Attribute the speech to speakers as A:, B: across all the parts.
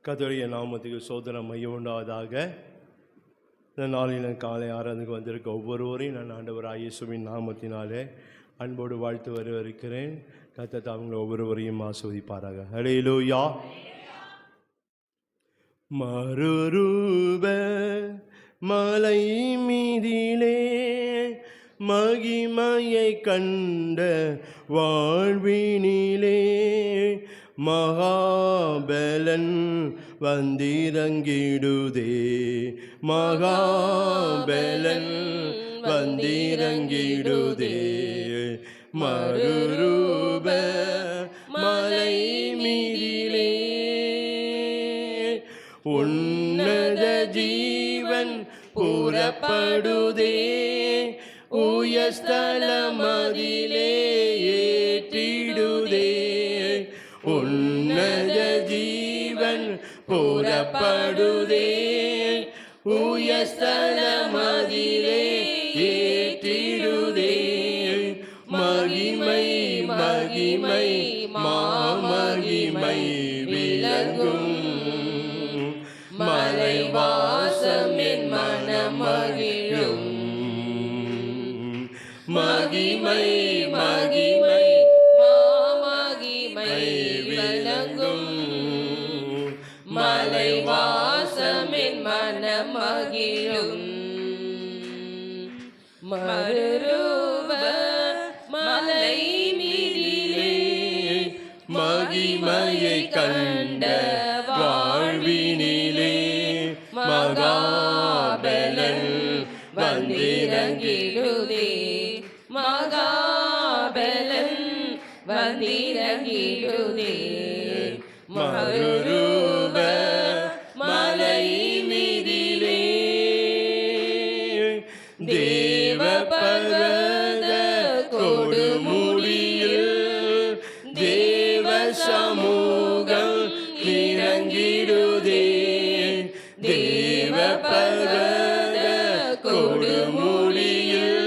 A: கர்த்தருடைய நாமத்துக்கு சோதனம் மையம் உண்டாவதாக. இந்த நாளில் காலை ஆராதனைக்கு வந்திருக்க ஒவ்வொருவரையும் நான் ஆண்டவராகிய இயேசுவின் நாமத்தினாலே அன்போடு வாழ்த்து வரவேற்கிறேன். கர்த்தர் தாங்கள் ஒவ்வொருவரையும் ஆசீர்வதிப்பாராக. ஹல்லேலூயா. மறுரூப மலை மீதிலே மகிமையை கண்ட வாழ்வினிலே மகாபலன் வந்திறங்கிடுதே, மகாபலன் வந்திறங்கிடுதே. மறுரூப மலை மீதிலே உன்னத ஜீவன் புறப்படுதே, உயர்ஸ்தலமதிலே ஏற்றிடுதே. உன்னத ஜீவன் புறப்படுதே, உயர்ஸ்தலமதிலே ஏற்றிடுதே. மகிமை மகிமை மாமகிமை விளங்கும் மலைவாசம் என் மனமகிழும். மகிமை மகிமை மாமகிமை விளங்கும் மலைவாசம் என் மனமகிழும். மறுரூப மலை மீதிலே மகிமையை கண்ட வாழ்வினிலே மகாபலன் வந்திறங்கிடுதே, மகாபலன் வந்திறங்கிடுதே. மறுரூப மலை மீதிலே தேவ பர்வத கொடுமுடியில் தேவ சமூகம் இறங்கிடுதே. தேவ பர்வத கொடுமுடியில்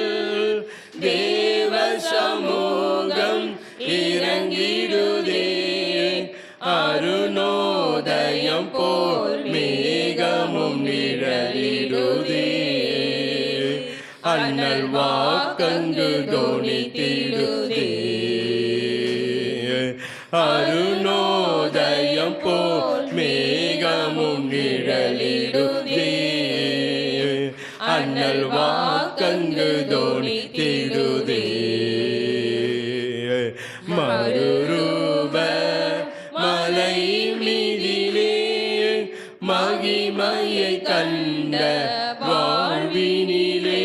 A: தேவ சமூகம் இறங்கிடுதே. அருணோதயம் போல் மேகமும் நிழலிடுதே, அண்ணல் வாக்கங்கு தோணித்திடுதே. அருணோதயம் போல் மேகமும் நிழலிடுதே, அண்ணல் வாக்கங்கு தோணித்திடுதே. மறுரூப மலை மீதிலே மகிமையை கண்ட வாழ்வினிலே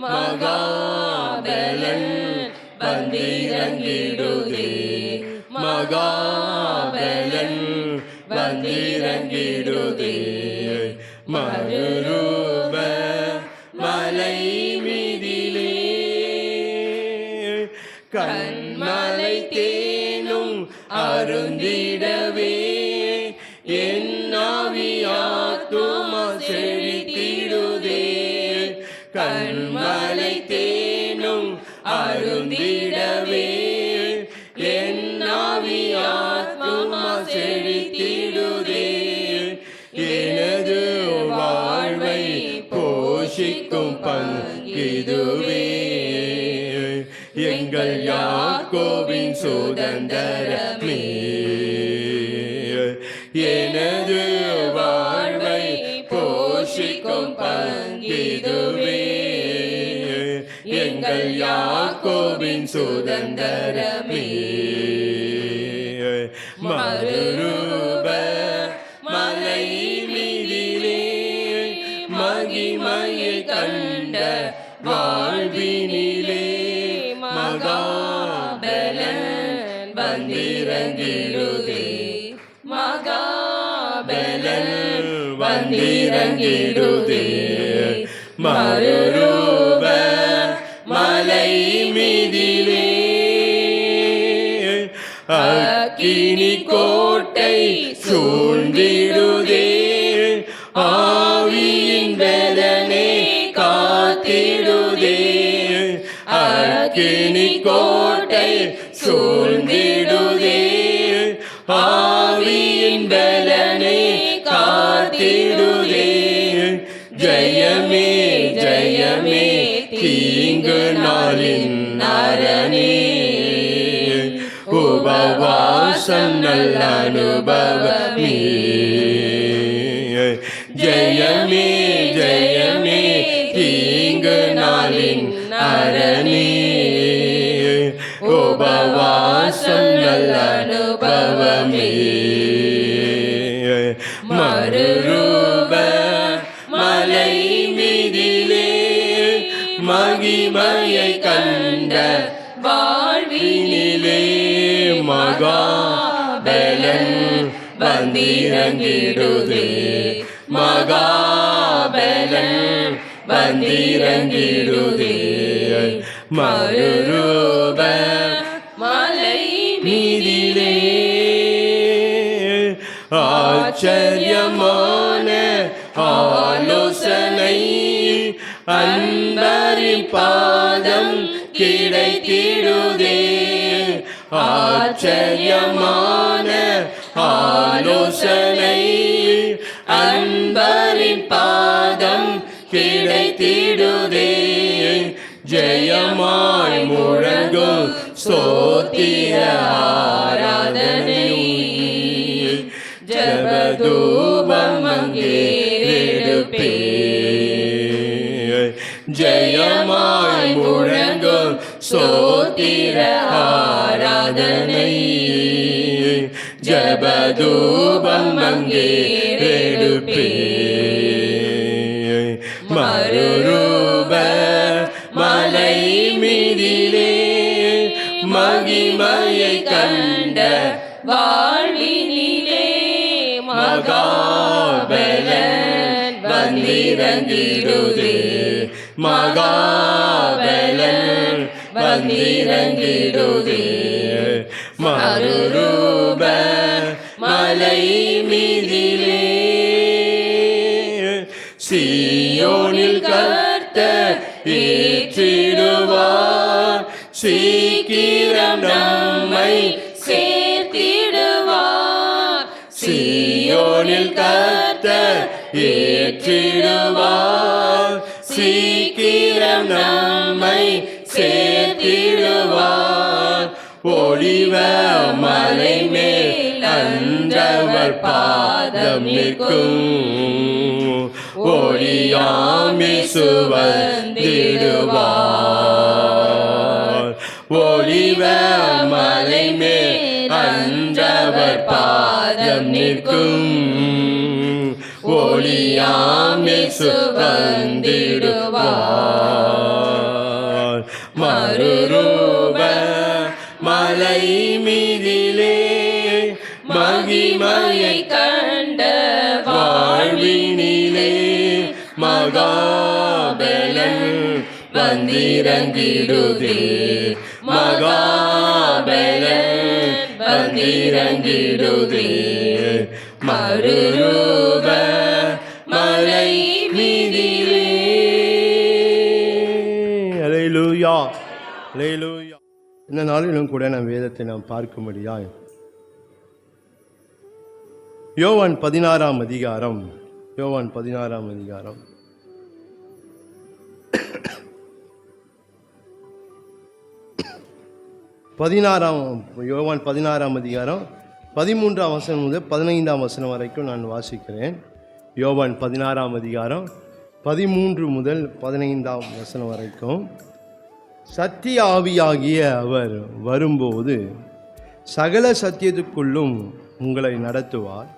A: மகாபலன் வந்திறங்கிடுதே, மகாபலன் வந்திறங்கிடுதே. மறுரூப மலை மீதிலே கண்மலை தேனும் அருந்திடவே என் ஆவியாத்துமா செழித்திடுதே. கண்மலை தேனும் அருந்திடவே என் ஆவியாத்துமா செழித்திடுதே. எனது வாழ்வை போஷிக்கும் பங்கிதுவே, எங்கள் யாக்கோபின் சுதந்திரமே. எனது வாழ்வை போஷிக்கும் பங்கிதுவே, எங்கள் யாக்கோபின் சுதந்திரமே. மறுரூப மலை மீதிலே மகிமையை கண்ட வாழ்வினிலே மகாபலன் வந்திறங்கிடுதே, மகாபலன் வந்திறங்கிடுதே. மறுரூப மலை மீதிலே அக்கினி கோட்டை சூழ்ந்திடுதே, ஆவியின் பலனே காத்திடுதே. அக்கினி கோட்டை சூழ்ந்திடுதே, ஆவியின் பலனே ஜெயமே ஜெயமே தீங்கு நாளின் அரணே, உபவாசம் நல்ல அனுபவமே. ஜெயமே ஜெயமே தீங்கு நாளின் அரணே, உபவாசம் நல்ல அனுபவமே. மறுரூப மலை மீதிலே மகிமையை கண்ட வாழ்வினிலே, மகாபலன் வந்திறங்கிடுதே, மகாபலன் வந்திறங்கிடுதே. மறுரூப மலை மீதிலே ஆச்சரியமான ஆலோசனை, அன்பரின் பாதம் கிடைத்திடுதே. ஆச்சரியமான ஆலோசனை, அன்பரின் பாதம் கிடைத்திடுதே. ஜெயமாய் முழங்கும் ஸ்தோத்திர ஆராதனை, ஜபதூபம் அங்கே எடுப்பே. ஜெயமாய் முழங்கும் ஸ்தோத்திர ஆராதனை, ஜபதூபம் அங்கே எடுப்பே. மறுரூப மலை மீதிலே மகிமையை கண்ட வாழ்வினிலே, மகாபலன் வந்திறங்கிடுதே, மகாபலன் வந்திறங்கிடுதே. மறுரூப மலை மீதிலே சீயோனில் கர்த்தர் ஏற்றிடுவார், சீக்கிரம் நம்மை சேர்த்திடுவார். சீயோனில் கர்த்தர் ஏற்றிடுவார், சீக்கிரம் நம்மை சேர்த்திடுவார். ஒளிவ மலை மேல் அன்றவர் பாதம் நிற்கும், ஒளியாமி சுவந்திடுவார். ஒளிவ மலை மேல் அன்றவர் பாதம் நிற்கும், ஒளியாமி சுவந்திடுவார். மறுரூப மலை மீதிலே மகிமையை கண்ட வாழ்வினிலே, மகாபலன் வந்திறங்கிடுதே, மகாபலன் வந்திறங்கிடுதே. மறுரூப மலை மீதிலே. அல்லேலூயா அல்லேலூயா. இந்த நாளிலும் கூட நம் வேதத்தை நாம் பார்க்கும்படியாய் யோவான் 16ஆம் அதிகாரம், யோவான் 16ஆம் அதிகாரம் யோவான் 16ஆம் அதிகாரம் 13ஆம் வசனம் முதல் 15ஆம் வசனம் வரைக்கும் நான் வாசிக்கிறேன். யோவான் 16ஆம் அதிகாரம் 13 முதல் 15ஆம் வசனம் வரைக்கும். சத்திய ஆவியாகிய அவர் வரும்போது சகல சத்தியத்துக்குள்ளும் உங்களை நடத்துவார்.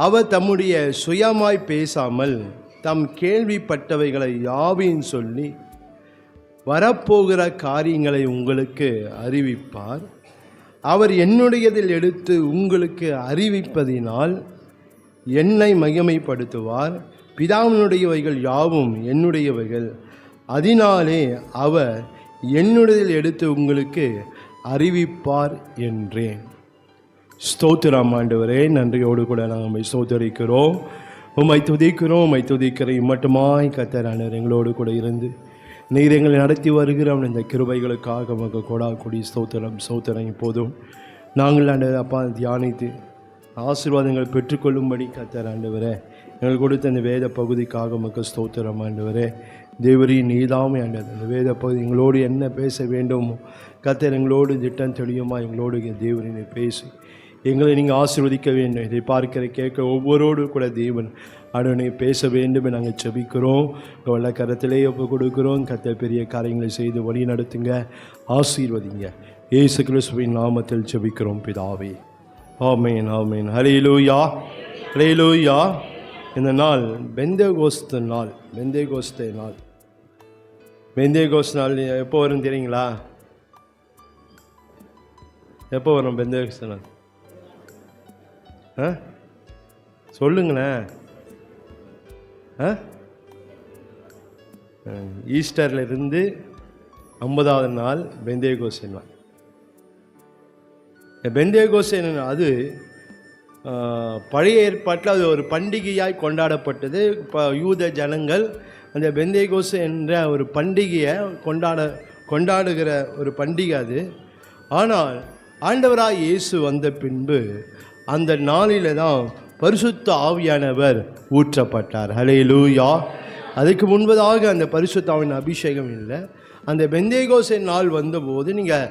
A: அவர் தம்முடைய சுயமாய் பேசாமல் தம் கேள்விப்பட்டவைகளை யாவையும் சொல்லி வரப்போகிற காரியங்களை உங்களுக்கு அறிவிப்பார். அவர் என்னுடையதில் எடுத்து உங்களுக்கு அறிவிப்பதினால் என்னை மகிமைப்படுத்துவார். பிதாவினுடையவைகள் யாவும் என்னுடையவைகள், அதனாலே அவர் என்னுடையதில் எடுத்து உங்களுக்கு அறிவிப்பார் என்றேன். ஸ்தோத்திரம் ஆண்டவரே, நன்றியோடு கூட நாங்கள் உம்மை ஸ்தோத்தரிக்கிறோம், உம்மை துதிக்கிறோம், உம்மை துதிக்கிற இம்மட்டுமாய் கர்த்தரானவர் எங்களோடு கூட இருந்து நீர் எங்களை நடத்தி வருகிற இந்த கிருபைகளுக்காக உமக்கு கொடி ஸ்தோத்திரம் ஸ்தோத்திரம். இப்போதும் நாங்கள் ஆண்டவர் அப்பா தியானித்து ஆசீர்வாதங்கள் பெற்றுக்கொள்ளும்படி கர்த்தர் ஆண்டவரே எங்களுக்கு கொடுத்த இந்த வேத பகுதிக்காக உமக்கு ஸ்தோத்திரம் ஆண்டவரே. தேவரீர் நீதாமே ஆண்டவர். இந்த வேத பகுதி எங்களோடு என்ன பேச வேண்டுமோ கர்த்தர் எங்களோடு திட்டம் தெளியுமா எங்களோடு தேவரீனை பேசி எங்களை நீங்கள் ஆசீர்வதிக்க வேண்டும். இதை பார்க்கிற கேட்க ஒவ்வொருவரோடு கூட தேவன் ஆண்டவனை பேச வேண்டும். நாங்கள் செபிக்கிறோம், வல்ல கரத்திலே ஒப்பு கொடுக்கிறோம். கர்த்தர் பெரிய காரியங்களை செய்து வழி நடத்துங்க, ஆசீர்வதிங்க. இயேசு கிறிஸ்துவின் நாமத்தில் செபிக்கிறோம் பிதாவே, ஆமென் ஆமென். ஹல்லேலூயா ஹல்லேலூயா. இந்த நாள் பெந்தேகோஸ்து நாள். பெந்தேகோஸ்தே நாள். பெந்தேகோஸ்து நாள் எப்போ வரும் தெரியுங்களா? எப்போ வரும் பெந்தேகோஸ்து நாள்? சொல்லுங்களேன். ஈஸ்டரில் இருந்து 50வது நாள் பெந்தேகோஸ்து நாள். பெந்தேகோஸ்து அது பழைய ஏற்பாட்டில் அது ஒரு பண்டிகையாய் கொண்டாடப்பட்டது. இப்போ யூத ஜனங்கள் அந்த பெந்தேகோஸ்து என்ற ஒரு பண்டிகையை கொண்டாடுகிற ஒரு பண்டிகை அது. ஆனால் ஆண்டவராய் இயேசு வந்த பின்பு அந்த நாளில் தான் பரிசுத்த ஆவியானவர் ஊற்றப்பட்டார். ஹல்லேலூயா. அதுக்கு முன்பதாக அந்த பரிசுத்த ஆவியின் அபிஷேகம் இல்லை. அந்த பெந்தேகோஸ்து நாள் வந்தபோது நீங்கள்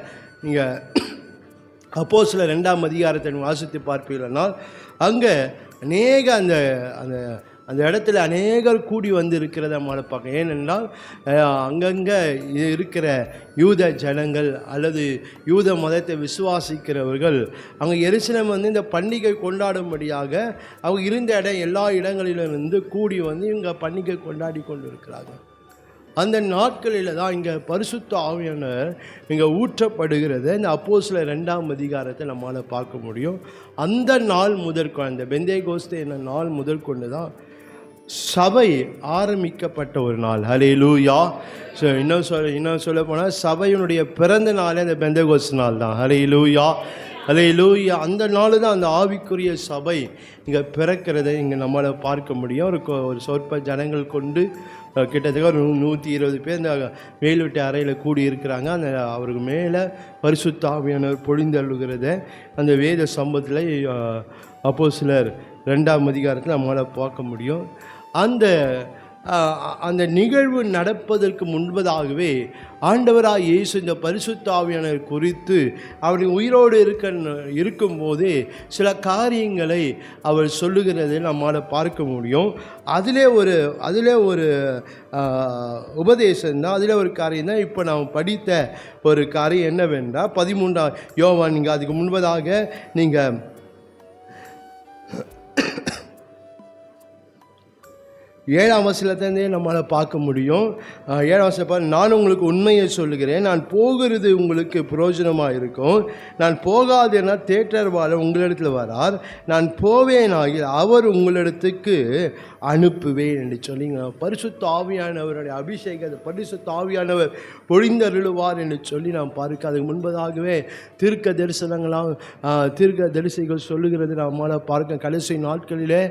A: அப்போஸ்தலர் 2ஆம் அதிகாரத்தை வாசித்து பார்ப்பீர்களானால் அங்கே அநேக அந்த இடத்துல அநேகர் கூடி வந்து இருக்கிறத நம்மளை பார்க்க. ஏனென்றால் அங்கங்கே இருக்கிற யூத ஜனங்கள் அல்லது யூத மதத்தை விசுவாசிக்கிறவர்கள் அங்கே எருசலேம் வந்து இந்த பண்டிகை கொண்டாடும்படியாக அவங்க இருந்த இடம் எல்லா இடங்களிலிருந்து கூடி வந்து இங்கே பண்டிகை கொண்டாடி கொண்டு இருக்கிறாங்க. அந்த நாட்களில் தான் இங்கே பரிசுத்த ஆவியானவர் இங்கே ஊற்றப்படுகிறத இந்த அப்போஸ்தலர் 2ஆம் அதிகாரத்தை நம்மளால் பார்க்க முடியும். அந்த நாள் முதற்கொண்டு, அந்த பெந்தேகோஸ்தே என்ற நாள் முதற்கொண்டு தான் சபை ஆரம்பிக்கப்பட்ட ஒரு நாள். ஹல்லேலூயா. ஸோ இன்னும் சொல்ல போனால் சபையினுடைய பிறந்த நாளே அந்த பெந்தேகோஸ்து நாள் தான். ஹல்லேலூயா ஹல்லேலூயா. அந்த நாள் தான் அந்த ஆவிக்குரிய சபை இங்கே பிறக்கிறதை இங்கே நம்மளால் பார்க்க முடியும். ஒரு சொற்ப ஜனங்கள் கொண்டு கிட்டத்தட்ட ஒரு 120 பேர் இந்த மேல் வீட்டு அறையில் கூடி இருக்கிறாங்க. அந்த அவருக்கு மேலே பரிசுத்த ஆவியானவர் பொழிந்தள்ளுகிறத அந்த வேத சம்பவத்தில் அப்போஸ்தலர் 2ஆம் அதிகாரத்தில் நம்மளால் பார்க்க முடியும். அந்த நிகழ்வு நடப்பதற்கு முன்பதாகவே ஆண்டவராய் இயேசு இந்த பரிசுத்த ஆவியானவர் குறித்து அவர் உயிரோடு இருக்கும்போது சில காரியங்களை அவர் சொல்லுகிறதை நம்மால் பார்க்க முடியும். அதிலே ஒரு உபதேசம் தான், அதில் ஒரு காரியம் தான் இப்போ நாம் படித்த ஒரு காரியம். என்னவென்றால் 13ஆம் யோவான், நீங்கள் அதுக்கு முன்பதாக நீங்கள் 7ஆம் வசனத்திலேருந்தே நம்மளால் பார்க்க முடியும். 7ஆம் வசனம், நான் உங்களுக்கு உண்மையை சொல்லுகிறேன், நான் போகிறது உங்களுக்கு பிரயோஜனமாக இருக்கும். நான் போகாதேனா தேற்றர்வாளர் உங்களிடத்தில் வரார், நான் போவேனாகில் அவர் உங்களிடத்துக்கு அனுப்புவேன் என்று சொல்லிங்க. பரிசுத்த ஆவியானவருடைய அபிஷேகத்தை பரிசுத்த ஆவியானவர் பொழிந்தருளுவார் என்று சொல்லி நாம் பார்க்க. அதுக்கு முன்பதாகவே தீர்க்க தரிசிகள் சொல்லுகிறது நம்மளால் பார்க்க. கடைசி நாட்களிலே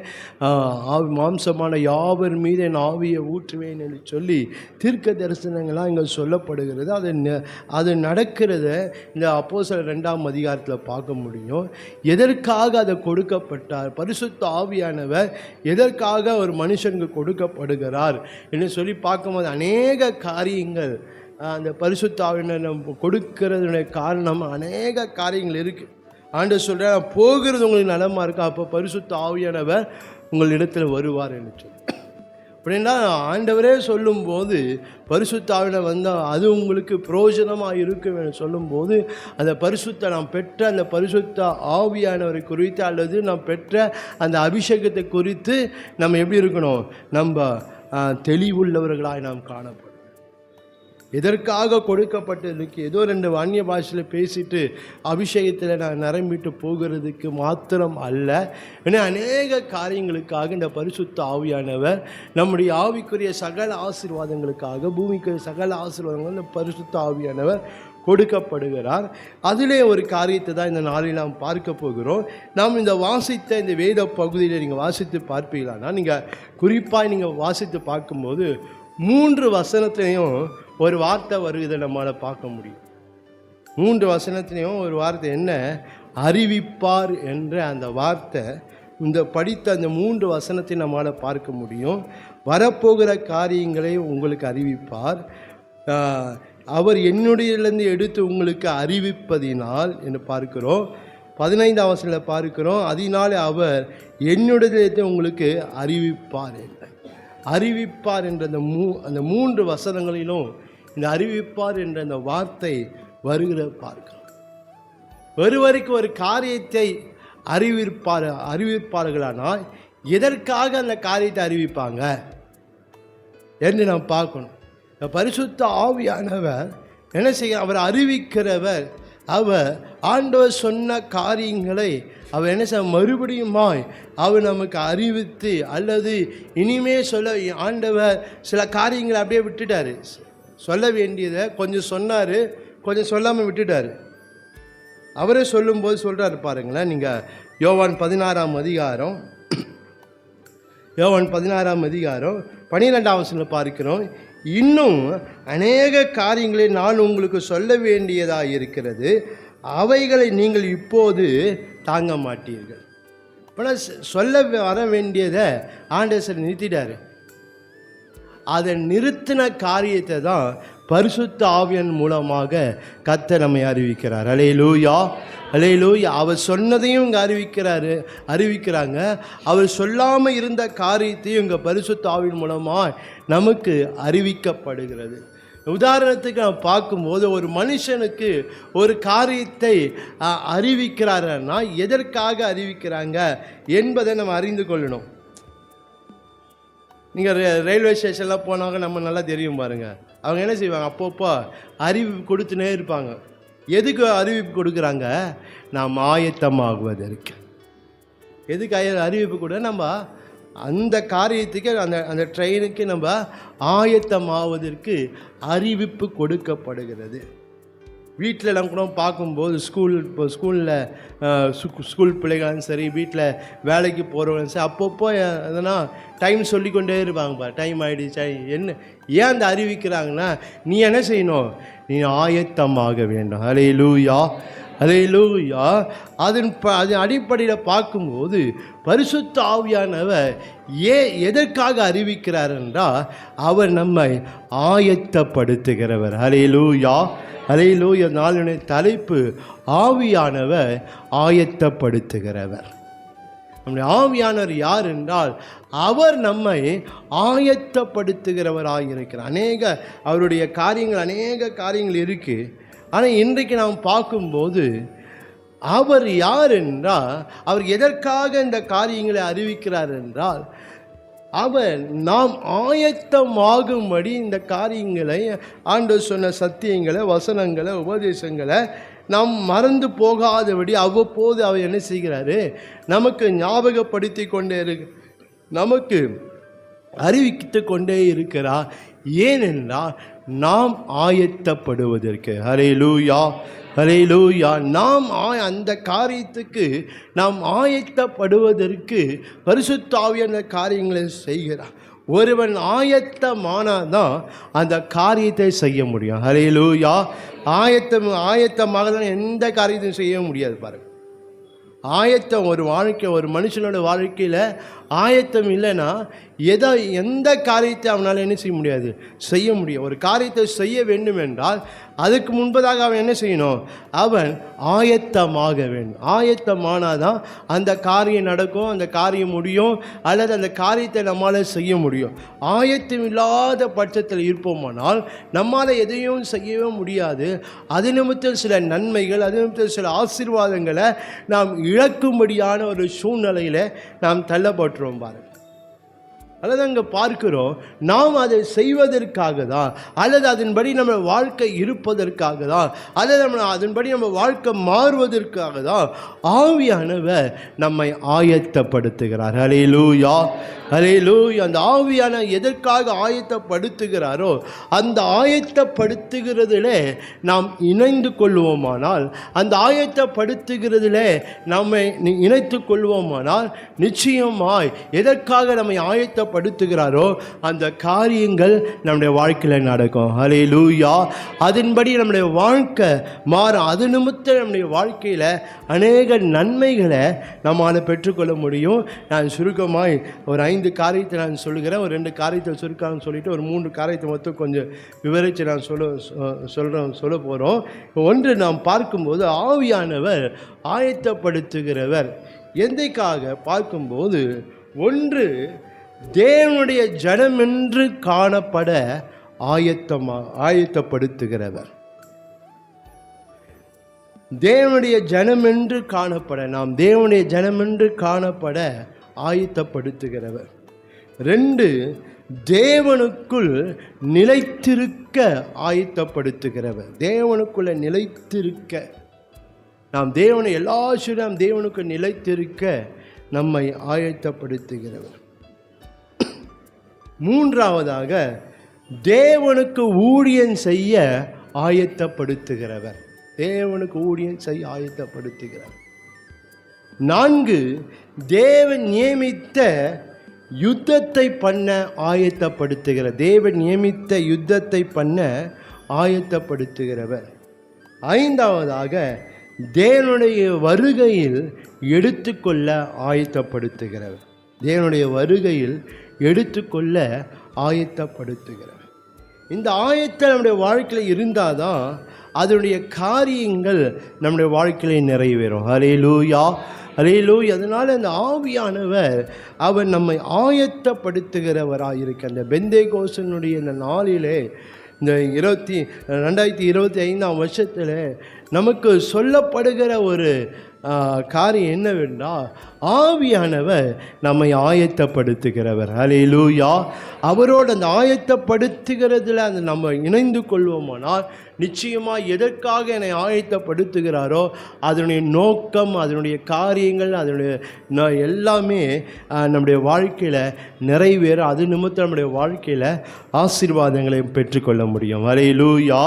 A: மாம்சமான யாவர் மீது என் ஆவியை ஊற்றுவேன் என்று சொல்லி தீர்க்க தரிசனங்களாக இங்கே சொல்லப்படுகிறது. அது நடக்கிறத இந்த அப்போஸ்தலர் 2ஆம் அதிகாரத்தில் பார்க்க முடியும். எதற்காக அதை கொடுக்கப்பட்டார், பரிசுத்த ஆவியானவர் எதற்காக ஒரு மனுஷனுக்கு கொடுக்கப்படுகிறார் என்று சொல்லி பார்க்கும்போது அநேக காரியங்கள் அந்த பரிசுத்த ஆவியானவர் கொடுக்கிறதுடைய காரணம் அநேக காரியங்கள் இருக்குது. ஆண்டவர் சொல்கிறார், போகிறது உங்களுக்கு நலமாக இருக்கா, அப்போ பரிசுத்த ஆவியானவர் உங்களிடத்தில் வருவார் என்று சொல்லி. அப்படின்னா ஆண்டவரே சொல்லும்போது பரிசுத்த ஆவியானவர் வந்தால் அது உங்களுக்கு பிரயோஜனமாக இருக்கும் என்று சொல்லும்போது அந்த நாம் பெற்ற அந்த பரிசுத்த ஆவியானவரை குறித்து அல்லது நாம் பெற்ற அந்த அபிஷேகத்தை குறித்து நம்ம எப்படி இருக்கணும், நம்ம தெளிவுள்ளவர்களாய் நாம் காணப்படும். எதற்காக கொடுக்கப்பட்டதுக்கு ஏதோ 2 அந்நிய பாஷையில் பேசிட்டு அபிஷேகத்தில் நான் நிரம்பிட்டு போகிறதுக்கு மாத்திரம் அல்ல. ஏன்னா அநேக காரியங்களுக்காக இந்த பரிசுத்த ஆவியானவர் நம்முடைய ஆவிக்குரிய சகல ஆசீர்வாதங்களுக்காக, பூமிக்கு சகல ஆசீர்வாதங்கள் இந்த பரிசுத்த ஆவியானவர் கொடுக்கப்படுகிறார். அதிலே ஒரு காரியத்தை தான் இந்த நாளில் நாம் பார்க்க போகிறோம். நாம் இந்த வாசித்த இந்த வேத பகுதியில் நீங்கள் வாசித்து பார்ப்பீங்களான்னா, நீங்கள் குறிப்பாக நீங்கள் வாசித்து பார்க்கும்போது 3 வசனத்திலையும் ஒரு வார்த்தை வருவதை நம்மளால் பார்க்க முடியும். 3 வசனத்திலையும் ஒரு வார்த்தை என்ன, அறிவிப்பார் என்ற அந்த வார்த்தை இந்த படித்த அந்த 3 வசனத்தை நம்மால் பார்க்க முடியும். வரப்போகிற காரியங்களை உங்களுக்கு அறிவிப்பார், அவர் என்னுடையிலிருந்து எடுத்து உங்களுக்கு அறிவிப்பதினால் என்று பார்க்கிறோம். 15ஆம் வசனத்தில் பார்க்கிறோம், அதனாலே அவர் என்னுடையதை உங்களுக்கு அறிவிப்பார் என்ற அறிவிப்பார் என்ற அந்த 3 வசனங்களிலும் இந்த அறிவிப்பார் என்ற அந்த வார்த்தை வருகிற பார்க்கிறோம். ஒருவருக்கு ஒரு காரியத்தை அறிவிப்பார்களானால் எதற்காக அந்த காரியத்தை அறிவிப்பாங்க என்று நாம் பார்க்கணும். பரிசுத்த ஆவியானவர் என்ன செய்ய, அவர் அறிவிக்கிறவர். அவர் ஆண்டவர் சொன்ன காரியங்களை அவர் என்ன செய்ய, மறுபடியுமாய் அவர் நமக்கு அறிவித்து, அல்லது இனிமே சொல்ல ஆண்டவர் சில காரியங்களை அப்படியே விட்டுட்டார். சொல்ல வேண்டியதை கொஞ்சம் சொன்னார், கொஞ்சம் சொல்லாமல் விட்டுட்டார். அவரே சொல்லும்போது சொல்கிறார் பாருங்களேன். நீங்கள் யோவான் 16ஆம் அதிகாரம் 12ஆம் வசனத்தில் பார்க்கிறோம், இன்னும் அநேக காரியங்களை நான் உங்களுக்கு சொல்ல வேண்டியதாக இருக்கிறது, அவைகளை நீங்கள் இப்போது தாங்க மாட்டீர்கள். இப்போ சொல்ல வர வேண்டியதை ஆண்டவர் நிறுத்திட்டார். அதை நிறுத்தின காரியத்தை தான் பரிசுத்த ஆவியின் மூலமாக கர்த்தர் நம்மை அறிவிக்கிறார். அல்லேலூயா, அல்லேலூயா. அவர் சொன்னதையும் இங்கே அறிவிக்கிறாங்க. அவர் சொல்லாமல் இருந்த காரியத்தையும் இங்கே பரிசுத்த ஆவியின் மூலமாக நமக்கு அறிவிக்கப்படுகிறது. உதாரணத்துக்கு நம்ம பார்க்கும்போது, ஒரு மனுஷனுக்கு ஒரு காரியத்தை அறிவிக்கிறாருன்னா எதற்காக அறிவிக்கிறாங்க என்பதை நம்ம அறிந்து கொள்ளணும். நீங்கள் ரயில்வே ஸ்டேஷன்லாம் போனாங்க, நம்ம நல்லா தெரியும் பாருங்கள். அவங்க என்ன செய்வாங்க, அப்பப்போ அறிவிப்பு கொடுத்துனே இருப்பாங்க. எதுக்கு அறிவிப்பு கொடுக்குறாங்க? நாம் ஆயத்தமாகுவதற்கு. எதுக்கு அறிவிப்பு கூட, நம்ம அந்த காரியத்துக்கு அந்த ட்ரெயினுக்கு நம்ம ஆயத்தமாவதற்கு அறிவிப்பு கொடுக்கப்படுகிறது. வீட்டிலலாம் கூட பார்க்கும்போது ஸ்கூல் பிள்ளைகளும் சரி, வீட்டில் வேலைக்கு போகிறவங்களும் சரி, அப்பப்போ எதனா டைம் சொல்லிக்கொண்டே இருப்பாங்கப்பா, டைம் ஆகிடுச்சா என்ன. ஏன் அந்த அறிவிக்கிறாங்கன்னா, நீ என்ன செய்யணும், நீ ஆயத்தமாக வேண்டும். அல்லேலூயா, அல்லேலூயா. அதன் அடிப்படையில் பார்க்கும்போது பரிசுத்த ஆவியானவர் எதற்காக அறிவிக்கிறார் என்றால், அவர் நம்மை ஆயத்தப்படுத்துகிறவர். அல்லேலூயா, அல்லேலூயா. நாளுடைய தலைப்பு ஆவியானவர் ஆயத்தப்படுத்துகிறவர். நம்முடைய ஆவியானவர் யார் என்றால், அவர் நம்மை ஆயத்தப்படுத்துகிறவராக இருக்கிறார். அவருடைய காரியங்கள் அநேக காரியங்கள் இருக்குது. ஆனால் இன்றைக்கு நாம் பார்க்கும்போது அவர் யார் என்றால், அவர் எதற்காக இந்த காரியங்களை அறிவிக்கிறார் என்றால், அவர் நாம் ஆயத்தமாகும்படி இந்த காரியங்களை, ஆண்டவர் சொன்ன சத்தியங்களை, வசனங்களை, உபதேசங்களை நாம் மறந்து போகாதபடி அவ்வப்போது அவர் என்ன செய்கிறாரு, நமக்கு ஞாபகப்படுத்தி கொண்டே நமக்கு அறிவித்து கொண்டே இருக்கிறார். ஏனென்றால் நாம் ஆயத்தப்படுவதற்கு. அல்லேலூயா, அல்லேலூயா. நாம் அந்த காரியத்துக்கு நாம் ஆயத்தப்படுவதற்கு பரிசுத்த ஆவியான காரியங்களை செய்கிறார். ஒருவன் ஆயத்தமானாதான் அந்த காரியத்தை செய்ய முடியும். அல்லேலூயா. ஆயத்தமாக தான் எந்த காரியத்தையும் செய்ய முடியாது. பாருங்கள், ஆயத்தம் ஒரு மனுஷனோட வாழ்க்கையில் ஆயத்தம் இல்லைன்னா எந்த காரியத்தை அவனால் என்ன செய்ய முடியாது, செய்ய முடியும். ஒரு காரியத்தை செய்ய வேண்டும் என்றால் அதுக்கு முன்பதாக அவன் என்ன செய்யணும், அவன் ஆயத்தமாக வேண்டும். ஆயத்தமானாதான் அந்த காரியம் நடக்கும், அந்த காரியம் முடியும், அல்லது அந்த காரியத்தை நம்மளால் செய்ய முடியும். ஆயத்தம் இல்லாத பட்சத்தில் இருப்போமானால் நம்மால் எதையும் செய்யவே முடியாது. அது நிமித்தம் சில நன்மைகள், அது நிமித்தம் சில ஆசீர்வாதங்களை நாம் இழக்கும்படியான ஒரு சூழ்நிலையில் நாம் தள்ளப்பட்டுருவோம். பாருங்கள், அல்லது அங்கே பார்க்கிறோம், நாம் அதை செய்வதற்காக தான், அல்லது அதன்படி நம்ம வாழ்க்கை இருப்பதற்காக தான், அல்லது அதன்படி நம்ம வாழ்க்கை மாறுவதற்காக தான் ஆவியானவர் நம்மை ஆயத்தப்படுத்துகிறார். அல்லேலூயா, ஹல்லேலூயா. அந்த ஆவியான எதற்காக ஆயத்தப்படுத்துகிறாரோ அந்த ஆயத்தப்படுத்துகிறதுல நாம் இணைந்து கொள்வோமானால், அந்த ஆயத்தப்படுத்துகிறதுல நம்மை இணைத்து கொள்வோமானால், நிச்சயமாய் எதற்காக நம்மை ஆயத்தப்படுத்துகிறாரோ அந்த காரியங்கள் நம்முடைய வாழ்க்கையில் நடக்கும். ஹல்லேலூயா. அதன்படி நம்முடைய வாழ்க்கை மாறும். அது நிமித்தம் நம்முடைய வாழ்க்கையில் அநேக நன்மைகளை நம்மால் பெற்றுக்கொள்ள முடியும். நான் சுருக்கமாய் ஒரு 5 காரியத்தை நான் சொல்லுகிறேன். ஒரு 2 காரியத்தை சுருக்கான்னு சொல்லிட்டு ஒரு 3 காரியத்தை மட்டும் கொஞ்சம் விவரித்து நான் சொல்ல போகிறோம். ஒன்று, நாம் பார்க்கும்போது ஆவியானவர் ஆயத்தப்படுத்துகிறவர். எதற்காக பார்க்கும்போது, ஒன்று, தேவனுடைய ஜனமென்று காணப்பட ஆயத்தப்படுத்துகிறவர். தேவனுடைய ஜனமென்று காணப்பட, நாம் தேவனுடைய ஜனமென்று காணப்பட ஆயத்தப்படுத்துகிறவர். 2, தேவனுக்குள் நிலைத்திருக்க ஆயத்தப்படுத்துகிறவர். தேவனுக்குள்ள நிலைத்திருக்க, நாம் தேவனை எல்லாரும் தேவனுக்கு நிலைத்திருக்க நம்மை ஆயத்தப்படுத்துகிறவர். 3வது, தேவனுக்கு ஊழியம் செய்ய ஆயத்தப்படுத்துகிறவர். தேவனுக்கு ஊழியம் செய்ய ஆயத்தப்படுத்துகிறார். 4, தேவன் நியமித்த யுத்தத்தை பண்ண ஆயத்தப்படுத்துகிறார். தேவன் நியமித்த யுத்தத்தை பண்ண ஆயத்தப்படுத்துகிறவர். 5வது, தேவனுடைய வருகையில் எடுத்துக்கொள்ள ஆயத்தப்படுத்துகிறவர். தேவனுடைய வருகையில் எடுத்துக்கொள்ள ஆயத்தப்படுத்துகிறவர். இந்த ஆயத்தம் நம்முடைய வாழ்க்கையில் இருந்தால் தான் அதனுடைய காரியங்கள் நம்முடைய வாழ்க்கையில் நிறைவேறும். ஹல்லேலூயா, ஹல்லேலூயா. அதனால் அந்த ஆவியானவர் அவர் நம்மை ஆயத்தப்படுத்துகிறவராக இருக்க, அந்த பெந்தேகோஸ்தினுடைய இந்த நாளிலே, இந்த 2025ஆம் வருஷத்தில் நமக்கு சொல்லப்படுகிற ஒரு காரியம் என்னவென்றால், ஆவியானவர் நம்மை ஆயத்தப்படுத்துகிறவர். ஹல்லேலூயா. அவரோடு அந்த ஆயத்தப்படுத்துகிறதுல அந்த நம்ம இணைந்து கொள்வோமானால், நிச்சயமாக எதற்காக என்னை ஆயத்தப்படுத்துகிறாரோ அதனுடைய நோக்கம், அதனுடைய காரியங்கள், அதனுடைய எல்லாமே நம்முடைய வாழ்க்கையில் நிறைவேறும். அது நிமித்தம் நம்முடைய வாழ்க்கையில் ஆசீர்வாதங்களை பெற்றுக்கொள்ள முடியும். ஹல்லேலூயா,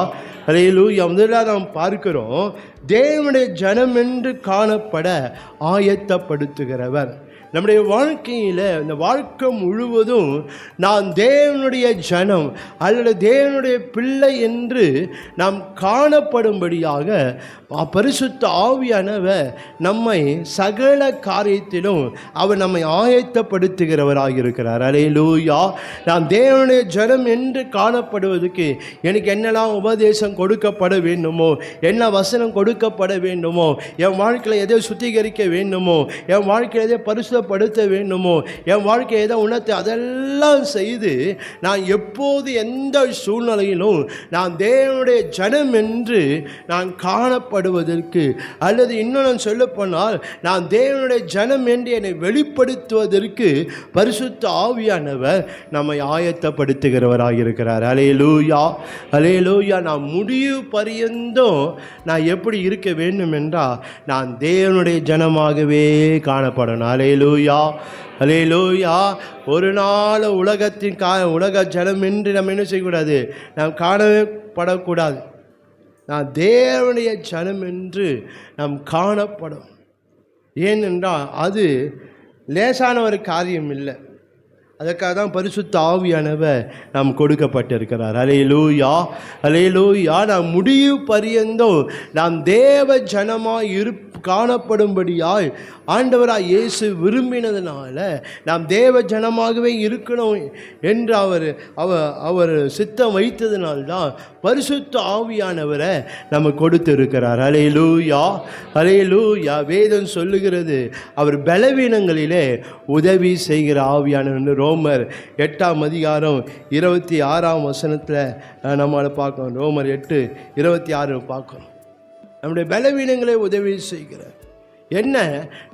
A: ஹல்லேலூயா. முதலாக நாம் பார்க்கிறோம், தேவனுடைய ஜனம் என்று காணப்பட ஆயத்தப்படுத்துகிறவர். நம்முடைய வாழ்க்கையில் இந்த வாழ்க்கை முழுவதும் நான் தேவனுடைய ஜனம் அல்லது தேவனுடைய பிள்ளை என்று நாம் காணப்படும்படியாக பரிசுத்த ஆவியானவர் நம்மை சகல காரியத்திலும் அவர் நம்மை ஆயத்தப்படுத்துகிறவராக இருக்கிறார். அல்லேலூயா. நாம் தேவனுடைய ஜனம் என்று காணப்படுவதற்கு எனக்கு என்னெல்லாம் உபதேசம் கொடுக்கப்பட வேண்டுமோ, என்ன வசனம் கொடுக்கப்பட வேண்டுமோ, என் வாழ்க்கையில் எதை சுத்திகரிக்க வேண்டுமோ, என் வாழ்க்கையில் எதை பரிசுத்தப்படுத்த வேண்டுமோ, என் வாழ்க்கையை எதை உணர்த்து, அதெல்லாம் செய்து நான் எப்போது எந்த சூழ்நிலையிலும் நான் தேவனுடைய ஜனம் என்று நான் காணப்படுவதற்கு, அல்லது இன்னும் நான் சொல்லப்போனால் நான் தேவனுடைய ஜனம் என்று என்னை வெளிப்படுத்துவதற்கு பரிசுத்த ஆவியானவர் நம்மை ஆயத்தப்படுத்துகிறவராக இருக்கிறார். அல்லேலூயா, அல்லேலூயா. நான் முடிவு பரியந்தம் நான் எப்படி இருக்க வேண்டும் என்றால் நான் தேவனுடைய ஜனமாகவே காணப்படணும். அல்லேலூயா, அல்லேலூயா. ஒரு நாள் உலகத்தின் உலக ஜனம் என்று நம்ம என்ன செய்யக்கூடாது, நாம் காணவே படக்கூடாது. நான் தேவனுடைய ஜனம் என்று நாம் காணப்படும். ஏனென்றால் அது லேசான ஒரு காரியம் இல்லை. அதற்காக தான் பரிசுத்த ஆவியானவர் நாம் கொடுக்கப்பட்டிருக்கிறார். அல்லேலூயா, அல்லேலூயா. நாம் முடிவு பரியந்தம் நாம் தேவ ஜனமாய் காணப்படும்படியாய் ஆண்டவராக இயேசு விரும்பினதுனால நாம் தேவ ஜனமாகவே இருக்கணும் என்று அவர் சித்தம் வைத்ததினால்தான் பரிசுத்த ஆவியானவரை நம்ம கொடுத்திருக்கிறார். அல்லேலூயா, அல்லேலூயா. வேதம் சொல்லுகிறது அவர் பலவீனங்களிலே உதவி செய்கிற ஆவியானவர். ரோமர் 8ஆம் அதிகாரம் 26ஆம் வசனத்தில் நம்மளால் பார்க்கணும். ரோமர் 8:26 பார்க்கணும். நம்முடைய பலவீனங்களை உதவி செய்கிறார். என்ன,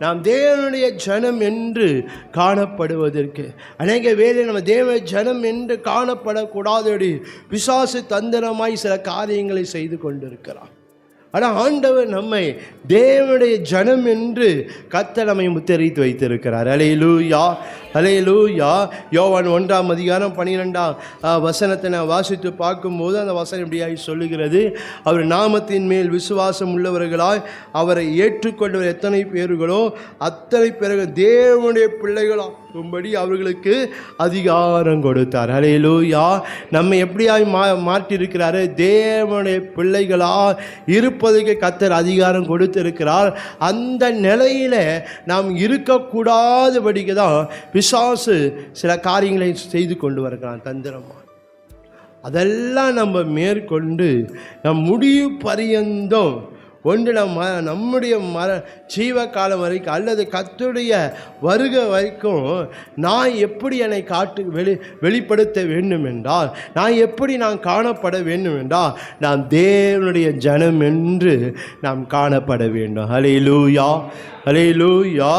A: நாம் தேவனுடைய ஜனம் என்று காணப்படுவதற்கு. அநேக வேளை நம்ம தேவ ஜனம் என்று காணப்படக்கூடாதபடி பிசாசு தந்திரமாய் சில காரியங்களை செய்து கொண்டிருக்கிறான். ஆனால் ஆண்டவர் நம்மை தேவனுடைய ஜனம் என்று கர்த்தர் நம்மை முத்திரைத்து வைத்திருக்கிறார். அல்லேலூயா, அல்லேலூயா. யோவான் 1:12 நான் வாசித்து பார்க்கும்போது அந்த வசனம் இப்படியாய் சொல்லுகிறது, அவர் நாமத்தின் மேல் விசுவாசம் உள்ளவர்களாய் அவரை ஏற்றுக்கொண்டவர் எத்தனை பேர்களோ அத்தனை பேர்கள் தேவனுடைய பிள்ளைகளாகும்படி அவர்களுக்கு அதிகாரம் கொடுத்தார். அல்லேலூயா. நம்மை எப்படியாய் மாற்றியிருக்கிறாரு? தேவனுடைய பிள்ளைகளா இருப்பதற்கு கர்த்தர் அதிகாரம் கொடுத்திருக்கிறார். அந்த நிலையில் நாம் இருக்கக்கூடாதபடிக்கு தான் பிசாசு சில காரியங்களை செய்து கொண்டு வருகிறான் தந்திரமாக. அதெல்லாம் நம்ம மேற்கொண்டு நம் முடிவு பரியந்தம் ஒன்று நம்முடைய ஜீவ காலம் வரைக்கும் அல்லது கர்த்தருடைய வருகை வரைக்கும் நான் எப்படி என்னை வெளிப்படுத்த வேண்டும் என்றால், நான் காணப்பட வேண்டும் என்றால், நாம் தேவனுடைய ஜனம் என்று நாம் காணப்பட வேண்டும். அல்லேலூயா, அல்லேலூயா.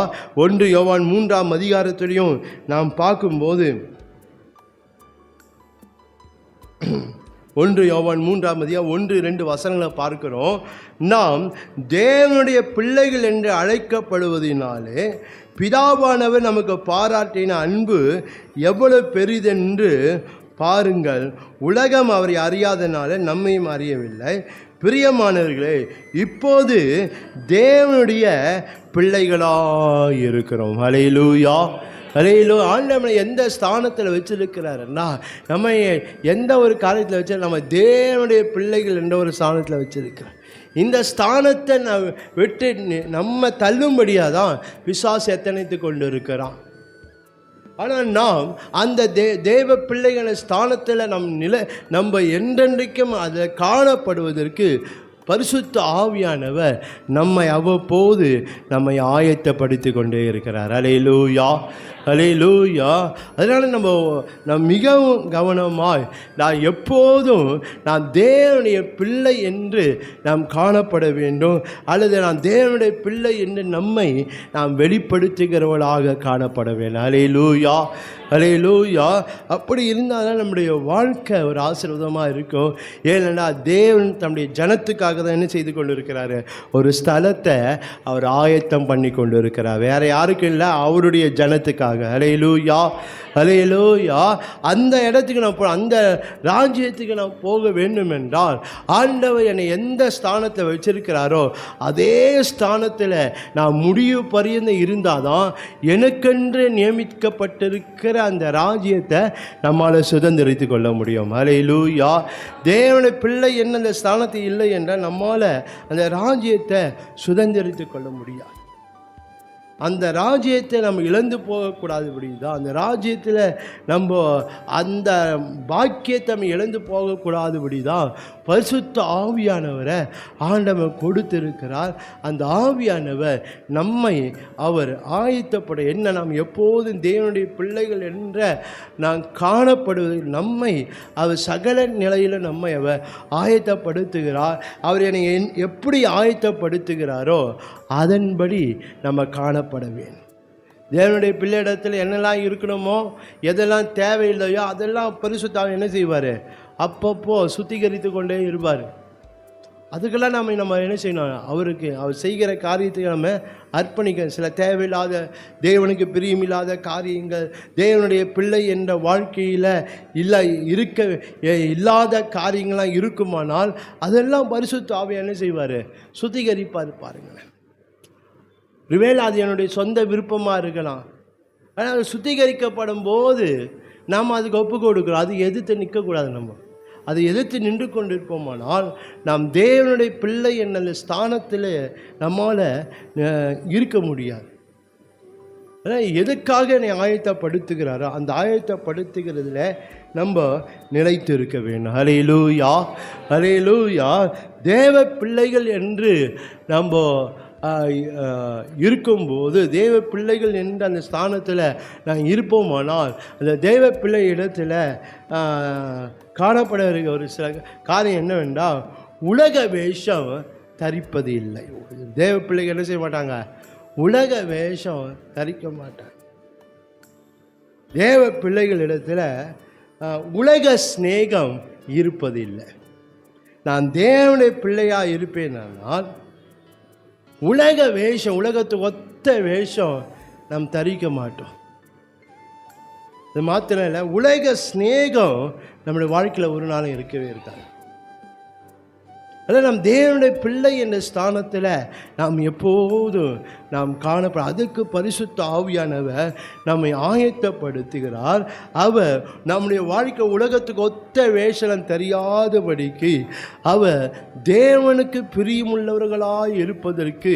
A: 1 யோவான் 3 நாம் பார்க்கும்போது 1 யோவான் 3:1-2 வசனங்களை பார்க்கிறோம். நாம் தேவனுடைய பிள்ளைகள் என்று அழைக்கப்படுவதனாலே பிதாவானவர் நமக்கு பாராட்டின அன்பு எவ்வளவு பெரிதென்று பாருங்கள். உலகம் அவரை அறியாதனால நம்மையும் அறியவில்லை. பிரியமானவர்களே, இப்போது தேவனுடைய பிள்ளைகளாக இருக்கிறோம். அல்லேலூயா, அல்லேலூயா. ஆண்டவனை எந்த ஸ்தானத்தில் வச்சிருக்கிறாருன்னா, நம்ம எந்த ஒரு காரியத்தில் வச்சு நம்ம தேவனுடைய பிள்ளைகள் என்ற ஒரு ஸ்தானத்தில் வச்சிருக்கிறார். இந்த ஸ்தானத்தை விட்டு நம்ம தள்ளும்படியாக தான் பிசாசு எத்தனைத்து கொண்டு இருக்கிறான். ஆனால் நாம் அந்த தேவ பிள்ளைகள் ஸ்தானத்தில் நம்ம என்றென்றைக்கும் அதை காணப்படுவதற்கு பரிசுத்த ஆவியானவர் நம்மை அவ்வப்போது நம்மை ஆயத்தப்படுத்தி கொண்டே இருக்கிறார். அல்லேலூயா, அல்லேலூயா. அதனால் நம்ம மிகவும் கவனமாய் நான் எப்போதும் நான் தேவனுடைய பிள்ளை என்று நாம் காணப்பட வேண்டும், அல்லது நான் தேவனுடைய பிள்ளை என்று நம்மை நாம் வெளிப்படுத்துகிறவர்களாக காணப்பட வேண்டும். அல்லேலூயா, அல்லேலூயா. அப்படி இருந்தால் தான் நம்முடைய வாழ்க்கை ஒரு ஆசீர்வாதமாக இருக்கும். ஏன்னா தேவன் தம்முடைய ஜனத்துக்காக தான் என்ன செய்து கொண்டு இருக்கிறாரு? ஒரு ஸ்தலத்தை அவர் ஆயத்தம் பண்ணி கொண்டு இருக்கிறார். வேறு யாருக்கும் இல்லை, அவருடைய ஜனத்துக்காக. அல்லேலூயா, அல்லேலூயா. அந்த இடத்துக்கு நான் அந்த ராஜ்யத்துக்கு நான் போக வேண்டும் என்றால் ஆண்டவர் என்னை எந்த ஸ்தானத்தை வச்சிருக்கிறாரோ அதே ஸ்தானத்தில் நான் முடிவு பரியந்த இருந்தால் தான் எனக்கென்று நியமிக்கப்பட்டிருக்கிற அந்த ராஜ்யத்தை நம்மால் சுதந்திரித்து கொள்ள முடியும். அல்லேலூயா. தேவனுடைய பிள்ளை என்ன அந்த ஸ்தானத்தில் இல்லை என்றால் நம்மால் அந்த ராஜ்யத்தை சுதந்திரித்து கொள்ள முடியாது. அந்த ராஜ்யத்தை நம்ம இழந்து போகக்கூடாதுபடி தான், அந்த ராஜ்யத்தில் நம்ம அந்த பாக்கியத்தை நம்ம இழந்து போகக்கூடாதுபடி தான் பரிசுத்த ஆவியானவரை ஆண்டவர் கொடுத்திருக்கிறார். அந்த ஆவியானவர் நம்மை அவர் ஆயத்தப்பட என்ன நாம் எப்போதும் தேவனுடைய பிள்ளைகள் என்ற நாம் காணப்படுவது நம்மை அவர் சகல நிலையில் நம்மை அவர் ஆயத்தப்படுத்துகிறார். அவர் என்னை எப்படி ஆயத்தப்படுத்துகிறாரோ அதன்படி நம்ம காணப்பட வேண்டும். தேவனுடைய பிள்ளையிடத்தில் என்னெல்லாம் இருக்கணுமோ, எதெல்லாம் தேவையில்லையோ அதெல்லாம் பரிசுத்த ஆவி என்ன செய்வார்? அப்பப்போ சுத்திகரித்து கொண்டே இருப்பார். அதுக்கெல்லாம் நம்ம என்ன செய்யணும்? அவருக்கு அவர் செய்கிற காரியத்துக்கு நம்ம அர்ப்பணிக்க. சில தேவையில்லாத தேவனுக்கு பிரியமில்லாத காரியங்கள் தேவனுடைய பிள்ளை என்ற வாழ்க்கையில் இல்லாத காரியங்கள்லாம் இருக்குமானால் அதெல்லாம் பரிசுத்த ஆவி என்ன செய்வார்? சுத்திகரிப்பார். பாருங்களேன், ஒருவேளை அது என்னுடைய சொந்த விருப்பமாக இருக்கலாம், ஆனால் அது சுத்திகரிக்கப்படும் போது நாம் அதுக்கு ஒப்பு கொடுக்குறோம். அது எதிர்த்து நிற்கக்கூடாது. நம்ம அதை எதிர்த்து நின்று கொண்டிருப்போமானால் நாம் தேவனுடைய பிள்ளை என்ற ஸ்தானத்தில் நம்மால் இருக்க முடியாது. ஆனால் எதுக்காக என்னை ஆயத்தப்படுத்துகிறாரோ அந்த ஆயத்தப்படுத்துகிறதுல நம்ம நிலைத்து இருக்க வேண்டும். அல்லேலூயா, அல்லேலூயா. தேவ பிள்ளைகள் என்று நம்ம இருக்கும்போது, தேவ பிள்ளைகள் என்ற அந்த ஸ்தானத்தில் நாங்கள் இருப்போமானால் அந்த தேவ பிள்ளை இடத்துல காணப்பட இருக்க ஒரு சில காரியம் என்னவென்றால் உலக வேஷம் தரிப்பது இல்லை. தேவ பிள்ளைகள் என்ன செய்ய மாட்டாங்க? உலக வேஷம் தரிக்க மாட்டாங்க. தேவ பிள்ளைகள் இடத்துல உலக ஸ்நேகம் இருப்பது இல்லை. நான் தேவனுடைய பிள்ளையாக இருப்பேனால் உலக வேஷம், உலகத்துக்கு ஒத்த வேஷம் நாம் தரிக்க மாட்டோம். இது மாத்திரம் இல்லை, உலக சிநேகம் நம்முடைய வாழ்க்கையில் ஒரு நாளும் இருக்கவே இருக்காது. அதான் நம் தேவனுடைய பிள்ளை என்ற ஸ்தானத்தில் நாம் எப்போதும் நாம் காணப்பட, அதுக்கு பரிசுத்த ஆவியானவர் நம்மை ஆயத்தப்படுத்துகிறார். அவர் நம்முடைய வாழ்க்கை உலகத்துக்கு ஒத்த வேஷம் தெரியாதபடிக்கு அவர் தேவனுக்கு பிரியமுள்ளவர்களாய் இருப்பதற்கு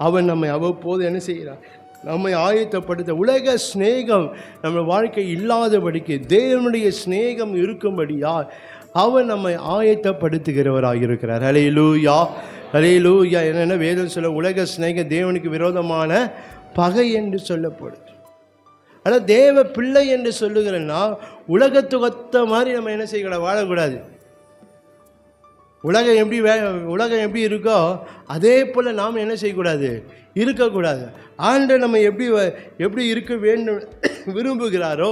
A: அவர் நம்மை அவ்வப்போது என்ன செய்கிறார், நம்மை ஆயத்தப்படுத்த. உலக சிநேகம் நம்ம வாழ்க்கை இல்லாதபடிக்கு தேவனுடைய சிநேகம் இருக்கும்படியா அவர் நம்மை ஆயத்தப்படுத்துகிறவராக இருக்கிறார். ஹல்லேலூயா, ஹல்லேலூயா. என்னென்ன வேதம் சொல்ல, உலக சிநேகம் தேவனுக்கு விரோதமான பகை என்று சொல்லப்படுது. ஆனால் தேவ பிள்ளை என்று சொல்லுகிறேன்னா உலகத்துக்கு ஒத்த மாதிரி நம்ம என்ன செய்யக்கூடாது, வாழக்கூடாது. உலகம் எப்படி இருக்கோ அதே போல் நாம் என்ன செய்யக்கூடாது, இருக்கக்கூடாது. ஆண்டவர் நம்ம எப்படி இருக்க வேண்டும் விரும்புகிறாரோ,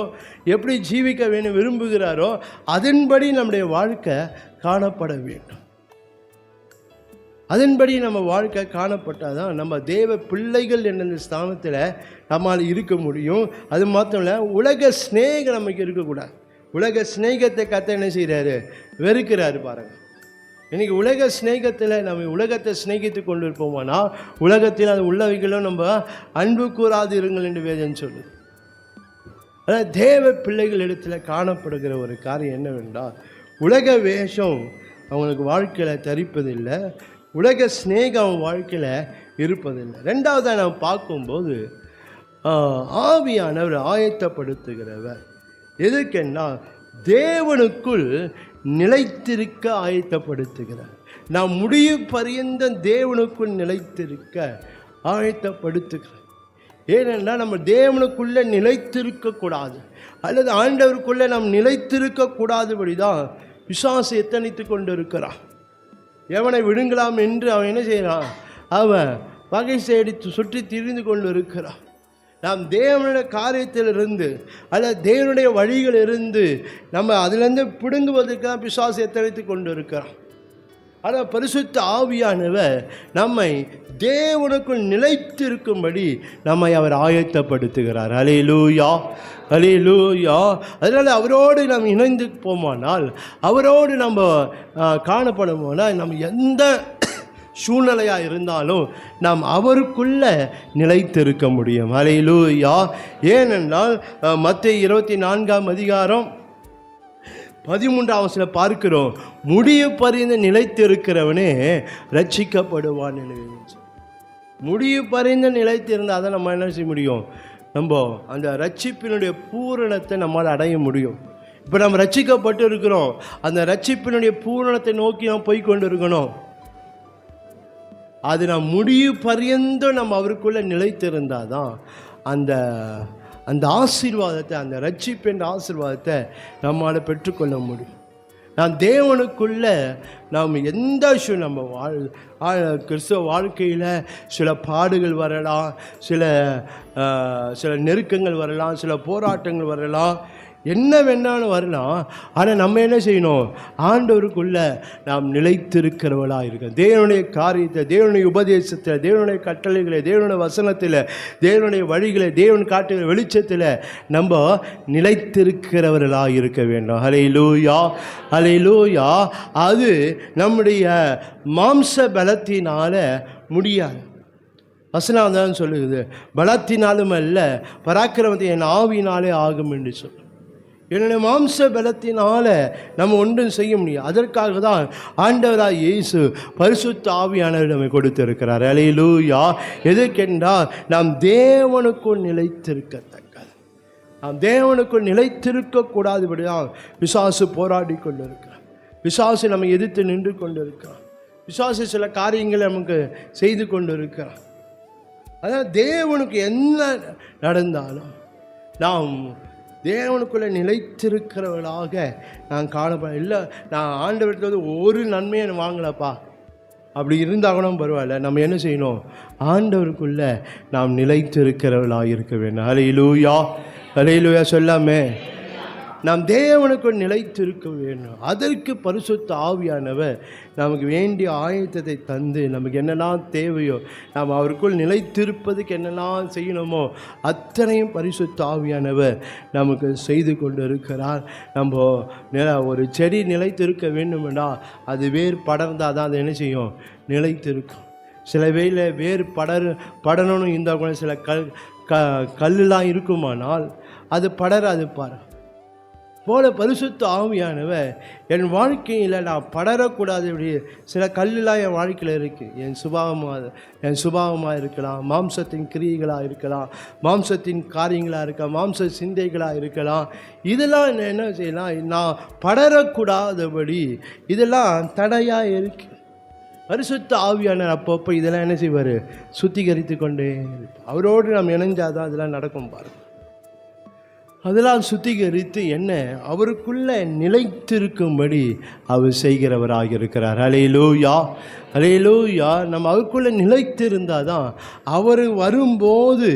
A: எப்படி ஜீவிக்க வேண்டும் விரும்புகிறாரோ அதன்படி நம்முடைய வாழ்க்கை காணப்பட வேண்டும். அதன்படி நம்ம வாழ்க்கை காணப்பட்டால் தான் நம்ம தேவ பிள்ளைகள் என்ற ஸ்தானத்தில் நம்மால் இருக்க முடியும். அது மாத்திரம் இல்லை, உலக சிநேகம் நமக்கு இருக்கக்கூடாது. உலக சிநேகத்தை கத்த என்ன செய்கிறாரு, வெறுக்கிறாரு. பாருங்கள், இன்றைக்கி உலக சிநேகத்தில் நம்ம உலகத்தை சிநேகித்து கொண்டு இருப்போமானா உலகத்தில் அது உள்ளவைகளும் நம்ம அன்பு கூறாது இருங்கள் என்று வேதம் சொல்லுது. அதாவது தேவ பிள்ளைகள் இடத்துல காணப்படுகிற ஒரு காரியம் என்னவென்றால், உலக வேஷம் அவங்களுக்கு வாழ்க்கையில் தரிப்பதில்லை, உலக சிநேகம் அவன் வாழ்க்கையில் இருப்பதில்லை. ரெண்டாவதாக நாம் பார்க்கும்போது ஆவியானவர் ஆயத்தப்படுத்துகிறவர் எதுக்கென்னா தேவனுக்குள் நிலைத்திருக்க ஆயத்தப்படுத்துகிறார். நாம் முடிவு பரியந்த தேவனுக்குள் நிலைத்திருக்க ஆயத்தப்படுத்துகிறார். ஏனென்றால் நம்ம தேவனுக்குள்ளே நிலைத்திருக்கக்கூடாது, அல்லது ஆண்டவருக்குள்ளே நாம் நிலைத்திருக்கக்கூடாதபடி தான் பிசாசு எத்தனித்து கொண்டு இருக்கிறான். எவனை விடுங்கலாம் என்று அவன் என்ன செய்கிறான், அவன் வகை தேடி சுற்றி திரிந்து கொண்டு இருக்கிறான். நாம் தேவனுடைய காரியத்திலிருந்து அல்லது தேவனுடைய வழிகளிலிருந்து நம்ம அதிலிருந்து பிடுங்குவதற்காக பிசாசு எத்தனைத்து கொண்டு இருக்கிறான். ஆனால் பரிசுத்த ஆவியானவர் நம்மை தேவனுக்குள் நிலைத்திருக்கும்படி நம்மை அவர் ஆயத்தப்படுத்துகிறார். ஹல்லேலூயா, ஹல்லேலூயா. அதனால் அவரோடு நாம் இணைந்து போமானால், அவரோடு நம்ம காணப்படுமானால், நம்ம எந்த சூழ்நிலையாக இருந்தாலும் நாம் அவருக்குள்ள நிலைத்திருக்க முடியும். ஹல்லேலூயா. ஏனென்றால் மத்தேயு 24 13 பார்க்கிறோம், முடிவு பறிந்து நிலைத்திருக்கிறவனே ரட்சிக்கப்படுவான். முடிவு பறிந்து நிலைத்திருந்தால் தான் நம்ம என்ன செய்ய முடியும், நம்ம அந்த ரட்சிப்பினுடைய பூரணத்தை நம்மால் அடைய முடியும். இப்போ நம்ம ரட்சிக்கப்பட்டு இருக்கிறோம், அந்த ரட்சிப்பினுடைய பூரணத்தை நோக்கி நாம் போய்கொண்டு இருக்கணும். அது நாம் முடிவு பரியந்தம் நம்ம அவருக்குள்ளே நிலைத்திருந்தால் தான் அந்த ஆசீர்வாதத்தை, அந்த ரட்சிப்பு என்ற ஆசீர்வாதத்தை நம்மால் பெற்றுக்கொள்ள முடியும். நான் தேவனுக்குள்ளே நாம் எந்த நம்ம கிறிஸ்தவ வாழ்க்கையில் சில பாடுகள் வரலாம், சில நெருக்கங்கள் வரலாம், சில போராட்டங்கள் வரலாம், என்ன வேணாலும் வரலாம். ஆனால் நம்ம என்ன செய்யணும், ஆண்டவருக்குள்ளே நாம் நிலைத்திருக்கிறவளாக இருக்கோம். தேவனுடைய காரியத்தை, தேவனுடைய உபதேசத்தில், தேவனுடைய கட்டளைகளை, தேவனுடைய வசனத்தில், தேவனுடைய வழிகளை, தேவன் காட்டுகிற வெளிச்சத்தில் நம்ம நிலைத்திருக்கிறவர்களாக இருக்க வேண்டும். ஹல்லேலூயா, ஹல்லேலூயா. அது நம்முடைய மாம்ச பலத்தினால முடியாது. வசனம் தான் சொல்லுகிறது, பலத்தினாலும் அல்ல பராக்கிரமத்தை என் ஆவியினாலே ஆகும் என்று சொல்லு. என்னுடைய மாம்ச பலத்தினால நம்ம ஒன்றும் செய்ய முடியும். அதற்காக தான் ஆண்டவராய் இயேசு பரிசுத்த ஆவியானவர் நம்மை கொடுத்திருக்கிறார். ஹல்லேலூயா. எதற்கென்றால் நாம் தேவனுக்குள் நிலைத்திருக்கத்தக்கது. நாம் தேவனுக்குள் நிலைத்திருக்கக்கூடாதுபடிதான் பிசாசு போராடி கொண்டு இருக்கிறார். பிசாசு நம்ம எதிர்த்து நின்று கொண்டு இருக்கிறான். பிசாசு சில காரியங்களை நமக்கு செய்து கொண்டு இருக்கிறான். அதான் தேவனுக்கு என்ன நடந்தாலும் நாம் தேவனுக்குள்ளே நிலைத்திருக்கிறவர்களாக நான் காணப்பட. இல்லை, நான் ஆண்டவர்கிட்ட ஒரு நன்மையை வாங்கலப்பா, அப்படி இருந்தால் கூட பரவாயில்ல. நம்ம என்ன செய்யணும், ஆண்டவருக்குள்ளே நாம் நிலைத்திருக்கிறவர்களாக இருக்க வேண்டும். ஹல்லேலூயா, ஹல்லேலூயா சொல்லாமே. நாம் தேவனுக்குள் நிலைத்திருக்க வேண்டும். அதற்கு பரிசுத்த ஆவியானவர் நமக்கு வேண்டிய ஆயத்தத்தை தந்து நமக்கு என்னெல்லாம் தேவையோ நாம் அவருக்குள் நிலைத்திருப்பதுக்கு என்னெல்லாம் செய்யணுமோ அத்தனையும் பரிசுத்த ஆவியானவர் நமக்கு செய்து கொண்டு இருக்கிறார். நம்ம ஒரு செடி நிலைத்திருக்க வேண்டுமென்றா அது வேர் படர்ந்தால் தான் அது என்ன செய்யும், நிலைத்திருக்கும். சில வேளை வேர் படணும்னு இருந்தால் கூட சில கல்லுலாம் இருக்குமானால் அது படராது பாரு போல பரிசுத்த ஆவியானவர் என் வாழ்க்கையில் நான் படரக்கூடாது. இப்படி சில கல்லுலாம் என் வாழ்க்கையில் இருக்குது. என் சுபாவமாக இருக்கலாம், மாம்சத்தின் கிரியைகளாக இருக்கலாம், மாம்சத்தின் காரியங்களாக இருக்கலாம், மாம்ச சிந்தைகளாக இருக்கலாம். இதெல்லாம் என்ன செய்யலாம், நான் படரக்கூடாதபடி இதெல்லாம் தடையாக இருக்கு. பரிசுத்த ஆவியானவர் அப்பப்போ இதெல்லாம் என்ன செய்வார், சுத்திகரித்து கொண்டே அவரோடு நாம் இணைஞ்சாதான் அதெல்லாம் நடக்கும் பாருங்கள். அதெல்லாம் சுத்திகரித்து என்ன அவருக்குள்ளே நிலைத்திருக்கும்படி அவர் செய்கிறவராக இருக்கிறார். அல்லேலூயா, அல்லேலூயா. நம்ம அவருக்குள்ளே நிலைத்திருந்தால் தான் அவர் வரும்போது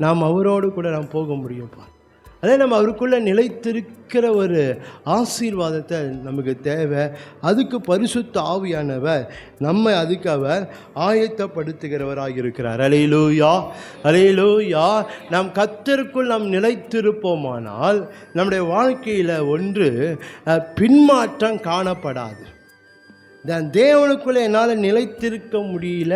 A: நாம் அவரோடு கூட நாம் போக முடியும்ப்பா. அதே நம்ம அவருக்குள்ளே நிலைத்திருக்கிற ஒரு ஆசீர்வாதத்தை நமக்கு தேவை. அதுக்கு பரிசுத்த ஆவியானவர் நம்ம அதுக்கு அவர் ஆயத்தப்படுத்துகிறவராக இருக்கிறார். அல்லேலூயா, அல்லேலூயா. நாம் கர்த்தருக்குள் நாம் நிலைத்திருப்போமானால் நம்முடைய வாழ்க்கையில் ஒன்று பின்மாற்றம் காணப்படாது. தேவனுக்குள்ளே என்னால் நிலைத்திருக்க முடியல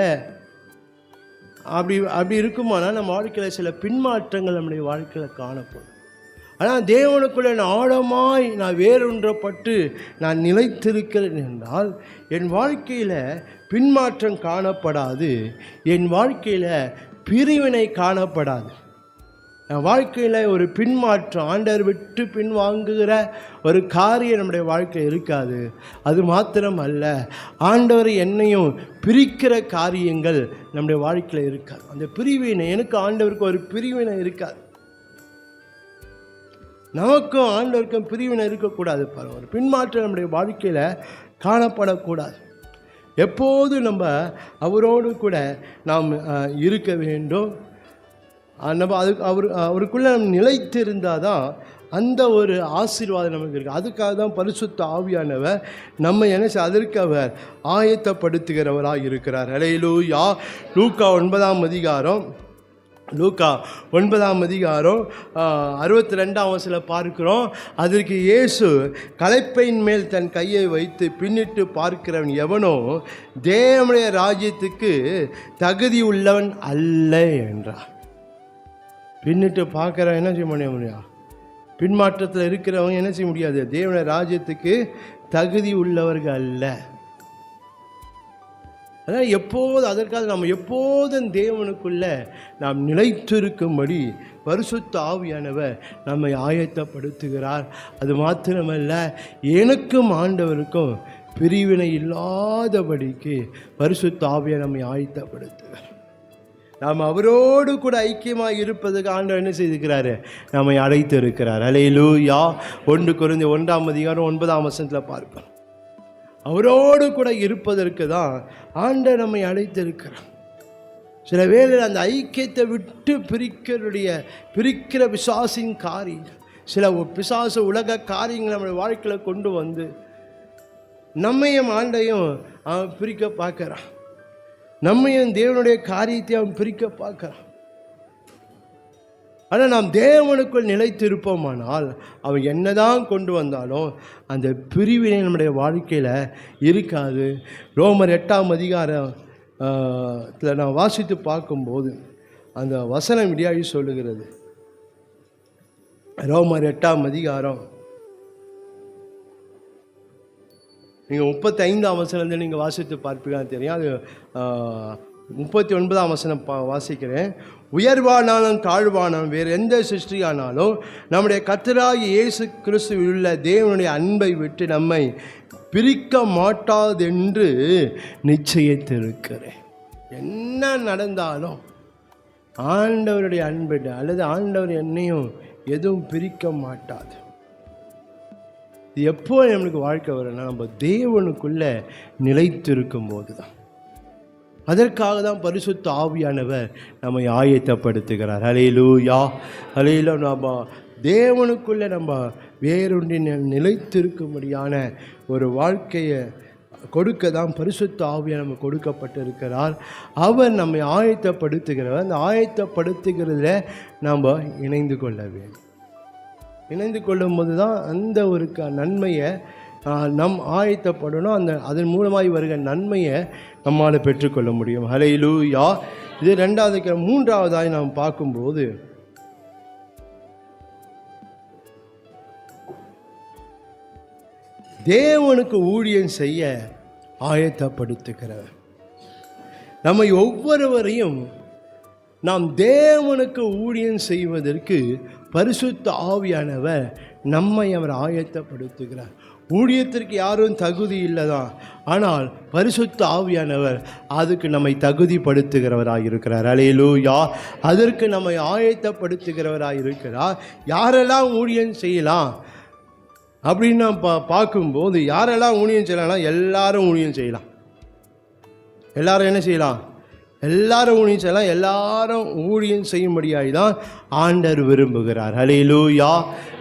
A: அப்படி இருக்குமானால் நம்ம வாழ்க்கையில் சில பின்மாற்றங்கள் நம்முடைய வாழ்க்கையில் காணப்படும். ஆனால் தேவனுக்குள்ளே நான் ஆழமாய் நான் வேறொன்றப்பட்டு நான் நிலைத்திருக்கிறேன் என்றால் என் வாழ்க்கையில் பின்மாற்றம் காணப்படாது, என் வாழ்க்கையில் பிரிவினை காணப்படாது. என் வாழ்க்கையில் ஒரு பின்மாற்றம், ஆண்டவர் விட்டு பின்வாங்குகிற ஒரு காரியம் நம்முடைய வாழ்க்கையில் இருக்காது. அது மாத்திரம் அல்ல, ஆண்டவர் என்னையும் பிரிக்கிற காரியங்கள் நம்முடைய வாழ்க்கையில் இருக்காது. அந்த பிரிவினை, எனக்கு ஆண்டவருக்கு ஒரு பிரிவினை இருக்காது. நமக்கும் ஆண்டவருக்கும் பிரிவினை இருக்கக்கூடாது. பாருங்கள், ஒரு பின்மாற்றம் நம்முடைய வாழ்க்கையில் காணப்படக்கூடாது. எப்போது நம்ம அவரோடு கூட நாம் இருக்க வேண்டும். நம்ம அவருக்குள்ளே நம்ம நிலைத்திருந்தால் தான் அந்த ஒரு ஆசீர்வாதம் நமக்கு இருக்குது. அதுக்காக தான் பரிசுத்த ஆவியானவர் நம்ம என்ன அதற்கு அவர் ஆயத்தப்படுத்துகிறவராக இருக்கிறார். அல்லேலூயா. லூக்கா 9ஆம் அதிகாரம் 62 பார்க்கிறோம். அதற்கு இயேசு, களைப்பையின் மேல் தன் கையை வைத்து பின்னிட்டு பார்க்கிறவன் எவனோ தேவனுடைய ராஜ்யத்துக்கு தகுதி உள்ளவன் அல்ல என்றார். பின்னிட்டு பார்க்கிறவன் என்ன செய்ய முடியும், பின்மாற்றத்தில் இருக்கிறவங்க என்ன செய்ய முடியாது, தேவனுடைய ராஜ்யத்துக்கு தகுதி உள்ளவர்கள் அல்ல. அதாவது எப்போது அதற்காக நம்ம எப்போதும் தேவனுக்குள்ள நாம் நிலைத்திருக்கும்படி பரிசுத்த ஆவியானவர் நம்மை ஆயத்தப்படுத்துகிறார். அது மாத்திரமல்ல, எனக்கும் ஆண்டவருக்கும் பிரிவினை இல்லாதபடிக்கு பரிசுத்த ஆவியை நம்மை ஆயத்தப்படுத்துகிறார். நாம் அவரோடு கூட ஐக்கியமாக இருப்பதுக்கு ஆண்டவர் என்ன செய்திருக்கிறாரு, நம்மை அழைத்து இருக்கிறார். அல்லேலூயா. 1 கொரிந்தியர் 1ஆம் அதிகாரம் 9ஆம் வசனத்தில் பார்ப்போம். அவரோடு கூட இருப்பதற்கு தான் ஆண்டவர் நம்மை அழைத்திருக்கிறார். சில வேளையில் அந்த ஐக்கியத்தை விட்டு பிரிக்கிற பிசாசின் காரியங்கள், சில பிசாசு உலக காரியங்கள் நம்முடைய வாழ்க்கையில் கொண்டு வந்து நம்மையும் ஆண்டையும் அவன் பிரிக்க பார்க்குறான். நம்மையும் தேவனுடைய காரியத்தை அவன் பிரிக்க பார்க்குறான். ஆனால் நாம் தேவனுக்குள் நிலைத்திருப்போமானால் அவன் என்னதான் கொண்டு வந்தாலும் அந்த பிரிவினை நம்முடைய வாழ்க்கையில் இருக்காது. ரோமர் 8ஆம் அதிகாரத்தில் நான் வாசித்து பார்க்கும்போது அந்த வசனம் இப்படியாகி சொல்லுகிறது. ரோமர் 8ஆம் அதிகாரம் நீங்கள் 35ஆம் வசனத்தில் நீங்கள் வாசித்து பார்ப்பீங்கன்னு தெரியும். அது 39ஆம் வசனம் வாசிக்கிறேன். உயர்வானாலும் தாழ்வானாலும் வேறு எந்த சிருஷ்டியானாலும் நம்முடைய கர்த்தராகிய இயேசு கிறிஸ்துவில் உள்ள தேவனுடைய அன்பை விட்டு நம்மை பிரிக்க மாட்டாதென்று நிச்சயித்திருக்கிறேன். என்ன நடந்தாலும் ஆண்டவருடைய அன்பை அல்லது ஆண்டவர் என்னையும் எதுவும் பிரிக்க மாட்டாது. இது எப்போ நம்மளுக்கு வாழ்க்கை வரும்னா நம்ம தேவனுக்குள்ள நிலைத்திருக்கும் போது தான். அதற்காக தான் பரிசுத்த ஆவியானவர் நம்மை ஆயத்தப்படுத்துகிறார். அல்லேலூயா, அல்லேலூயா. நம்ம தேவனுக்குள்ளே நம்ம வேரூன்றி நிலைத்திருக்கும்படியான ஒரு வாழ்க்கையை கொடுக்க தான் பரிசுத்த ஆவியானவர் நம்ம கொடுக்கப்பட்டிருக்கிறார். அவர் நம்மை ஆயத்தப்படுத்துகிறவர். அந்த ஆயத்தப்படுத்துகிறதுல நம்ம இணைந்து கொள்ள வேண்டும். இணைந்து கொள்ளும் போது தான் அந்த ஒரு நன்மையை நம் ஆயத்தப்படணும். அதன் மூலமாய் வருகிற நன்மையை நம்மால் பெற்றுக்கொள்ள முடியும். ஹல்லேலூயா. இது 2வது. 3வதாய் நாம் பார்க்கும்போது தேவனுக்கு ஊழியம் செய்ய ஆயத்தப்படுத்துகிறவர். நம்மை ஒவ்வொருவரையும் நாம் தேவனுக்கு ஊழியம் செய்வதற்கு பரிசுத்த ஆவியானவர் நம்மை அவர் ஆயத்தப்படுத்துகிறார். ஊழியத்திற்கு யாரும் தகுதி இல்லைதான், ஆனால் பரிசுத்த ஆவியானவர் அதுக்கு நம்மை தகுதிப்படுத்துகிறவராக இருக்கிறார். அல்லேலூயா. அதற்கு நம்மை ஆயத்தப்படுத்துகிறவராக இருக்கிறார். யாரெல்லாம் ஊழியம் செய்யலாம் அப்படின்னு நாம் பார்க்கும்போது, யாரெல்லாம் ஊழியம் செய்யலாம்னா எல்லாரும் ஊழியம் செய்யலாம். எல்லாரும் என்ன செய்யலாம்? எல்லாரும் ஊழியம் செய்யலாம். எல்லாரும் ஊழியம் செய்யும்படியாக தான் ஆண்டவர் விரும்புகிறார். ஹல்லேலூயா.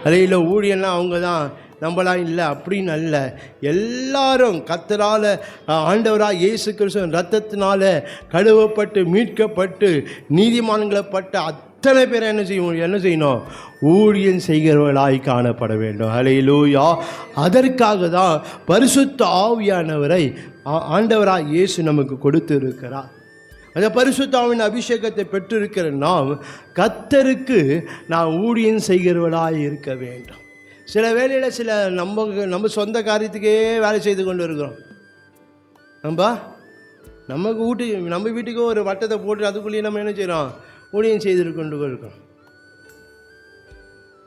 A: ஹல்லேலூயா. ஊழியம்னா அவங்க தான், நம்மளாம் இல்லை அப்படின்னு அல்ல. எல்லாரும் கர்த்தரால் ஆண்டவராக இயேசு கிறிஸ்துவின் இரத்தத்தினால கழுவப்பட்டு மீட்கப்பட்டு நீதிமான்களப்பட்ட அத்தனை பேரை என்ன செய்யணும்? ஊழியம் செய்கிறவர்களாய் காணப்பட வேண்டும். ஹல்லேலூயா. அதற்காக தான் பரிசுத்த ஆவியானவரை ஆண்டவராக இயேசு நமக்கு கொடுத்து இருக்கிறார். அந்த பரிசுத்த ஆவியின் அபிஷேகத்தை பெற்றிருக்கிற நாம் கர்த்தருக்கு நாம் ஊழியம் செய்கிறவர்களாய் இருக்க வேண்டும். சில வேளையில் சில நம்ம சொந்த காரியத்துக்கே வேலை செய்து கொண்டு இருக்கிறோம். நம்ம வீட்டுக்கு ஒரு வட்டத்தை போட்டு அதுக்குள்ளேயே நம்ம என்ன செய்கிறோம்? ஊழியம் செய்து கொண்டு இருக்கோம்.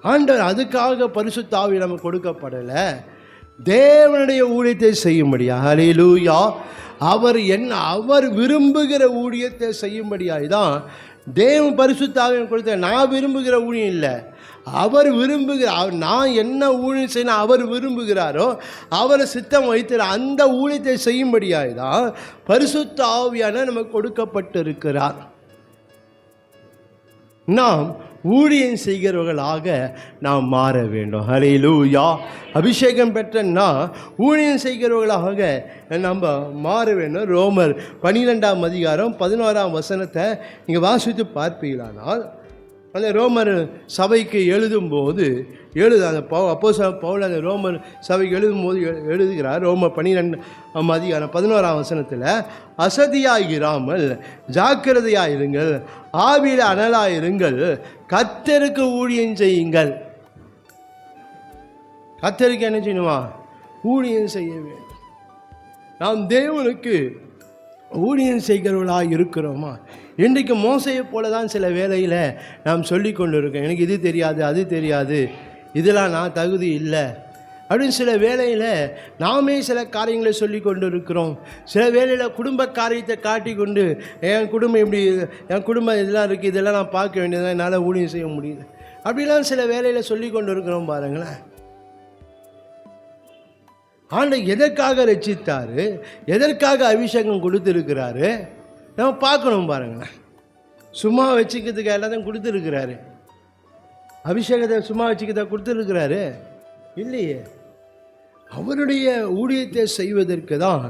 A: ஆண்டவர் அதுக்காக பரிசுத்த ஆவி நமக்கு கொடுக்கப்படலை, தேவனுடைய ஊழியத்தை செய்யும்படியா. ஹல்லேலூயா. அவர் விரும்புகிற ஊழியத்தை செய்யும்படியாய் தான் தேவன் பரிசுத்த ஆவியை கொடுத்த. நான் விரும்புகிற ஊழியம் இல்லை, அவர் விரும்புகிறார். நான் என்ன ஊழியம் செய்யணும் அவர் விரும்புகிறாரோ, அவரை சித்தம் வைத்து அந்த ஊழியத்தை செய்யும்படியாய் தான் பரிசுத்த ஆவியான நமக்கு கொடுக்கப்பட்டிருக்கிறார். நாம் ஊழியம் செய்கிறவர்களாக நாம் மாற வேண்டும். ஹல்லேலூயா. அபிஷேகம் பெற்றன்னா ஊழியம் செய்கிறவர்களாக நம்ம மாற வேண்டும். ரோமர் 12ஆம் அதிகாரம் 11ஆம் வசனத்தை நீங்கள் வாசித்து பார்ப்பீங்களானால், அந்த ரோமர் சபைக்கு எழுதும்போது அந்த அப்போஸ்தலன் பவுல் அந்த ரோமர் சபைக்கு எழுதும்போது எழுதுகிறார். ரோமர் 12ஆம் அதிகாரம் 11ஆம் வசனத்தில், அசதியாயிராமல் ஜாக்கிரதையாயிருங்கள், ஆவியில் அனலாயிருங்கள், கர்த்தருக்கு ஊழியம் செய்யுங்கள். கர்த்தருக்கு என்ன செய்யணுமா? ஊழியம் செய்ய வேண்டும். நாம் தேவனுக்கு ஊழியம் செய்கிறவர்களாக இருக்கிறோமா? இன்றைக்கு மோசையை போல தான் சில வேளையில் நாம் சொல்லி கொண்டு இருக்கோம். எனக்கு இது தெரியாது, அது தெரியாது, இதெல்லாம் நான் தகுதி இல்லை அப்படின்னு சில வேளையில் நாமே சில காரியங்களை சொல்லி கொண்டு இருக்கிறோம். சில வேளையில் குடும்ப காரியத்தை காட்டி கொண்டு என் குடும்பம் இப்படி, என் குடும்பம் இதெல்லாம் இருக்குது, இதெல்லாம் நான் பார்க்க வேண்டியதான், என்னால் ஊழியம் செய்ய முடியுது அப்படிலாம் சில வேளையில் சொல்லி கொண்டு இருக்கிறோம். பாருங்களேன், ஆண்டவர் எதற்காக ரட்சித்தார், எதற்காக அபிஷேகம் கொடுத்துருக்கிறாரு நம்ம பார்க்கணும். பாருங்களேன், சும்மா வச்சுக்கிறதுக்கு எல்லாத்தையும் கொடுத்துருக்கிறாரு. அபிஷேகத்தை சும்மா வச்சுக்கிறத கொடுத்துருக்கிறாரு இல்லையே. அவருடைய ஊழியத்தை செய்வதற்கு தான்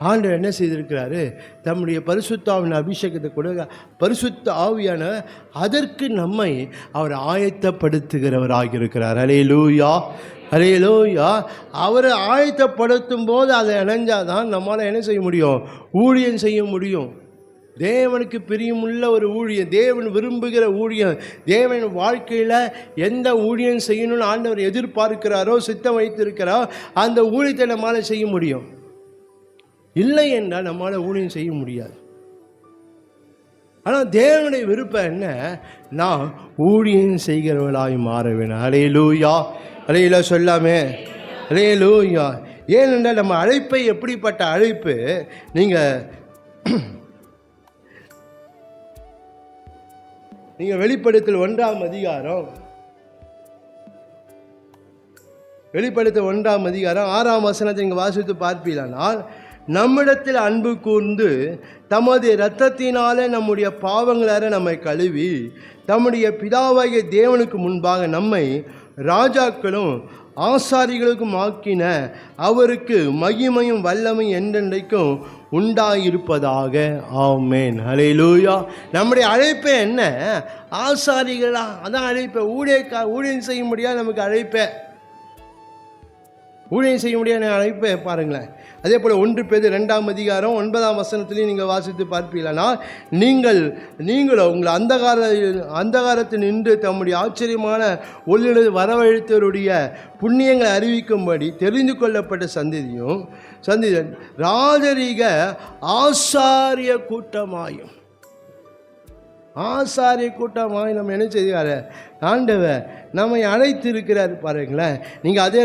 A: ஆண்டவர் என்ன செய்திருக்கிறாரு? தம்முடைய பரிசுத்த ஆவியின் அபிஷேகத்தை கொடுக்க. பரிசுத்த ஆவியான அதற்கு நம்மை அவர் ஆயத்தப்படுத்துகிறவராக இருக்கிறார். ஹல்லேலூயா. ஹல்லேலூயா. அவரை ஆயத்தப்படுத்தும் போது அதை இணைஞ்சாதான் நம்மளால் என்ன செய்ய முடியும்? ஊழியம் செய்ய முடியும். தேவனுக்கு பிரியமுள்ள ஒரு ஊழியம், தேவன் விரும்புகிற ஊழியம், தேவன் வாழ்க்கையில் எந்த ஊழியம் செய்யணும்னு ஆண்டவர் எதிர்பார்க்கிறாரோ, சித்தம் வைத்திருக்கிறாரோ அந்த ஊழியத்தை நம்மளால் செய்ய முடியும். இல்லை என்றால் நம்மளால் ஊழியம் செய்ய முடியாது. ஆனால் தேவனுடைய விருப்பம் என்ன? நான் ஊழியம் செய்கிறவர்களாய் மாற வேணும். ஹல்லேலூயா. ஹல்லேலூயா சொல்லாமே. ஹல்லேலூயா. ஏனென்றால் நம்ம அழைப்பை எப்படிப்பட்ட அழைப்பு? நீங்கள் வெளிப்படுத்தல் 1ஆம் அதிகாரம் 6ஆம் வசனத்தை நீங்கள் வாசித்து பார்ப்பீர்களானால், நம்மிடத்தில் அன்பு கூர்ந்து தமது இரத்தத்தினாலே நம்முடைய பாவங்களார நம்மை கழுவி தம்முடைய பிதாவாகிய தேவனுக்கு முன்பாக நம்மை ராஜாக்களும் ஆசாரிகளுக்கும் ஆக்கின அவருக்கு மகிமையும் வல்லமையும் என்றென்றைக்கும் உண்டாயிருப்பதாக. ஆமென். ஹல்லேலூயா. நம்முடைய அழைப்பே என்ன? ஆசாரிகளா? அதான் அழைப்பை. ஊழியம் செய்ய முடியாது நமக்கு அழைப்பை. ஊழியம் செய்ய முடியாத அழைப்பை பாருங்களேன். அதே போல் 1 பேதுரு 2ஆம் அதிகாரம் 9ஆம் வசனத்திலையும் நீங்கள் வாசித்து பார்ப்பீங்களா, நீங்களோ உங்கள் அந்தகாரத்தில் நின்று தம்முடைய ஆச்சரியமான ஒளியிலிருந்து வரவழைத்தவருடைய புண்ணியங்களை அறிவிக்கும்படி தெரிந்து கொள்ளப்பட்ட சந்ததியும் ராஜரீக ஆசாரிய கூட்டமாயும் நம்ம என்ன செய்கிறாரு? ஆண்டவர் நம்மை அழைத்து இருக்கிறார் பாருங்களேன். நீங்கள் அதே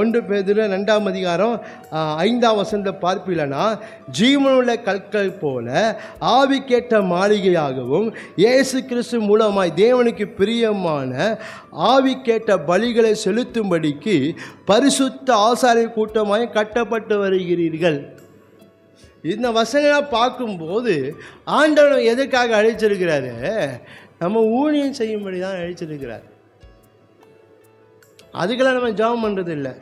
A: 1 பேதுரு 2ஆம் அதிகாரம் 5ஆம் வசனத்தை பார்ப்பீங்கன்னா, ஜீவனுள்ள கற்கள் போல ஆவிக்கேற்ற மாளிகையாகவும் இயேசு கிறிஸ்து மூலமாய் தேவனுக்கு பிரியமான ஆவிக்கேற்ற பலிகளை செலுத்தும்படிக்கு பரிசுத்த ஆசாரிய கூட்டமாய் கட்டப்பட்டு வருகிறீர்கள். இந்த வசனங்களை பார்க்கும்போது ஆண்டவர் எதற்காக அழைச்சிருக்கிறாரு? நம்ம ஊழியம் செய்யும்படி தான் அழைச்சிருக்கிறார். அதுக்கெல்லாம் நம்ம ஜெபம் பண்ணுறது இல்லை.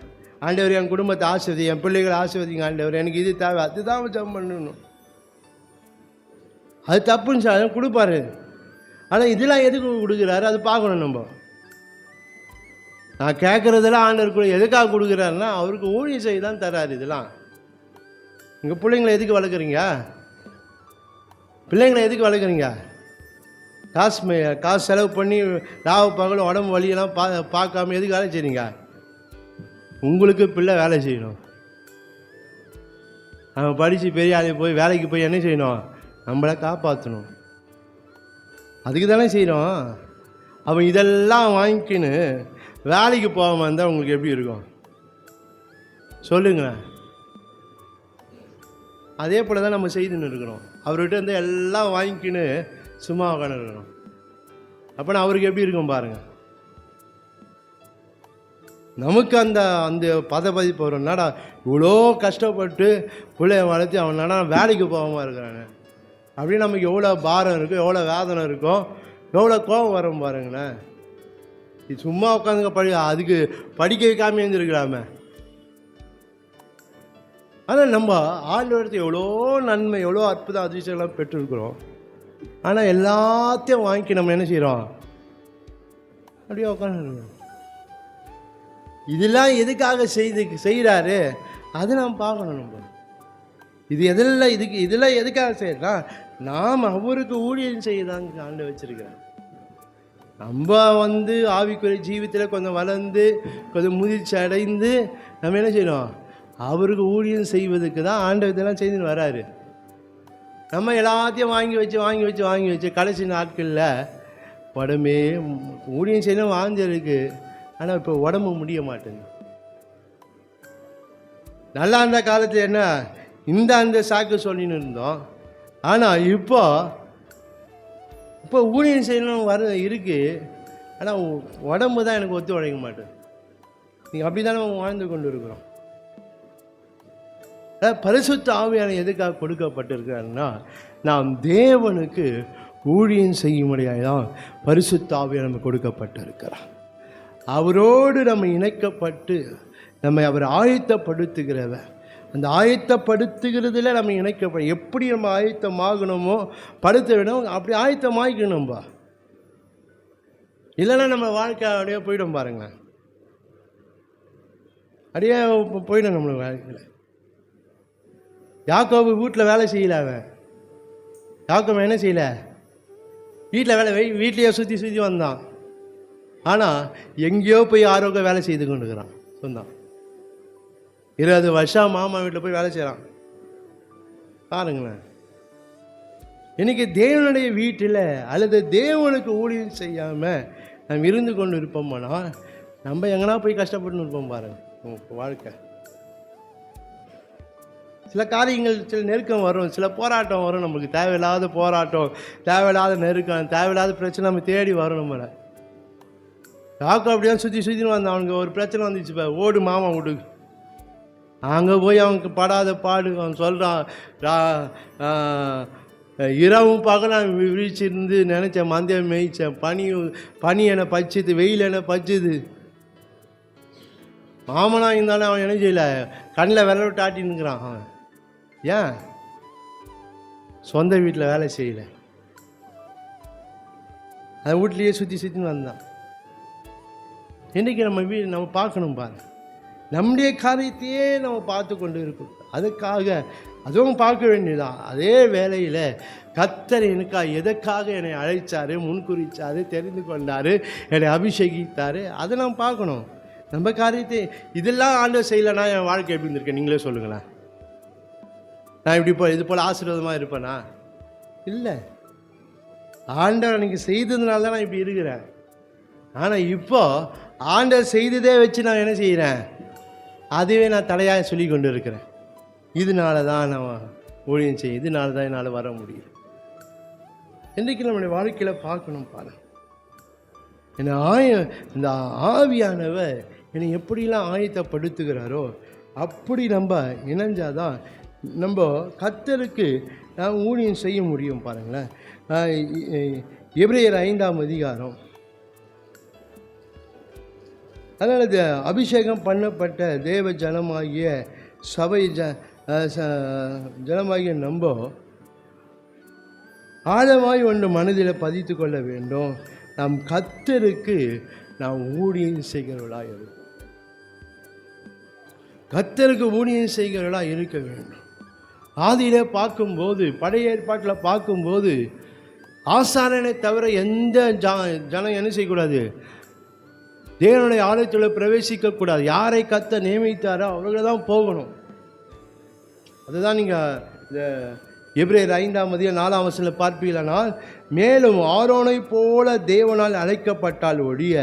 A: ஆண்டவர் என் குடும்பத்தை ஆசீர்வதி, என் பிள்ளைகளை ஆசீர்வதிங்க ஆண்டவர், எனக்கு இது தேவை, அதுதான் ஜெபம் பண்ணணும். அது தப்புன்னு சார் கொடுப்பாரு. ஆனால் இதெல்லாம் எதுக்கு கொடுக்குறாரு அது பார்க்கணும். நம்ம நான் கேட்குறதெல்லாம் ஆண்டவர் கூட எதுக்காக கொடுக்குறாருன்னா அவருக்கு ஊழியம் செய்ய தான் தர்றாரு. இதெல்லாம் உங்கள் பிள்ளைங்களை எதுக்கு வளர்க்குறீங்க? பிள்ளைங்களை எதுக்கு வளர்க்குறீங்க? காசு செலவு பண்ணி ராவு பகல் உடம்பு வலியெல்லாம் பார்க்காம எதுக்கு வேலை செய்றீங்க? உங்களுக்கு பிள்ளை வேலை செய்யணும். அவன் படித்து பெரிய ஆளு போய் வேலைக்கு போய் என்ன செய்யணும்? நம்மளை காப்பாற்றணும். அதுக்கு தானே செய்கிறோம். அவன் இதெல்லாம் வாங்கிக்கின்னு வேலைக்கு போகாமல் இருந்தால் உங்களுக்கு எப்படி இருக்கும் சொல்லுங்களேன்? அதே போல் தான் நம்ம செய்துன்னு இருக்கிறோம். அவர்கிட்ட இருந்து எல்லாம் வாங்கிக்கின்னு சும்மா உட்காந்து இருக்கணும். அப்போனா அவருக்கு எப்படி இருக்கும் பாருங்கள். நமக்கு அந்த அந்த பதப்பதிப்பு வரும். நடா இவ்வளோ கஷ்டப்பட்டு பிள்ளைய வளர்த்து அவன் நடா வேலைக்கு போகாமல் இருக்கிறாங்க அப்படின்னு நமக்கு எவ்வளோ பாரம் இருக்கும், எவ்வளோ வேதனை இருக்கும், எவ்வளோ கோபம் வரும் பாருங்களேன். இது சும்மா உட்காந்துங்க அதுக்கு படிக்க வைக்காமல் இருந்துருக்கலாமே. ஆனால் நம்ம ஆண்டவரத்தை எவ்வளோ நன்மை, எவ்வளோ அற்புத அதிர்ஷ்டங்கள்லாம் பெற்றிருக்கிறோம். ஆனால் எல்லாத்தையும் வாங்கி நம்ம என்ன செய்கிறோம்? அப்படியே உட்காந்துருக்கோம். இதெல்லாம் எதுக்காக செய்கிறாரு அது நாம் பார்க்கணும். நம்ம இதெல்லாம் எதுக்காக செய்யறா? நாம் அவருக்கு ஊழியம் செய்யதாங்க ஆண்டு வச்சிருக்கிறோம். நம்ம ஆவிக்குரிய ஜீவித்தில் கொஞ்சம் வளர்ந்து கொஞ்சம் முதிர்ச்சி அடைந்து நம்ம என்ன செய்யணும்? அவருக்கு ஊழியம் செய்வதற்கு தான் ஆண்டவர் இதெல்லாம் செய்துன்னு வராரு. நம்ம எல்லாத்தையும் வாங்கி வச்சு கடைசி நாட்களில் உடம்பே ஊழியம் செய்யணும் வாஞ்சிருக்கு. ஆனால் இப்போ உடம்பு முடிய மாட்டேங்குது. நல்லா இருந்த காலத்தில் என்ன அந்த சாக்கு சொல்லின்னு இருந்தோம். ஆனால் இப்போ ஊழியம் செய்யணும் இருக்குது. ஆனால் உடம்பு தான் எனக்கு ஒத்து உழைக்க மாட்டேன். நீங்கள் அப்படி தானே வாழ்ந்து கொண்டு இருக்கிறோம். பரிசுத்த ஆவியானவர் எதுக்காக கொடுக்கப்பட்டிருக்கிறாருன்னா நாம் தேவனுக்கு ஊழியம் செய்யும்படியாக தான் பரிசுத்த ஆவியானவர் நமக்கு கொடுக்கப்பட்டிருக்கிறார். அவரோடு நம்ம இணைக்கப்பட்டு நம்மை அவர் ஆயத்தப்படுத்துகிறவர். அந்த ஆயத்தப்படுத்துகிறதுல நம்ம இணைக்கப்பட எப்படி நம்ம ஆயத்தமாகணுமோ படுத்த விடணும், அப்படி ஆயத்தமாகிக்கணும்பா. இல்லைன்னா நம்ம வாழ்க்கை அப்படியே போயிடும் பாருங்களேன். அப்படியே போயிடும் நம்மளோட வாழ்க்கையில். யாக்கோபு வீட்டில் வேலை செய்யல. யாக்கோபு என்ன செய்யல? வீட்லையே சுற்றி வந்தான். ஆனால் எங்கேயோ போய் ஆரோக்கிய வேலை செய்து கொண்டு இருக்கிறான். சொன்னான் 20 வருஷம் மாமா வீட்டில் போய் வேலை செய்கிறான் பாருங்களேன். இன்னைக்கு தேவனுடைய வீட்டில் அல்லது தேவனுக்கு ஊழியம் செய்யாமல் நம்ம இருந்து கொண்டு இருப்போம்னா நம்ம எங்கன்னா போய் கஷ்டப்பட்டு இருப்போம் பாருங்க. வாழ்க்கை சில காரியங்கள், சில நெருக்கம் வரும், சில போராட்டம் வரும். நமக்கு தேவையில்லாத போராட்டம், தேவையில்லாத நெருக்கம், தேவையில்லாத பிரச்சனை நம்ம தேடி வரும். நம்மளை யாக்கோ அப்படியே சுற்றி வந்தான். அவனுக்கு ஒரு பிரச்சனை வந்துச்சு, ஓடு மாமா வீட்டுக்கு. அங்கே போய் அவனுக்கு படாத பாடு அவன் சொல்கிறான், இரவும் பகலாம் விழிச்சிருந்து நினச்சேன், மந்தியம் மேய்ச்சேன், பனி என்னை பச்சுது, வெயில் என்னை பச்சுது. மாமனா இருந்தாலும் அவன் என்ன செய்யலை, கண்ணில் விரல் விட்டு ஆட்டின்னுக்கிறான். அவன் ஏன் சொந்த வீட்டில் வேலை செய்யலை, அந்த வீட்லேயே சுற்றி சுற்றின்னு வந்தான். இன்றைக்கி நம்ம பார்க்கணும் பாரு, நம்முடைய காரியத்தையே நம்ம பார்த்து கொண்டு இருக்கோம். அதுக்காக அதுவும் பார்க்க வேண்டியதான். அதே வேளையில் கர்த்தர் எதற்காக என்னை அழைச்சார், முன்குறிச்சார், தெரிந்து கொண்டார், என்னை அபிஷேகித்தார், அதை நாம் பார்க்கணும். நம்ம காரியத்தை இதெல்லாம் ஆண்டவர் செய்யலைன்னா என் வாழ்க்கை எப்படி இருந்திருக்கேன் நீங்களே சொல்லுங்களேன். நான் இப்படி இது போல் ஆசீர்வாதமாக இருப்பேனா? இல்லை, ஆண்டவர் அன்றைக்கி செய்ததுனால தான் நான் இப்படி இருக்கிறேன். ஆனால் இப்போ ஆண்டவர் செய்ததே வச்சு நான் என்ன செய்கிறேன், அதுவே நான் தலையாக சொல்லி கொண்டு இருக்கிறேன். இதனால தான் நான் ஊழியம் செய்ய, இதனால தான் என்னால் வர முடியும். இன்றைக்கு நம்முடைய வாழ்க்கையில் பார்க்கணும் பாரு, இந்த ஆவியானவர் என்னை எப்படிலாம் ஆயத்தப்படுத்துகிறாரோ அப்படி நம்ம இணைஞ்சாதான் நம்ம கர்த்தருக்கு நாம் ஊழியம் செய்ய முடியும். பாருங்களேன், எபிரேயர் 5ஆம் அதிகாரம். அதனால் அபிஷேகம் பண்ணப்பட்ட தேவ ஜனமாகிய சபை ஜனமாகிய நம்ம ஆழமாய் ஒன்று மனதில் பதித்து கொள்ள வேண்டும். நாம் கர்த்தருக்கு நாம் ஊழியம் செய்கிறவர்களாக இருக்கும், கர்த்தருக்கு ஊழியம் செய்கிறவர்களாக இருக்க வேண்டும். ஆதியில் பார்க்கும்போது, பழைய ஏற்பாட்டில் பார்க்கும்போது, ஆசாரனை தவிர எந்த ஜனம் என்ன செய்யக்கூடாது, தேவனுடைய ஆலயத்தில் பிரவேசிக்கக்கூடாது. யாரை கர்த்தர் நியமித்தாரோ அவர்களை தான் போகணும். அதுதான் நீங்கள் இந்த எபிரேயர் 5ஆம் அதிகாரம் 4ஆம் வசனத்தில் பார்ப்பீர்களானால், மேலும் ஆரோனை போல தேவனால் அழைக்கப்பட்டால் ஒழிய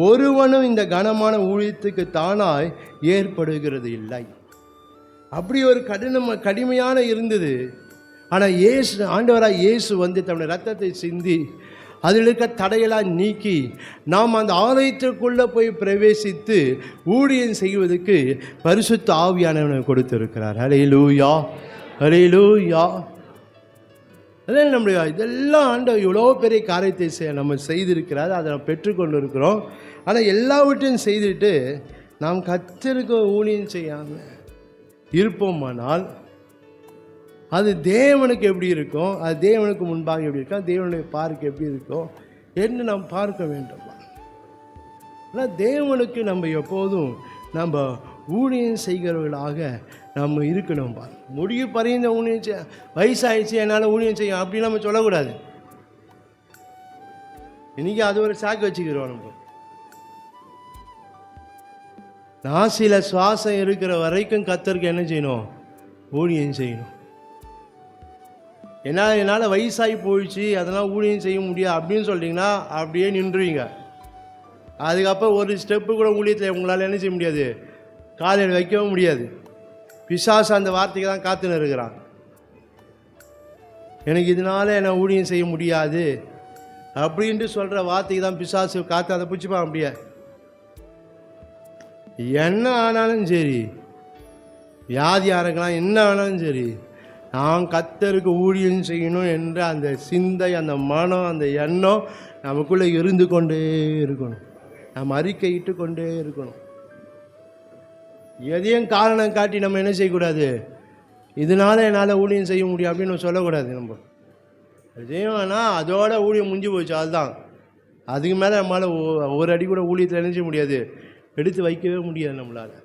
A: ஒருவனும் இந்த கனமான ஊழியத்துக்கு தானாய் ஏற்படுகிறது இல்லை. அப்படி ஒரு கடுமையான இருந்தது. ஆனால் ஆண்டவராக இயேசு வந்து தன்னுடைய ரத்தத்தை சிந்தி அதில் இருக்க தடையெல்லாம் நீக்கி நாம் அந்த ஆலயத்திற்குள்ளே போய் பிரவேசித்து ஊழியம் செய்வதற்கு பரிசுத்த ஆவியானவனை கொடுத்திருக்கிறார். ஹல்லேலூயா, ஹல்லேலூயா. அதனால் நம்முடைய இதெல்லாம் ஆண்டவர் இவ்வளோ பெரிய காரியத்தை நம்ம செய்திருக்கிறார், அதை நம்ம பெற்றுக்கொண்டு இருக்கிறோம். ஆனால் எல்லாவற்றையும் செய்துட்டு நாம் கர்த்தருக்கு ஊழியம் செய்யாமல் இருப்போமானால் அது தேவனுக்கு எப்படி இருக்கும், அது தேவனுக்கு முன்பாக எப்படி இருக்கும், தேவனுடைய பார்க்க எப்படி இருக்கும் என்று நாம் பார்க்க வேண்டும். ஆனால் தேவனுக்கு நம்ம எப்போதும் நம்ம ஊழியம் செய்கிறவர்களாக நம்ம இருக்கணும். முடிவு பறிந்த ஊழியம் செய்ய, வயசாகிடுச்சு என்னால் ஊழியம் செய்யும் அப்படின்னு நம்ம சொல்லக்கூடாது. இன்றைக்கி அது ஒரு சாக்கு வச்சுக்கிறோம். நம்ம நாசியில் சுவாசம் இருக்கிற வரைக்கும் கர்த்தருக்கு என்ன செய்யணும், ஊழியம் செய்யணும். என்னால் வயசாகி போயிடுச்சு அதெல்லாம் ஊழியம் செய்ய முடியாது அப்படின்னு சொல்லிட்டீங்கன்னா அப்படியே நின்றுவீங்க. அதுக்கப்புறம் ஒரு ஸ்டெப்பு கூட ஊழியத்தில் உங்களால் என்ன செய்ய முடியாது, காலையில் வைக்கவும் முடியாது. பிசாசு அந்த வார்த்தைக்கு தான் காத்துன்னு இருக்கிறான். எனக்கு இதனால் என்ன ஊழியம் செய்ய முடியாது அப்படின்ட்டு சொல்கிற வார்த்தைக்கு தான் பிசாசு காற்று அதை பிடிச்சிப்பான். அப்படியே என்ன ஆனாலும் சரி, வியாதியாக இருக்கலாம், என்ன ஆனாலும் சரி, நான் கர்த்தருக்கு ஊழியம் செய்யணும் என்ற அந்த சிந்தை, அந்த மனம், அந்த எண்ணம் நமக்குள்ளே இருந்து கொண்டே இருக்கணும். நம்ம அறிக்கையிட்டு கொண்டே இருக்கணும். எதையும் காரணம் காட்டி நம்ம என்ன செய்யக்கூடாது, இதனால் என்னால் ஊழியம் செய்ய முடியும் அப்படின்னு சொல்லக்கூடாது. நம்ம செய்யணும்னா அதோட ஊழியம் முடிஞ்சு போச்சு, அதுதான். அதுக்கு மேலே நம்மளால் ஒரு அடி கூட ஊழியத்தில் என்ன செய்ய முடியாது, எடுத்து வைக்கவே முடியாது நம்மளால்.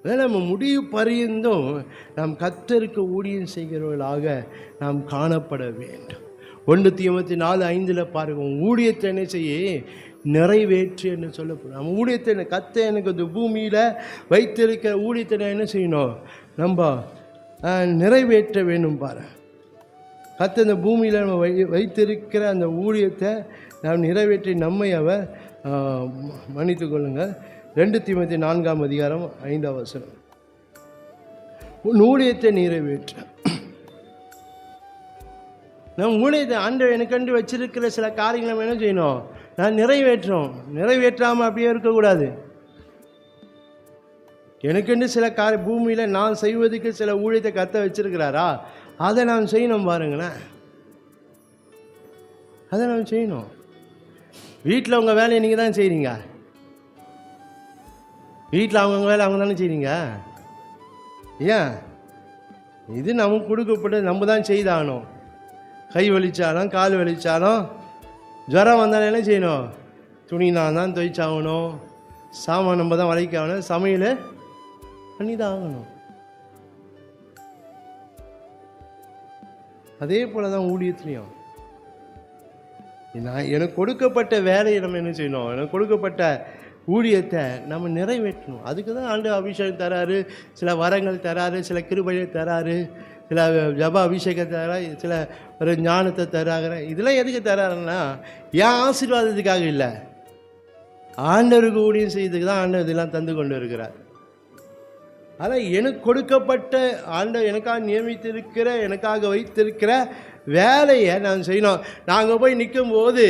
A: அதனால் நம்ம முடிவு பரிந்தும் நாம் கர்த்தருக்கு ஊழியம் செய்கிறவர்களாக நாம் காணப்பட வேண்டும். 1 தீமோத்தேயு 4:5 பாருங்க, ஊழியத்தை என்ன செய்ய நிறைவேற்று என்று சொல்லப்படும். நம்ம ஊழியத்தை கர்த்தர் எனக்கு இந்த பூமியில் வைத்திருக்கிற ஊழியத்தை என்ன செய்யணும், நம்ம நிறைவேற்ற வேண்டும். பாரு, கர்த்தர் இந்த பூமியில் நம்ம வைத்திருக்கிற அந்த ஊழியத்தை நாம் நிறைவேற்றி நம்மை அவர் மன்னித்து கொள்ளுங்கள். 2 தீமோத்தேயு 4ஆம் அதிகாரம் 5ஆம் வசனம். உன் ஊழியத்தை நிறைவேற்ற, நம் ஊழியத்தை ஆண்டவர் எனக்கண்டு வச்சிருக்கிற சில காரியங்களை நம்ம என்ன செய்யணும், நான் நிறைவேற்றோம். நிறைவேற்றாமல் அப்படியே இருக்கக்கூடாது. எனக்குன்னு சில பூமியில் நான் செய்வதுக்கு சில ஊழியத்தை கத்த வச்சிருக்கிறாரா, அதை நான் செய்யணும் பாருங்களேன். அதை நான் செய்யணும். வீட்டில் உங்கள் வேலையை நீங்கள் தான் செய்கிறீங்க. வீட்டில் அவங்கவுங்க வேலை அவங்க தானே செய்கிறீங்க. ஏன் இது நமக்கு கொடுக்கப்பட்டு நம்ம தான் செய்தாகணும். கை வலிச்சாலும் கால் வலிச்சாலும் ஜுரம் வந்தாலும் என்ன செய்யணும்? துணி நான் தான் துவைச்சாகணும், சாமான் நம்ம தான் வளைக்காகணும், சமையல் பண்ணி தான் ஆகணும். அதே போல தான் ஊழியத்துலேயும் எனக்கு கொடுக்கப்பட்ட வேலையை நம்ம என்ன செய்யணும்? எனக்கு கொடுக்கப்பட்ட ஊழியத்தை நம்ம நிறைவேற்றணும். அதுக்கு தான் ஆண்டு அபிஷேகம் தராரு, சில வரங்கள் தராரு, சில கிருபையை தராரு, சில ஜப அபிஷேகம் தராரு, சில ஒரு ஞானத்தை தராங்க. இதெல்லாம் எதுக்கு தராருன்னா என் ஆசீர்வாதத்துக்காக இல்லை, ஆண்டவருக்கு ஊழியம் செய்யறதுக்கு தான் ஆண்டவர் இதெல்லாம் தந்து கொண்டு இருக்கிறார். ஆனால் எனக்கு கொடுக்கப்பட்ட ஆண்டவர் எனக்காக நியமித்திருக்கிற, எனக்காக வைத்திருக்கிற வேலையை நான் செய்யணும். நாங்கள் போய் நிற்கும் போது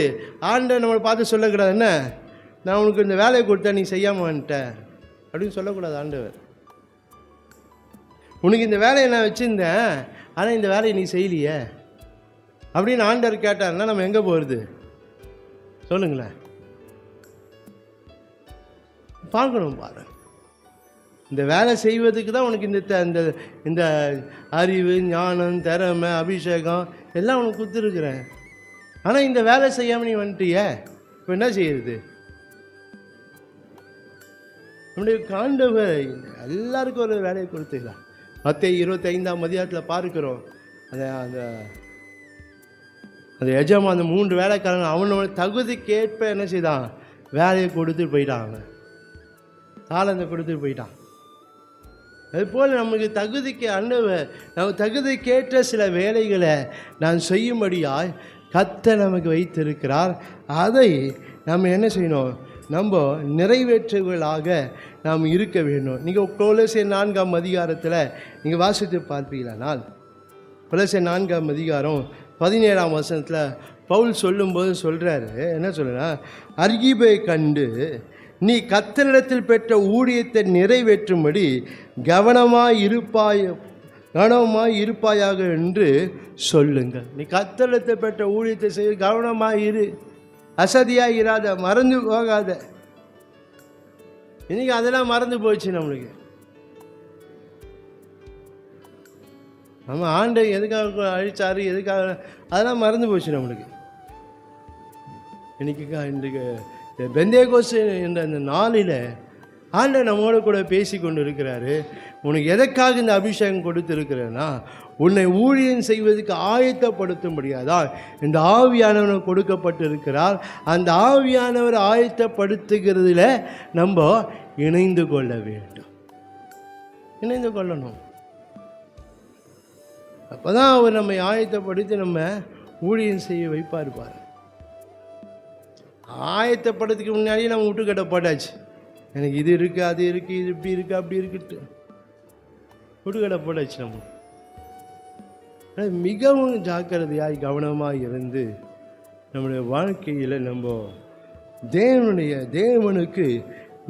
A: ஆண்டவர் நம்மளை பார்த்து சொல்லக்கூடாது, என்ன நான் உனக்கு இந்த வேலையை கொடுத்தேன் நீ செய்யாமல் வந்துட்டேன் அப்படின்னு சொல்லக்கூடாது. ஆண்டவர் உனக்கு இந்த வேலையை நான் வச்சுருந்தேன், ஆனால் இந்த வேலையை நீ செய்யலையே அப்படின்னு ஆண்டவர் கேட்டார்னா நம்ம எங்கே போகிறது சொல்லுங்களேன்? பார்க்கணும் பாரு. இந்த வேலை செய்வதுக்கு தான் உனக்கு இந்த இந்த அறிவு, ஞானம், திறமை, அபிஷேகம் எல்லாம் உனக்கு கொடுத்துருக்குறேன். ஆனால் இந்த வேலை செய்யாமல் நீ வந்துட்டிய, இப்போ என்ன செய்யுது? நம்முடைய ஆண்டவர் எல்லாருக்கும் ஒரு வேலையை கொடுத்துக்கலாம். மத்தேயு 25 பார்க்கிறோம். அந்த எஜமா அந்த 3 வேலைக்காரங்க அவனோட தகுதிக்கேற்ப என்ன செய்தான்? வேலையை கொடுத்துட்டு போயிட்டாங்க, தாளந்தை கொடுத்துட்டு போயிட்டான். அதுபோல் நமக்கு தகுதிக்கு ஆண்டவர் நம்ம தகுதிக்கேற்ற சில வேலைகளை நான் செய்யும்படியாய் கர்த்தர் நமக்கு வைத்திருக்கிறார். அதை நம்ம என்ன செய்யணும்? நம்ம நிறைவேற்றுகளாக நாம் இருக்க வேண்டும். நீங்கள் கொலோசியர் 4 நீங்கள் வாசித்து பார்ப்பீங்களானால், கொலோசியர் 4 17 பவுல் சொல்லும்போது சொல்கிறாரு, என்ன சொல்லுன்னா, அர்கிபை கண்டு நீ கர்த்தரிடத்தில் பெற்ற ஊழியத்தை நிறைவேற்றும்படி கவனமாய் இருப்பாயாக என்று சொல்லுங்கள். நீ கர்த்தரிடத்தில் பெற்ற ஊழியத்தை செய்ய கவனமாக இரு, அசதியாக இராத, மறந்து போகாத. இன்னைக்கு அதெல்லாம் மறந்து போச்சு நம்மளுக்கு. நம்ம ஆண்டை எதுக்காக அழிச்சாரு, எதுக்காக, அதெல்லாம் மறந்து போச்சு நம்மளுக்கு. இன்றைக்கு பெந்தேகோஸ்து என்ற அந்த நாளில் ஆண்டவர் நம்மோட கூட பேசி கொண்டு இருக்கிறாரு. உனக்கு எதற்காக இந்த அபிஷேகம் கொடுத்துருக்கிறேன்னா, உன்னை ஊழியம் செய்வதற்கு ஆயத்தப்படுத்தும்படியாதான் இந்த ஆவியானவர் கொடுக்கப்பட்டிருக்கிறார். அந்த ஆவியானவர் ஆயத்தப்படுத்துகிறதுல நம்ம இணைந்து கொள்ள வேண்டும், இணைந்து கொள்ளணும். அப்போ தான் அவர் நம்மை ஆயத்தப்படுத்தி நம்ம ஊழியம் செய்ய வைப்பார். ஆயத்தப்படுறதுக்கு முன்னாடியே நம்ம விட்டுக்கட்ட போட்டாச்சு. எனக்கு இது இருக்குது, அது இருக்குது, இது இப்படி இருக்குது, அப்படி இருக்குட்டு விட்டுக்கட்ட போட்டாச்சு. நம்ம மிகவும் ஜாக்கிரதையாய் கவனமாக இருந்து நம்முடைய வாழ்க்கையில் நம்ம தேவனுக்கு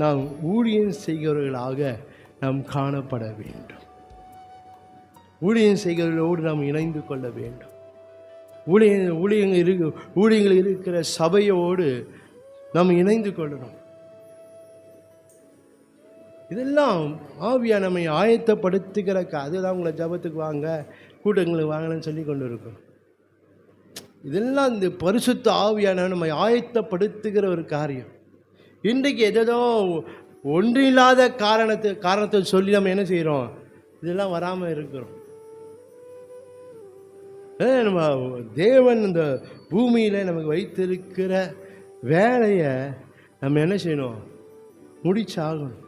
A: நாம் ஊழியம் செய்கிறவர்களாக நாம் காணப்பட வேண்டும். ஊழியம் செய்கிறவர்களோடு நாம் இணைந்து கொள்ள வேண்டும். ஊழியங்கள் இருக்கிற சபையோடு நாம் இணைந்து கொள்ளணும். இதெல்லாம் ஆவியா நம்மை ஆயத்தப்படுத்துகிறக்க. அதுதான் உங்களை ஜபத்துக்கு வாங்க, கூட்டங்களுக்கு வாங்கன்னு சொல்லி கொண்டு இருக்கும். இதெல்லாம் இந்த பரிசுத்த ஆவியான நம்மை ஆயத்தப்படுத்துகிற ஒரு காரியம். இன்றைக்கு எதோ ஒன்றில்லாத காரணத்தை சொல்லி நம்ம என்ன செய்கிறோம்? இதெல்லாம் வராமல் இருக்கிறோம். நம்ம தேவன் இந்த பூமியில் நமக்கு வைத்திருக்கிற வேலையை நம்ம என்ன செய்யணும்? முடிச்சாகணும்.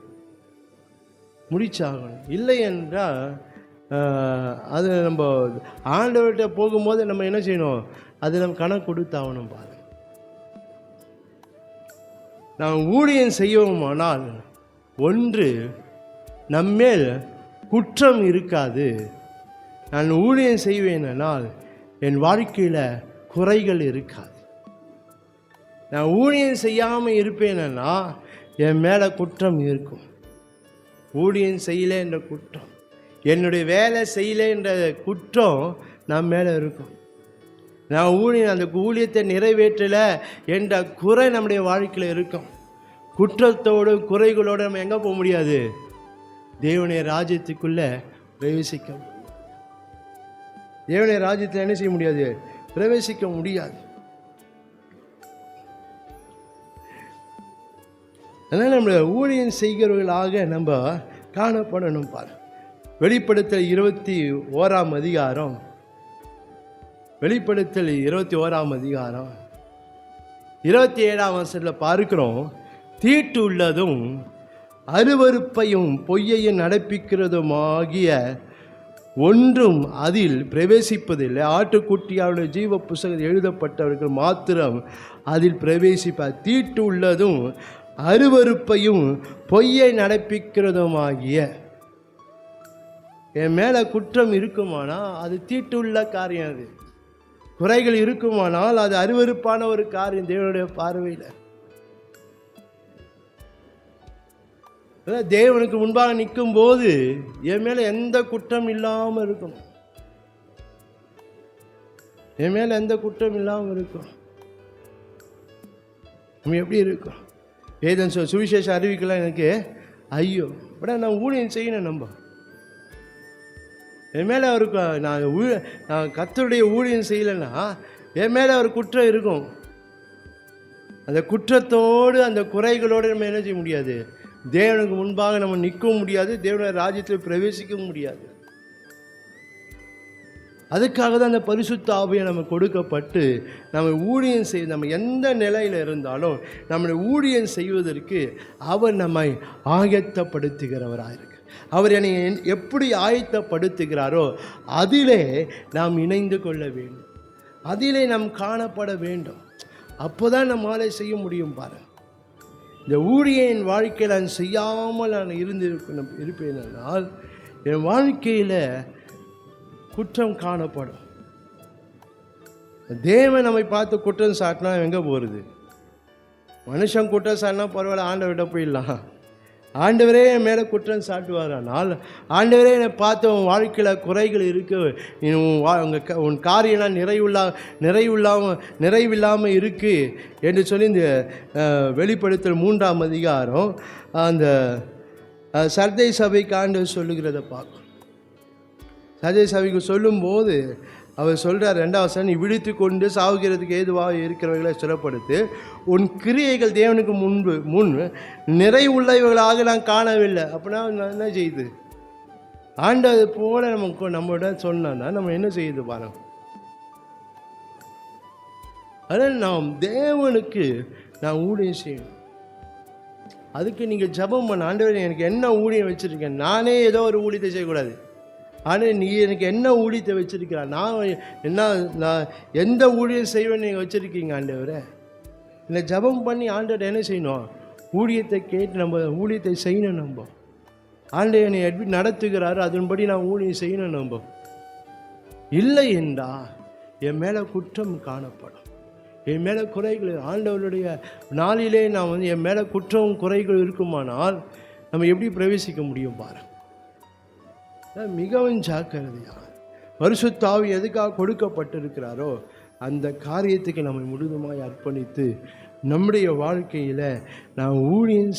A: இல்லை என்றால் அது நம்ம ஆண்டவர்கிட்ட போகும்போது நம்ம என்ன செய்யணும்? அது நம்ம கணக்கு கொடுத்தாகணும். பாருங்க, நாம் ஊழியம் செய்வோமானால் ஒன்று நம்மேல் குற்றம் இருக்காது. நான் ஊழியம் செய்வேனால் என் வாழ்க்கையில் குறைகள் இருக்காது. நான் ஊழியம் செய்யாமல் இருப்பேனா என் மேலே குற்றம் இருக்கும். ஊழியம் செய்யலை என்ற குற்றம், என்னுடைய வேலை செய்யலை என்ற குற்றம் நம்ம மேலே இருக்கும். நான் அந்த ஊழியத்தை நிறைவேற்றலை என்ற குறை நம்முடைய வாழ்க்கையில் இருக்கும். குற்றத்தோடு குறைகளோடு நம்ம எங்கே போக முடியாது? தேவனுடைய ராஜ்யத்துக்குள்ளே பிரவேசிக்க முடியும். தேவனுடைய ராஜ்யத்தில் என்ன செய்ய முடியாது? பிரவேசிக்க முடியாது. அதனால் நம்ம ஊழியம் செய்கிறவர்களாக நம்ம காணப்படணும். பாரு, வெளிப்படுத்தல் 21ஆம் அதிகாரம், வெளிப்படுத்தல் 21ஆம் அதிகாரம் 27ஆம் வசனத்தில் பார்க்கிறோம். தீட்டு உள்ளதும் அருவருப்பையும் பொய்யையும் நடப்பிக்கிறதுமாகிய ஒன்றும் அதில் பிரவேசிப்பதில்லை. ஆட்டுக்குட்டியாருடைய ஜீவ புஸ்தகத்தில் எழுதப்பட்டவர்கள் மாத்திரம் அதில் பிரவேசிப்பார். தீட்டு உள்ளதும் அருவருப்பையும் பொய்யை நடப்பிக்கிறதுமாகிய. என் மேலே குற்றம் இருக்குமானால் அது தீட்டுள்ள காரியம், அது குறைகள் இருக்குமானால் அது அருவருப்பான ஒரு காரியம் தேவனுடைய பார்வையில். தேவனுக்கு முன்பாக நிற்கும் போது என் மேலே எந்த குற்றம் இல்லாமல் இருக்கும். என் மேலே எந்த குற்றம் இல்லாமல் இருக்கும். நம்ம எப்படி இருக்கும்? வேதம் சுவிசேஷம் அறிவிக்கலாம் எனக்கு ஐயோ, பட் நான் ஊழியம் செய்யணும். நம்ம என் மேலே அவருக்கு நான் கர்த்தருடைய ஊழியம் செய்யலைன்னா என் மேலே ஒரு குற்றம் இருக்கும். அந்த குற்றத்தோடு அந்த குறைகளோடு நம்ம என்ன செய்ய முடியாது? தேவனுக்கு முன்பாக நம்ம நிற்கவும் முடியாது, தேவனுடைய ராஜ்யத்தில் பிரவேசிக்கவும் முடியாது. அதுக்காக தான் அந்த பரிசுத்த ஆவியை நம்ம கொடுக்கப்பட்டு நம்ம ஊழியம் செய்ய, நம்ம எந்த நிலையில் இருந்தாலும் நம்மளை ஊழியம் செய்வதற்கு அவர் நம்மை ஆயத்தப்படுத்துகிறவராக இருக்கு. அவர் என்னை எப்படி ஆயத்தப்படுத்துகிறாரோ அதிலே நாம் இணைந்து கொள்ள வேண்டும், அதிலே நாம் காணப்பட வேண்டும். அப்போ தான் நம்மளால் செய்ய முடியும். பாருங்கள், இந்த ஊழியின் வாழ்க்கையில் நான் செய்யாமல் நான் இருப்பேனால் என் வாழ்க்கையில் குற்றம் காணப்படும். தேவன் நம்மை பார்த்து குற்றம் சாட்டினா எங்கே போகிறது? மனுஷன் குற்றம் சாட்டினா பரவாயில்ல, ஆண்டவர்கிட்ட போயிடலாம். ஆண்டவரே என் மேலே குற்றம் சாட்டுவாரானால், ஆண்டவரே என்னை பார்த்து உன் வாழ்க்கையில் குறைகள் இருக்குது, உன் காரியெல்லாம் நிறைவில்லாமல் இருக்குது என்று சொல்லி இந்த வெளிப்படுத்தல் 3ஆம் அதிகாரம் அந்த சர்தை சபைக்கு ஆண்டவர் சொல்லுகிறத பார்க்கும். சர்தை சபைக்கு சொல்லும்போது அவர் சொல்கிறார், 2ஆம் வசனம், நீ விழித்து கொண்டு சாவுகிறதுக்கு ஏதுவாக இருக்கிறவர்களை சிறப்படுத்து, உன் கிரியைகள் தேவனுக்கு முன் நிறைவுள்ளவர்களாக நான் காணவில்லை. அப்படின்னா நான் என்ன செய்யுது? ஆண்டது போல நம்மளோட சொன்னா நம்ம என்ன செய்யுது பாருங்க. அதனால் நாம் தேவனுக்கு நான் ஊழியம் செய்யணும். அதுக்கு நீங்கள் ஜெபம் பண்ண, ஆண்டவர் எனக்கு என்ன ஊழியம் வச்சுருக்கேன், நானே ஏதோ ஒரு ஊழியத்தை செய்யக்கூடாது. ஆனால் நீ எனக்கு என்ன ஊழியத்தை வச்சுருக்கிறா, நான் எந்த ஊழியம் செய்வேன்னு நீங்கள் வச்சுருக்கீங்க ஆண்டவரை. இல்லை ஜெபம் பண்ணி ஆண்டவர் என்ன செய்யணும்? ஊழியத்தை கேட்டு நம்ம ஊழியத்தை செய்யணும். நம்ம ஆண்டவர் என்னை எப்படி நடத்துகிறாரோ அதன்படி நான் ஊழியம் செய்யணும். நம்ம இல்லை என்றா என் மேலே குற்றம் காணப்படும், என் மேலே குறைகள். ஆண்டவருடைய நாளிலே நான் என் மேலே குற்றம் குறைகள் இருக்குமானால் நம்ம எப்படி பிரவேசிக்க முடியும் பாரு. மிகவும் ஜாக்கிரதையாக பரிசுத்த ஆவி எதுக்காக கொடுக்கப்பட்டிருக்கிறாரோ அந்த காரியத்துக்கு நம்மை முழுதுமாய் அர்ப்பணித்து நம்முடைய வாழ்க்கையில் நாம் ஊழியம்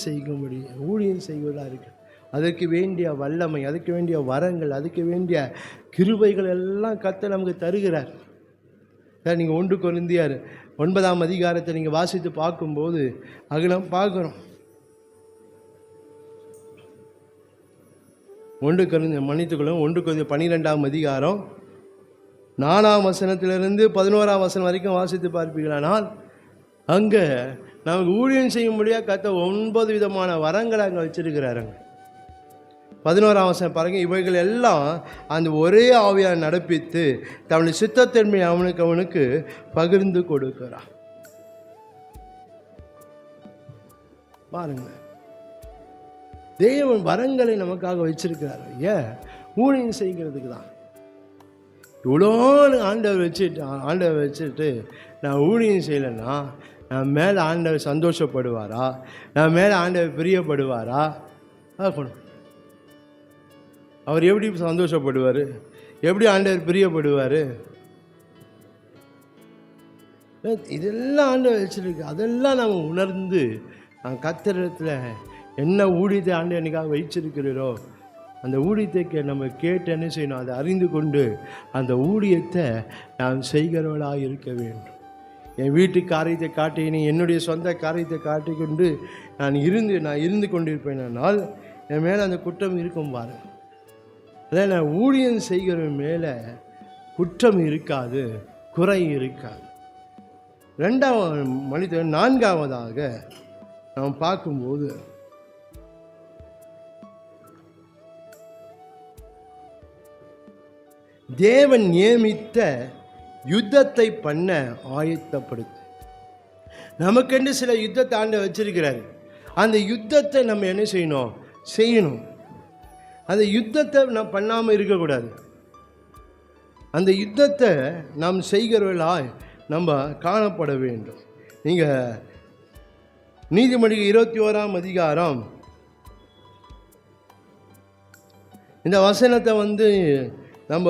A: செய்வதாக இருக்கு. அதற்கு வேண்டிய வல்லமை, அதுக்கு வேண்டிய வரங்கள், அதுக்கு வேண்டிய கிருபைகள் எல்லாம் கர்த்தர் நமக்கு தருகிறார். நீங்கள் 1 கொரிந்தியர் 9ஆம் அதிகாரத்தை நீங்கள் வாசித்து பார்க்கும்போது அகலம் பார்க்குறோம். 1 கொரிந்தியர் 12ஆம் அதிகாரம் 4ஆம் வசனத்திலிருந்து 11ஆம் வசனம் வரைக்கும் வாசித்து பார்ப்பீர்களானால் அங்கே நமக்கு ஊழியம் செய்ய முடியாது கர்த்தர் 9 விதமான வரங்களை அங்கே வச்சிருக்கிறாருங்க. 11ஆம் வசனம் பாருங்க, இவைகள் எல்லாம் அந்த ஒரே ஆவியால் நடப்பித்து தன்னுடைய சித்தத்தன்மை அவனுக்கு பகிர்ந்து கொடுக்கிறான். பாருங்க, தேவன் வரங்களை நமக்காக வச்சிருக்கிறார். ஏன்? ஊழியம் செய்கிறதுக்கு தான். இவ்வளோ ஆண்டவர் வச்சுட்டு நான் ஊழியம் செய்யலைன்னா நான் மேலே ஆண்டவர் சந்தோஷப்படுவாரா? நான் மேலே ஆண்டவர் பிரியப்படுவாரா? பார்க்கணும். அவர் எப்படி சந்தோஷப்படுவார்? எப்படி ஆண்டவர் பிரியப்படுவார்? இதெல்லாம் ஆண்டவர் வச்சிருக்கு. அதெல்லாம் நம்ம உணர்ந்து கர்த்தரிடத்தில் என்ன ஊழியத்தை ஆண்டவர் என்னைக்காக வச்சிருக்கிறீரோ அந்த ஊழியத்தை நம்ம கேட்டு என்ன செய்யணும்? அதை அறிந்து கொண்டு அந்த ஊழியத்தை நான் செய்கிறவளாக இருக்க வேண்டும். என் வீட்டு காரியத்தை காட்டி என்னுடைய சொந்த காரியத்தை காட்டி கொண்டு நான் இருந்து கொண்டிருப்பேனால் என் மேலே அந்த குற்றம் இருக்கும் பாருங்க. அதான் நான் ஊழியம் செய்கிறவன் மேலே குற்றம் இருக்காது, குறை இருக்காது. நான்காவதாக நாம் பார்க்கும்போது தேவன் நியமித்த யுத்தத்தை பண்ண ஆயத்தப்படுத்து. நமக்கென்று சில யுத்தத்தை ஆண்டவர் வச்சிருக்கிறாரு. அந்த யுத்தத்தை நம்ம என்ன செய்யணும். அந்த யுத்தத்தை நாம் பண்ணாமல் இருக்கக்கூடாது. அந்த யுத்தத்தை நாம் செய்கிறவர்களாய் நம்ம காணப்பட வேண்டும். நீங்கள் நீதிமொழிகள் 21ஆம் அதிகாரம் இந்த வசனத்தை நம்ம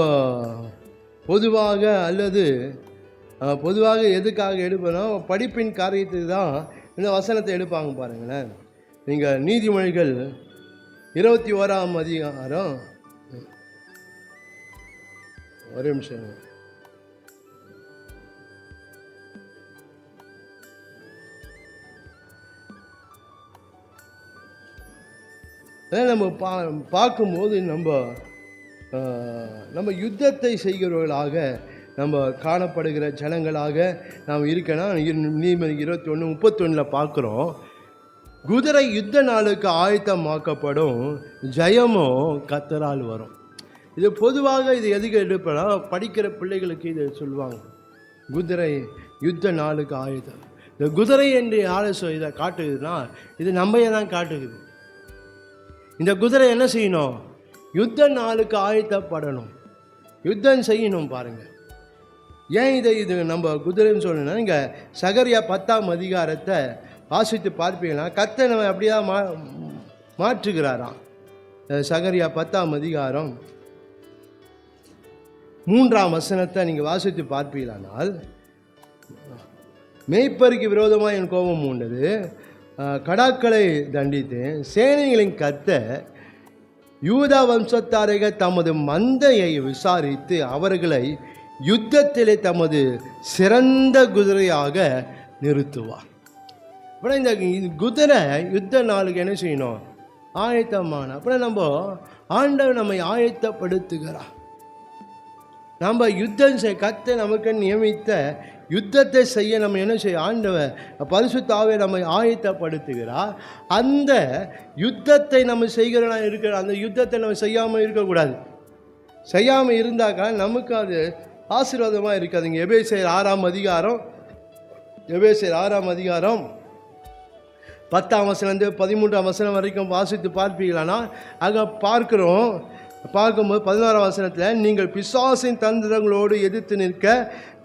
A: பொதுவாக எதுக்காக எடுப்போம்? படிப்பின் காரியத்துக்கு தான் இந்த வசனத்தை எடுப்பாங்க பாருங்களேன். நீங்கள் நீதிமொழிகள் 21ஆம் அதிகாரம் ஒரு நிமிஷம். நம்ம பார்க்கும்போது நம்ம யுத்தத்தை செய்கிறவர்களாக நம்ம காணப்படுகிற ஜனங்களாக நாம் இருக்கணும். நீதிமொழிகள் 21:31 பார்க்குறோம். குதிரை யுத்த நாளுக்கு ஆயத்தமாக்கப்படும், ஜெயமும் கர்த்தரால் வரும். இது பொதுவாக இது எதுக்கு எடுப்பனா படிக்கிற பிள்ளைகளுக்கு இதை சொல்லுவாங்க. குதிரை யுத்த நாளுக்கு ஆயுதம். இந்த குதிரை என்று யாரை இதை காட்டுக்குதுன்னா இது நம்மையே தான் காட்டுக்குது. இந்த குதிரை என்ன செய்யணும்? யுத்த நாளுக்கு ஆயத்தப்படணும், யுத்தம் செய்யணும். பாருங்கள், ஏன் இது நம்ம குதிரைன்னு சொல்லணும்னா, இங்கே சகரியா 10ஆம் அதிகாரத்தை வாசித்து பார்ப்பீங்கன்னா கர்த்தர் நம்ம அப்படியே மாற்றுகிறாராம். சகரியா 10ஆம் அதிகாரம் 3ஆம் வசனத்தை நீங்கள் வாசித்து பார்ப்பீங்களானால், மேய்ப்பருக்கு விரோதமாக என் கோபம் உண்டது, கடாக்களை தண்டித்தேன், சேனைகளின் கர்த்தர் யூதா வம்சத்தாரைகள் தமது மந்தையை விசாரித்து அவர்களை யுத்தத்திலே தமது சிறந்த குதிரையாக நிறுத்துவார். அப்புறம் இந்த குதிரை யுத்த நாளுக்கு என்ன செய்யணும்? ஆயத்தமான. அப்புறம் நம்ம ஆண்டவர் நம்மை ஆயத்தப்படுத்துகிறார். நம்ம யுத்தம் கர்த்தர் நமக்கு நியமித்த யுத்தத்தை செய்ய நம்ம என்ன செய்ய ஆண்டவர் பரிசுத்த ஆவியை நம்மை ஆயத்தப்படுத்துகிறார். அந்த யுத்தத்தை நம்ம செய்கிறனா இருக்கிற அந்த யுத்தத்தை நம்ம செய்யாமல் இருக்கக்கூடாது. செய்யாமல் இருந்தாக்கா நமக்கு அது ஆசீர்வாதமாக இருக்காதுங்க. எபேசியர் 6ஆம் அதிகாரம் 10ஆம் வசனந்து 13ஆம் வசனம் வரைக்கும் வாசித்து பார்ப்பீங்களானா அங்கே பார்க்கும்போது 11ஆம் வசனத்தில், நீங்கள் பிசாசின் தந்திரங்களோடு எதிர்த்து நிற்க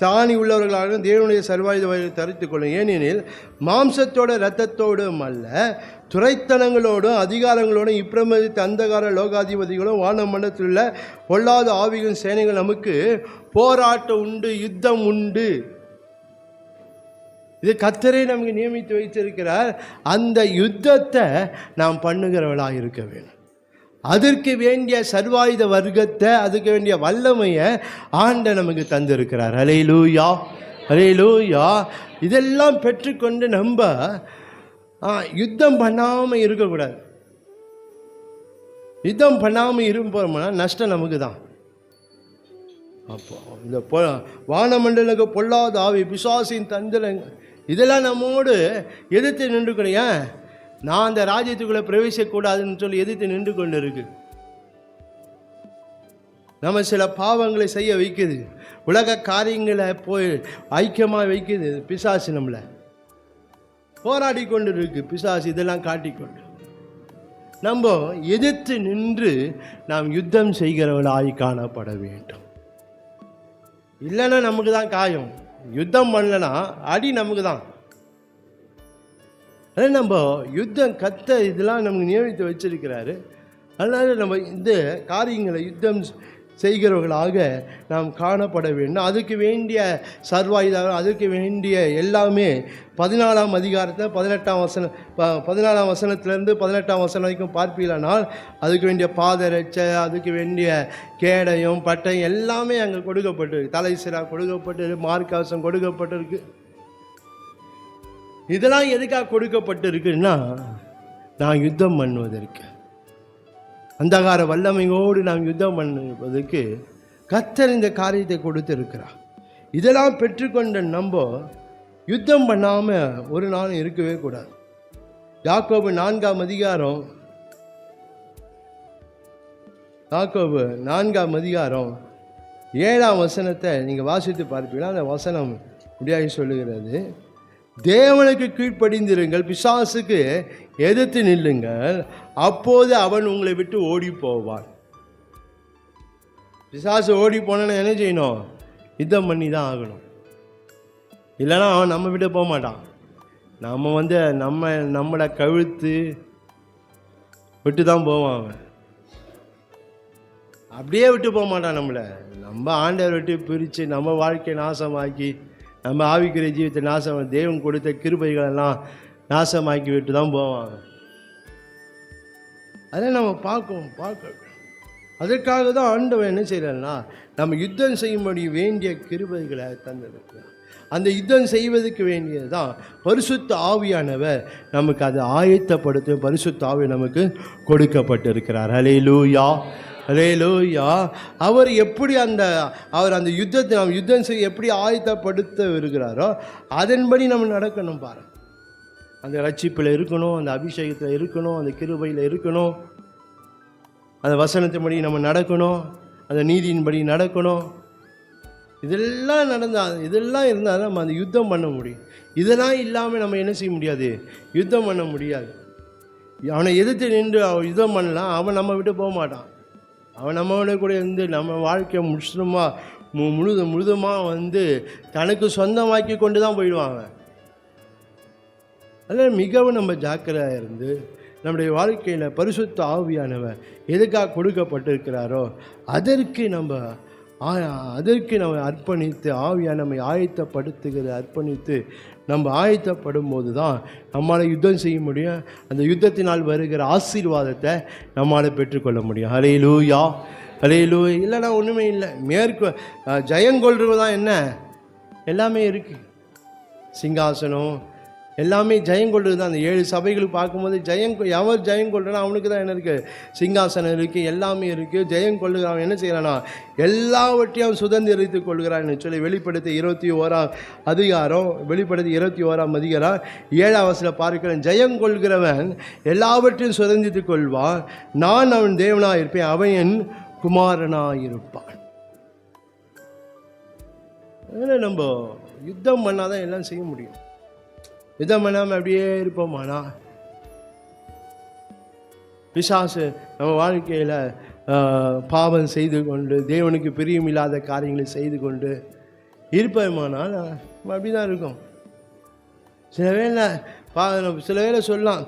A: தானி உள்ளவர்களாக தேவனுடைய சர்வாயுதத்தை தரித்து கொள்ளும். ஏனெனில் மாம்சத்தோட இரத்தத்தோடும் அல்ல, துரைத்தனங்களோடும் அதிகாரங்களோடும் இப்பிரமதித்த அந்தகார லோகாதிபதிகளும் வானமண்டலத்தில் உள்ள பொல்லாத ஆவிகளின் சேனைகள் நமக்கு போராட்டம் உண்டு, யுத்தம் உண்டு. இது கர்த்தரே நமக்கு நியமித்து வைத்திருக்கிறார். அந்த யுத்தத்தை நாம் பண்ணுகிறவளாக இருக்க வேண்டும். அதற்கு வேண்டிய சர்வாயுத வர்க்கத்தை, அதுக்கு வேண்டிய வல்லமையை ஆண்டவர் நமக்கு தந்திருக்கிறார். ஹல்லேலூயா, ஹல்லேலூயா. இதெல்லாம் பெற்றுக்கொண்டு நம்ம யுத்தம் பண்ணாமல் இருக்கக்கூடாது. யுத்தம் பண்ணாமல் இருப்போம்னா நஷ்டம் நமக்கு தான். அப்போ இந்த வானமண்டலுக்கு பொல்லாத ஆவி, பிசாசின் தந்திரங்கள் இதெல்லாம் நம்மோடு எதிர்த்து நின்றுக்கணும். ஏன் நான் அந்த ராஜ்யத்துக்குள்ளே பிரவேசிக்கக்கூடாதுன்னு சொல்லி எதிர்த்து நின்று கொண்டு இருக்கு. நம்ம சில பாவங்களை செய்ய வைக்குது, உலக காரியங்களை போய் ஐக்கியமாக வைக்குது பிசாசு. நம்மளை போராடி கொண்டு இருக்கு பிசாசு. இதெல்லாம் காட்டிக்கொண்டு நம்ம எதிர்த்து நின்று நாம் யுத்தம் செய்கிறவர்களாய் காணப்பட வேண்டும். இல்லைன்னா நமக்கு தான் காயம். யுத்தம் பண்ணலன்னா அடி நமக்கு தான். நம்ம யுத்தம் இதெல்லாம் நமக்கு நியமித்து வச்சிருக்கிறாரு. அதனால் நம்ம இந்த காரியங்களை யுத்தம் செய்கிறவர்களாக நாம் காணப்பட வேண்டும். அதுக்கு வேண்டிய சர்வாயுதம், அதுக்கு வேண்டிய எல்லாமே 14ஆம் அதிகாரத்தில் 14ஆம் வசனத்திலேருந்து 18ஆம் வசனம் வரைக்கும் பார்ப்பீங்களானால் அதுக்கு வேண்டிய பாதரட்சை, அதுக்கு வேண்டிய கேடயம், பட்டயம் எல்லாமே அங்கே கொடுக்கப்பட்டிருக்கு. தலை சிரா கொடுக்கப்பட்டிருக்கு, மார்க்கவசம் கொடுக்கப்பட்டிருக்கு. இதெல்லாம் எதுக்காக கொடுக்கப்பட்டிருக்குன்னா, நான் யுத்தம் பண்ணுவதற்கு, அந்தகார வல்லமையோடு நாம் யுத்தம் பண்ணுவதற்கு கர்த்தர் இந்த காரியத்தை கொடுத்திருக்கிறார். இதெல்லாம் பெற்றுக்கொண்ட நம்ம யுத்தம் பண்ணாமல் ஒரு நாளும் இருக்கவே கூடாது. யாக்கோபு 4ஆம் அதிகாரம் 7ஆம் வசனத்தை நீங்கள் வாசித்து பார்ப்பீங்களா? அந்த வசனம் இப்படியாக சொல்லுகிறது, தேவனுக்கு கீழ்ப்படிந்திருங்கள், பிசாசுக்கு எதிர்த்து நில்லுங்கள், அப்போது அவன் உங்களை விட்டு ஓடி போவான். பிசாசு ஓடி போனா என்ன செய்யணும்? யுத்தம் பண்ணி தான் ஆகணும். இல்லைன்னா அவன் நம்ம விட்டு போக மாட்டான். நம்ம நம்மளை கவிழ்த்து விட்டு தான் போவான். அவன் அப்படியே விட்டு போக மாட்டான் நம்மளை. நம்ம ஆண்டவர் விட்டு பிரித்து நம்ம வாழ்க்கையை நாசமாக்கி, நம்ம ஆவிக்குரிய ஜீவித்தை நாசம், தேவன் கொடுத்த கிருபைகளெல்லாம் நாசமாக்கி விட்டு தான் போவாங்க. அதை நம்ம பார்க்க அதற்காக தான் ஆண்டவன் என்ன செய்யறாருன்னா, நம்ம யுத்தம் செய்யும்படி வேண்டிய கிருபைகளை தந்திருக்கிறார். அந்த யுத்தம் செய்வதற்கு வேண்டியது தான் பரிசுத்த ஆவியானவர் நமக்கு அதை ஆயத்தப்படுத்த பரிசுத்த ஆவி நமக்கு கொடுக்கப்பட்டிருக்கிறார். ஹல்லேலூயா, ஹல்லேலூயா. அவர் எப்படி அவர் அந்த யுத்தத்தை நாம் யுத்தம் செய்ய எப்படி ஆயத்தப்படுத்த இருக்கிறாரோ அதன்படி நம்ம நடக்கணும். பாருங்கள், அந்த ரட்சிப்பில் இருக்கணும், அந்த அபிஷேகத்தில் இருக்கணும், அந்த கிருபையில் இருக்கணும், அந்த வசனத்தின்படி நம்ம நடக்கணும், அந்த நீதியின்படி நடக்கணும். இதெல்லாம் இதெல்லாம் இருந்தால் நம்ம அந்த யுத்தம் பண்ண முடியும். இதெல்லாம் இல்லாமல் நம்ம என்ன செய்ய முடியாது? யுத்தம் பண்ண முடியாது. அவனை எதிர்த்து நின்று அவன் யுத்தம் பண்ணலாம், அவன் நம்ம விட்டு போக மாட்டான். அவன் நம்மளோட கூட இருந்து நம்ம வாழ்க்கையை முழுதுமாக தனக்கு சொந்தமாக்கி கொண்டு தான் போயிடுவாங்க. அதனால் மிகவும் நம்ம ஜாக்கிரதையாக இருந்து நம்முடைய வாழ்க்கையில் பரிசுத்த ஆவியானவர் எதுக்காக கொடுக்கப்பட்டிருக்கிறாரோ அதற்கு நம்ம அர்ப்பணித்து, ஆவியான நம்மை அர்ப்பணித்து நம்ம ஆயத்தப்படும் போது தான் நம்மளால் யுத்தம் செய்ய முடியும். அந்த யுத்தத்தினால் வருகிற ஆசீர்வாதத்தை நம்மளால் பெற்றுக்கொள்ள முடியும். ஹல்லேலூயா, ஹல்லேலூயா. இல்லைனா ஒன்றுமே இல்லை. ஜெயங்கொள்றது தான் என்ன, எல்லாமே இருக்குது. சிங்காசனம் எல்லாமே ஜெயங்கொள்வது தான். அந்த 7 சபைகள் பார்க்கும்போது எவர் ஜெயங்கொள்றானோ அவனுக்கு தான் என்ன இருக்குது? சிங்காசனம் இருக்குது, எல்லாமே இருக்குது. ஜெயங்கொள்ளுகிறான் அவன் என்ன செய்கிறானா? எல்லாவற்றையும் அவன் சுதந்திரித்துக் கொள்கிறான்னு சொல்லி வெளிப்படுத்தி 21ஆம் அதிகாரம் 7ஆம் வசனத்தில் பார்க்கிறேன். ஜெயங்கொள்கிறவன் எல்லாவற்றையும் சுதந்திரித்துக் கொள்வான், நான் அவன் தேவனாக இருப்பேன், அவன் என் குமாரனாக இருப்பான். அதனால் நம்ம யுத்தம் பண்ணாதான் எல்லாம் செய்ய முடியும். யுத்தம் பண்ணாமல் அப்படியே இருப்போமானா பிசாசு நம்ம வாழ்க்கையில் பாவம் செய்து கொண்டு தேவனுக்கு பிரியமில்லாத காரியங்களை செய்து கொண்டு இருப்போமானால் அப்படி தான் இருக்கும். சில வேளை சொல்லலாம்,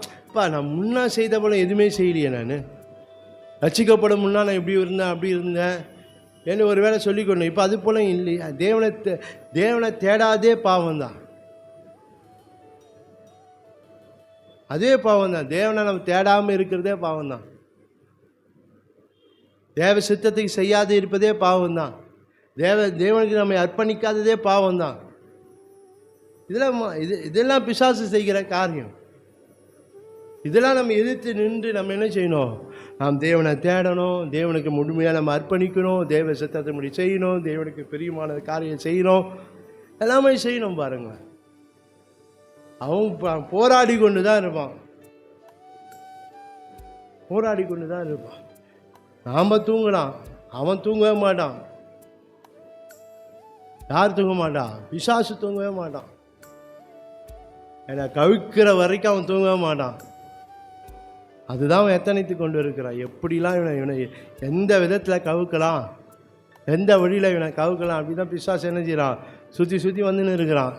A: நான் முன்னா செய்த போல எதுவுமே செய்யலையே, நான் ரட்சிக்கப்படும் முன்னா நான் இப்படி இருந்தேன் அப்படி இருந்தேன் என்று ஒரு வேளை சொல்லிக்கொண்டேன். இப்போ அது போல இல்லையா? தேவனை தேடாதே பாவம் தான், அதே பாவம் தான். தேவனை நம்ம தேடாமல் இருக்கிறதே பாவம் தான். தேவ சித்தத்துக்கு செய்யாது இருப்பதே பாவம் தான். தேவனுக்கு நம்மை அர்ப்பணிக்காததே பாவம் தான். இதெல்லாம் பிசாசு செய்கிற காரியம். இதெல்லாம் நம்ம எதிர்த்து நின்று நம்ம என்ன செய்யணும்? நாம் தேவனை தேடணும், தேவனுக்கு முழுமையாக நம்ம அர்ப்பணிக்கணும், தேவ சித்தத்தை முடி செய்யணும், தேவனுக்கு பிரியமான காரியம் செய்யணும், எல்லாமே செய்யணும். பாருங்கள், அவன் போராடி கொண்டு தான் இருப்பான். நாம் தூங்கலாம், அவன் தூங்கவே மாட்டான். யார் தூங்க மாட்டான்? பிசாசு தூங்கவே மாட்டான். ஏன்னா கவிக்கிற வரைக்கும் அவன் தூங்கவே மாட்டான். அதுதான் அவன் எத்தனைத்து கொண்டு இருக்கிறான். எப்படிலாம் இவனை எந்த விதத்தில் கவுக்கலாம், எந்த வழியில் இவனை கவுக்கலாம் அப்படி தான் பிசாசு என்ன செய்கிறான்? சுற்றி வந்துன்னு இருக்கிறான்.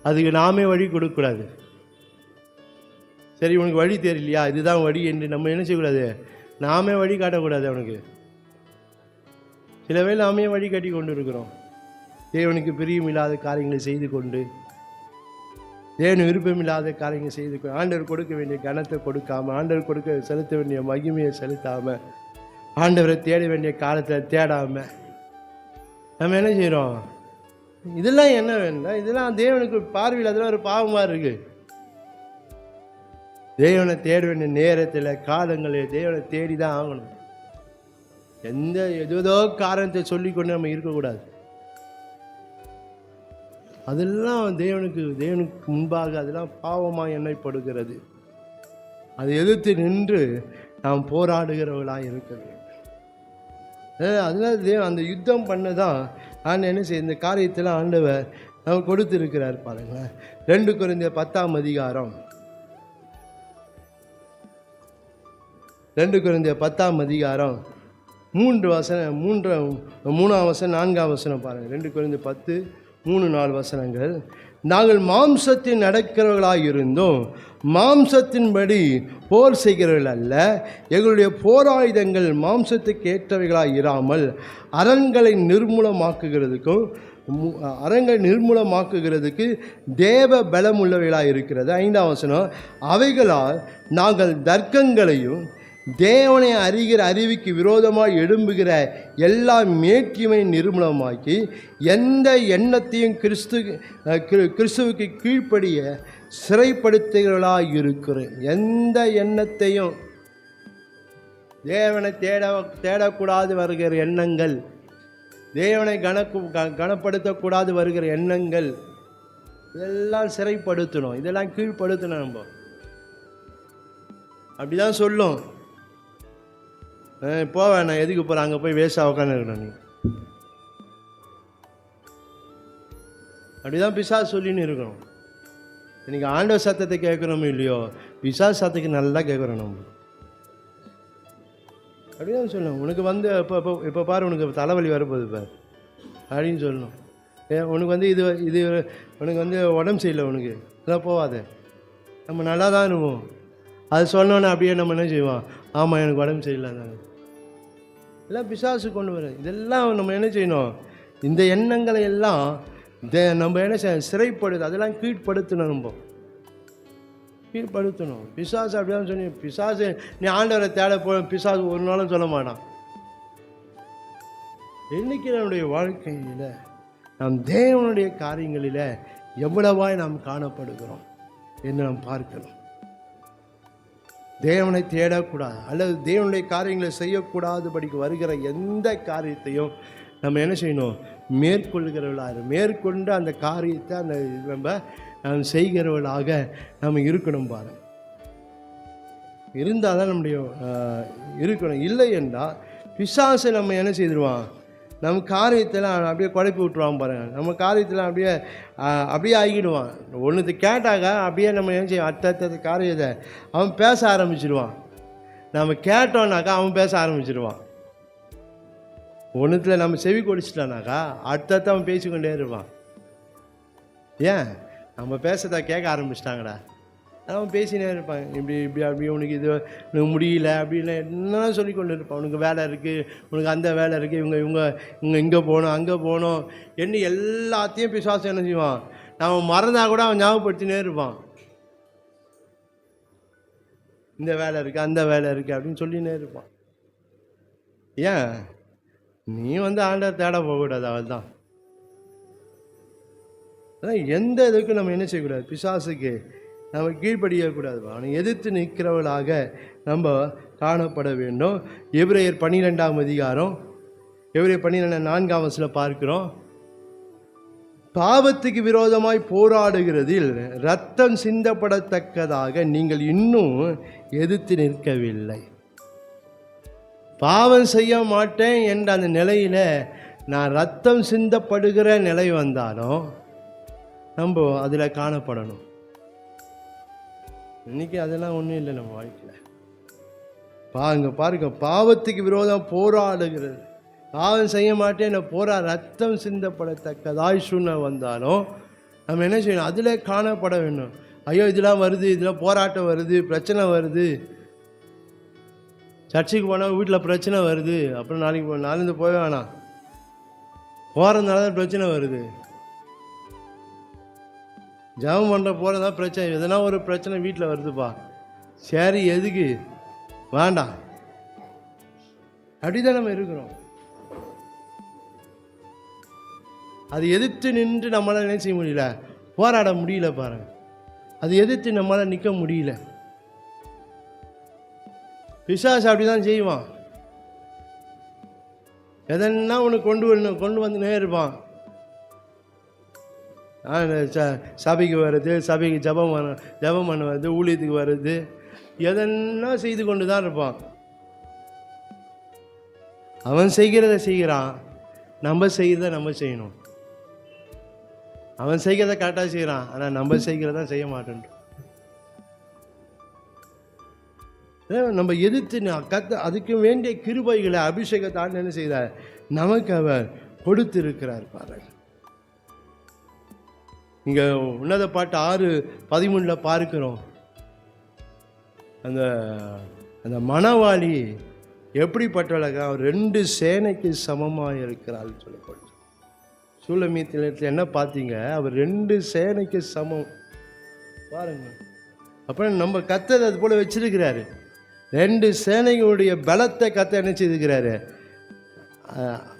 A: அதுக்கு நாமே வழி கொடுக்கக்கூடாது. சரி, உனக்கு வழி தெரியலையா, இதுதான் வழி என்று நம்ம என்ன செய்யக்கூடாது? நாமே வழி காட்டக்கூடாது அவனுக்கு. சில வேளை நாமே வழி காட்டி கொண்டு இருக்கிறோம். தேவனுக்கு பிரியமில்லாத காரியங்களை செய்து கொண்டு, தேவன் விருப்பமில்லாத காரியங்களை செய்து கொண்டு, ஆண்டவர் கொடுக்க வேண்டிய கனத்தை கொடுக்காம, ஆண்டவர் செலுத்த வேண்டிய மகிமையை செலுத்தாமல், ஆண்டவரை தேட வேண்டிய காலத்தில் தேடாமல் நம்ம என்ன செய்கிறோம்? இதெல்லாம் என்ன வேணும்னா, இதெல்லாம் தேவனுக்கு பார்வையில் அதெல்லாம் ஒரு பாவமாக இருக்குது. தேவனை தேட வேண்டிய நேரத்தில், காலங்களில் தேவனை தேடி தான் ஆகணும். ஏதோ காரணத்தை சொல்லிக்கொண்டு நம்ம இருக்கக்கூடாது. அதெல்லாம் தேவனுக்கு முன்பாக அதெல்லாம் பாவமாக எண்ணப்படுகிறது. அதை எதிர்த்து நின்று நாம் போராடுகிறவர்களாக இருக்க வேண்டும். அதனால அந்த யுத்தம் பண்ண தான் நான் என்ன செய்ய இந்த காரியத்தில் ஆண்டவர் நம்ம கொடுத்துருக்கிறார் பாருங்களேன். 2 கொரிந்தியர் 10ஆம் அதிகாரம் 2 கொரிந்தியர் 10ஆம் அதிகாரம் 3 வசனம் 3ஆம் வசனம் 4ஆம் வசனம் பாருங்கள். 2 கொரிந்தியர் 10 3 4 வசனங்கள். நாங்கள் மாம்சத்தின் நடக்கிறவர்களாக இருந்தோம், மாம்சத்தின்படி போர் செய்கிறவர்கள் அல்ல. எங்களுடைய போராயுதங்கள் மாம்சத்துக்கு ஏற்றவைகளாக இராமல் அரண்களை நிர்மூலமாக்குகிறதுக்கு தேவ பலம் உள்ளவைகளாக இருக்கிறது. 5ஆம் வசனம். அவைகளால் நாங்கள் தர்க்கங்களையும் தேவனை அறிகிற அறிவுக்கு விரோதமாக எழும்புகிற எல்லா மேட்டிமை நிர்மூலமாக்கி எந்த எண்ணத்தையும் கிறிஸ்துவுக்கு கீழ்ப்படிய சிறைப்படுத்துகிறவர்களாக இருக்கிறேன். எந்த எண்ணத்தையும் தேவனை தேடக்கூடாது வருகிற எண்ணங்கள், தேவனை கனப்படுத்தக்கூடாது வருகிற எண்ணங்கள், இதெல்லாம் சிறைப்படுத்தணும், இதெல்லாம் கீழ்ப்படுத்தணும். நம்ம அப்படிதான் சொல்லும். போவேன், நான் எதுக்கு போகிறேன், அங்கே போய் வேஸ்ட்டாக உட்காந்து இருக்கணும் நீ, அப்படிதான் பிசாசு சொல்லின்னு இருக்கணும். இன்னைக்கு ஆண்டவர் சத்தத்தை கேட்குறோமோ இல்லையோ, பிசாசு சத்தத்துக்கு நல்லா கேட்குறோம் நம்ம. அப்படிதான் சொல்லணும். உனக்கு இப்போ பாரு, உனக்கு தலைவலி வரப்போகுது பாரு அப்படின்னு சொல்லணும். உனக்கு இது உனக்கு உடம்பு சரியில்லை, உனக்கு இதெல்லாம் போகாது, நம்ம நல்லா தான் இருப்போம். அது சொன்னோன்னே அப்படியே நம்ம என்ன செய்வோம்? ஆமாம், எனக்கு உடம்பு சரியில்லை தாங்க. எல்லாம் பிசாசு கொண்டு வர. இதெல்லாம் நம்ம என்ன செய்யணும்? இந்த எண்ணங்களை எல்லாம் நம்ம என்ன செய்யணும்? சிறைப்படுது, அதெல்லாம் கீழ்ப்படுத்தணும், நம்ம கீழ்ப்படுத்தணும். பிசாசு அப்படிதான் சொல்லி, பிசாசு நீ ஆண்டவரை தேட பிசாசு ஒரு நாளும் சொல்ல மாட்டான். இன்னைக்கு நம்முடைய வாழ்க்கையில் நாம் தேவனுடைய காரியங்களில் எவ்வளவாய் நாம் காணப்படுகிறோம் என்று நாம் பார்க்கணும். தேவனை தேடக்கூடாது அல்லது தேவனுடைய காரியங்களை செய்யக்கூடாதுபடிக்கு வருகிற எந்த காரியத்தையும் நம்ம என்ன செய்யணும்? மேற்கொள்கிறவர்களாக, மேற்கொண்டு அந்த காரியத்தை நம்ம செய்கிறவர்களாக நம்ம இருக்கணும். பாருங்க, இருந்தால் தான் நம்முடைய இருக்கணும். இல்லை என்றால் பிசாசை நம்ம என்ன செய்திருவான்? நம்ம காரியத்தெல்லாம் அப்படியே குழப்பி விட்டுருவான் பாருங்கள். நம்ம காரியத்தெல்லாம் அப்படியே ஆகிடுவான். ஒன்றுத்து கேட்டாக்க அப்படியே நம்ம என்ன செய்வோம்? அடுத்த காரியத்தை அவன் பேச ஆரம்பிச்சிடுவான். நம்ம கேட்டோன்னாக்கா அவன் பேச ஆரம்பிச்சிடுவான். ஒன்றுத்தில் நம்ம செவி கொடிச்சிட்டானாக்கா அடுத்த அவன் பேசிக்கொண்டே இருப்பான். ஏன்? நம்ம பேசுறத கேட்க ஆரம்பிச்சிட்டாங்கடா, அவன் பேசினே இருப்பான். இப்படி அப்படி உனக்கு உனக்கு முடியல அப்படின்னு என்ன சொல்லி கொண்டு இருப்பான். உனக்கு வேலை இருக்குது, உனக்கு அந்த வேலை இருக்குது, இவங்க இங்கே போகணும், அங்கே போகணும் என்ன எல்லாத்தையும் பிசாசு என்ன செய்வான்? நம்ம மறந்தால் கூட அவன் ஞாபகப்படுத்தினே இருப்பான். இந்த வேலை இருக்குது, அந்த வேலை இருக்குது அப்படின்னு சொல்லினே இருப்பான். ஏன்? நீ ஆண்டவர் தேட போகக்கூடாது. அவள் தான் எந்த இதுக்கும் நம்ம என்ன செய்யக்கூடாது? பிசாசுக்கு நம்ம கீழ்ப்படியக்கூடாது. அவனை எதிர்த்து நிற்கிறவர்களாக நம்ம காணப்பட வேண்டும். எபிரேயர் 12ஆம் அதிகாரம் 4ஆம் வசனத்தில் பார்க்கிறோம். பாவத்துக்கு விரோதமாய் போராடுகிறதில் இரத்தம் சிந்தப்படத்தக்கதாக நீங்கள் இன்னும் எதிர்த்து நிற்கவில்லை. பாவம் செய்ய மாட்டேன் என்ற அந்த நிலையில் நான் ரத்தம் சிந்தப்படுகிற நிலை வந்தாலும் நம்ம அதில் காணப்படணும். இன்னைக்கு அதெல்லாம் ஒன்றும் இல்லை நம்ம வாழ்க்கையில். பாருங்க, பாவத்துக்கு விரோதம் போராடுகிறது, பாவம் செய்ய மாட்டேன் ரத்தம் சிந்தப்படத்தக்கதாய் சூழ்நிலை வந்தாலும் நம்ம என்ன செய்யணும்? அதில் காணப்பட வேண்டும். ஐயோ இதெல்லாம் வருது, இதில் போராட்டம் வருது, பிரச்சனை வருது, சர்ச்சுக்கு போனால் வீட்டில் பிரச்சனை வருது, அப்புறம் நாளைந்து போய் வேணாம், போகிறதுனால தான் பிரச்சனை வருது. ஜெபம் பண்ணுற போகிறதா பிரச்சனை, எதனா ஒரு பிரச்சனை வீட்டில் வருதுப்பா, சரி எதுக்கு வேண்டாம், அப்படிதான் நம்ம இருக்கிறோம். அது எதிர்த்து நின்று நம்மளால் என்ன செய்ய முடியல, போராட முடியல பாருங்க. அது எதிர்த்து நம்மளால் நிற்க முடியல. பிசாசு அப்படிதான் செய்வான். எதனா ஒன்று கொண்டு வந்துனே இருப்பான். சபைக்கு வர்றது, சபைக்கு ஜபம் பண்ண வருது, ஊழியத்துக்கு வர்றது, எதனா செய்து கொண்டு தான் இருப்பான். அவன் செய்கிறத செய்கிறான், நம்ம செய்கிறத நம்ம செய்யணும். அவன் செய்கிறத கரெக்டாக செய்கிறான், ஆனால் நம்ம செய்கிறத செய்ய மாட்டேன். நம்ம எதிர்த்து அதுக்கு வேண்டிய கிருபைகளை அபிஷேகத்தால் என்ன செய்தார், நமக்கு அவர் கொடுத்திருக்கிறார் பாருங்க. இங்க உன்னத பாட்டு 6:13 பார்க்கிறோம். அந்த அந்த மணவாளி எப்படிப்பட்டவளாக, அவர் 2 சேனைக்கு சமமாக இருக்கிறாள் சொல்லப்படும். சூலமீத்தில் என்ன பார்த்தீங்க, அவர் 2 சேனைக்கு சமம் பாருங்க. அப்புறம் நம்ம கத்தர் அது போல வச்சிருக்கிறாரு. 2 சேனைகளுடைய பலத்தை கத்த என்ன செய்திருக்கிறாரு,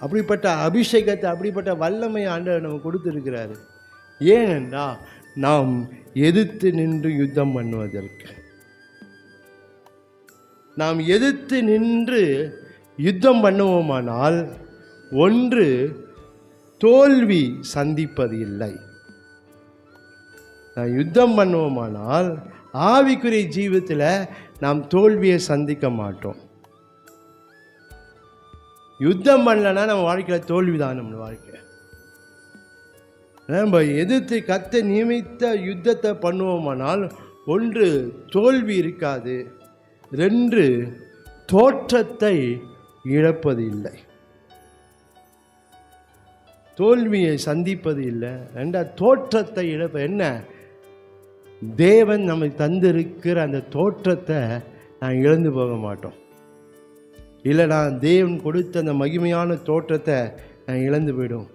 A: அப்படிப்பட்ட அபிஷேகத்தை, அப்படிப்பட்ட வல்லமையை ஆண்டவர் நம்ம கொடுத்திருக்கிறாரு. ஏனென்றா நாம் எதிர்த்து நின்று யுத்தம் பண்ணுவதற்கு. நாம் எதிர்த்து நின்று யுத்தம் பண்ணுவோமானால் ஒன்று தோல்வி சந்திப்பது இல்லை. நாம் யுத்தம் பண்ணுவோமானால் ஆவிக்குரிய ஜீவிதத்தில் நாம் தோல்வியை சந்திக்க மாட்டோம். யுத்தம் பண்ணலன்னா நம்ம வாழ்க்கையில் தோல்விதான். நம்ம வாழ்க்கை நம்ம எதிர்த்து கத்த நியமித்த யுத்தத்தை பண்ணுவோமானால் ஒன்று தோல்வி இருக்காது, 2 தோற்றத்தை இழப்பது இல்லை. தோல்வியை சந்திப்பது இல்லை, 2 தோற்றத்தை இழப்ப. என்ன, தேவன் நமக்கு தந்திருக்கிற அந்த தோற்றத்தை நான் இழந்து போக மாட்டோம். இல்லை, நான் தேவன் கொடுத்த அந்த மகிமையான தோற்றத்தை நான் இழந்து போயிடும்.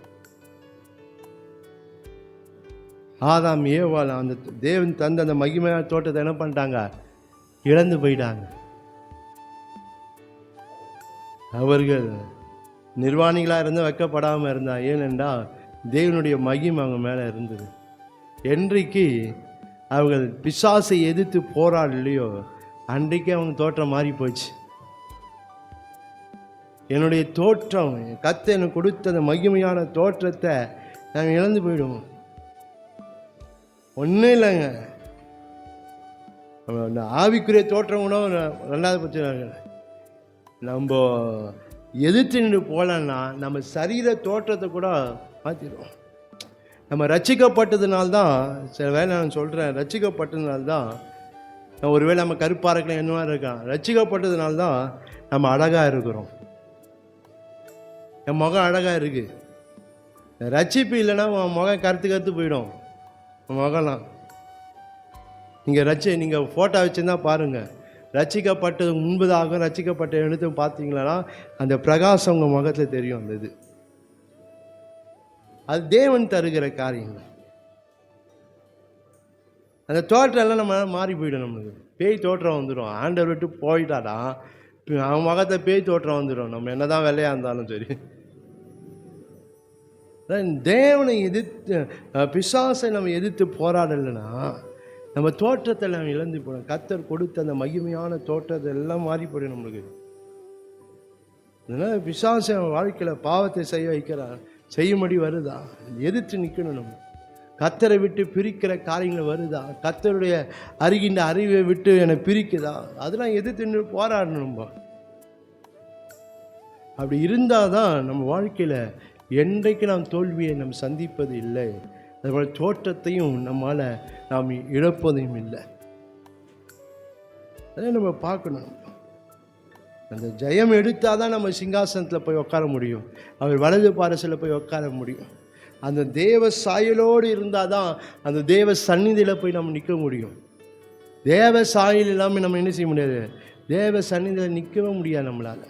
A: ஆதாம் ஏவாள் அந்த தேவன் தந்த அந்த மகிமையான தோட்டத்தை என்ன பண்ணிட்டாங்க, இழந்து போயிட்டாங்க. அவர்கள் நிர்வாணிகளாக இருந்து வைக்கப்படாமல் இருந்தாங்க. ஏனென்றால் தேவனுடைய மகிமை அவங்க மேலே இருந்தது. என்றைக்கு அவர்கள் பிசாசை எதிர்த்து போராடலையோ அன்றைக்கு அவங்க தோற்றம் மாறி போச்சு. என்னுடைய தோற்றம், கர்த்தர் எனக்கு கொடுத்த அந்த மகிமையான தோற்றத்தை நாங்கள் இழந்து போயிடுவோம். ஒன்றும் இல்லைங்க, அந்த ஆவிக்குரிய தோற்றம் கூட 2வது பிரச்சனை. நம்ம எதிர்த்து நின்று போகலன்னா நம்ம சரீர தோற்றத்தை கூட மாற்றிடுவோம். நம்ம ரட்சிக்கப்பட்டதுனால்தான், சில வேலை நான் சொல்கிறேன், ரட்சிக்கப்பட்டதுனால்தான் ஒருவேளை நம்ம கருப்பாக இருக்கலாம், என்னவா இருக்கலாம், ரட்சிக்கப்பட்டதுனால்தான் நம்ம அழகாக இருக்கிறோம். என் முகம் அழகாக இருக்குது. ரட்சிப்பு இல்லைன்னா உன் முகம் கருத்து போயிடும். முகலாம் நீங்கள் ஃபோட்டோ வச்சுருந்தா பாருங்கள், ரட்சிக்கப்பட்டது முன்பதாக ரட்சிக்கப்பட்ட எடுத்து பார்த்தீங்களா அந்த பிரகாசம் உங்கள் முகத்தில் தெரியும். அந்த இது அது தேவன் தருகிற காரியங்கள். அந்த தோற்றம் எல்லாம் நம்ம மாறி போயிடும். நம்மளுக்கு பேய் தோற்றம் வந்துடும். ஆண்டவர் விட்டு போயிட்டாடா அவன் முகத்தை பேய் தோற்றம் வந்துடும். நம்ம என்னதான் வேலையாக இருந்தாலும் சரி. தேவனை எதிர்த்து பிசாசை நம்ம எதிர்த்து போராடலைன்னா நம்ம தோற்றத்தை நம்ம இழந்து போனோம். கர்த்தர் கொடுத்த அந்த மகிமையான தோற்றத்தை எல்லாம் மாறி போயிடும் நம்மளுக்கு. அதனால் பிசாசை வாழ்க்கையில் பாவத்தை செய்ய வைக்கிறார், செய்யும்படி வருதா, எதிர்த்து நிற்கணும். நம்ம கர்த்தரை விட்டு பிரிக்கிற காரியங்கள் வருதா, கர்த்தருடைய அறிகின்ற அறிவை விட்டு என்னை பிரிக்குதா, அதெல்லாம் எதிர்த்து போராடணும். நம்ம அப்படி இருந்தால் தான் நம்ம வாழ்க்கையில் என்றைக்கு நாம் தோல்வியை நாம் சந்திப்பது இல்லை, அதுபோல் தோற்றத்தையும் நம்மால் நாம் இழப்பதையும் இல்லை. அதை நம்ம பார்க்கணும். அந்த ஜெயம் எடுத்தால் தான் நம்ம சிங்காசனத்தில் போய் உட்கார முடியும், அவர் வலது பாரசில் போய் உட்கார முடியும். அந்த தேவ சாயலோடு இருந்தால் தான் அந்த தேவ சந்நிதியில் போய் நம்ம நிற்க முடியும். தேவ சாயல் இல்லாமல் நம்ம என்ன செய்ய முடியாது, தேவ சந்நிதியில் நிற்கவே முடியாது நம்மளால்.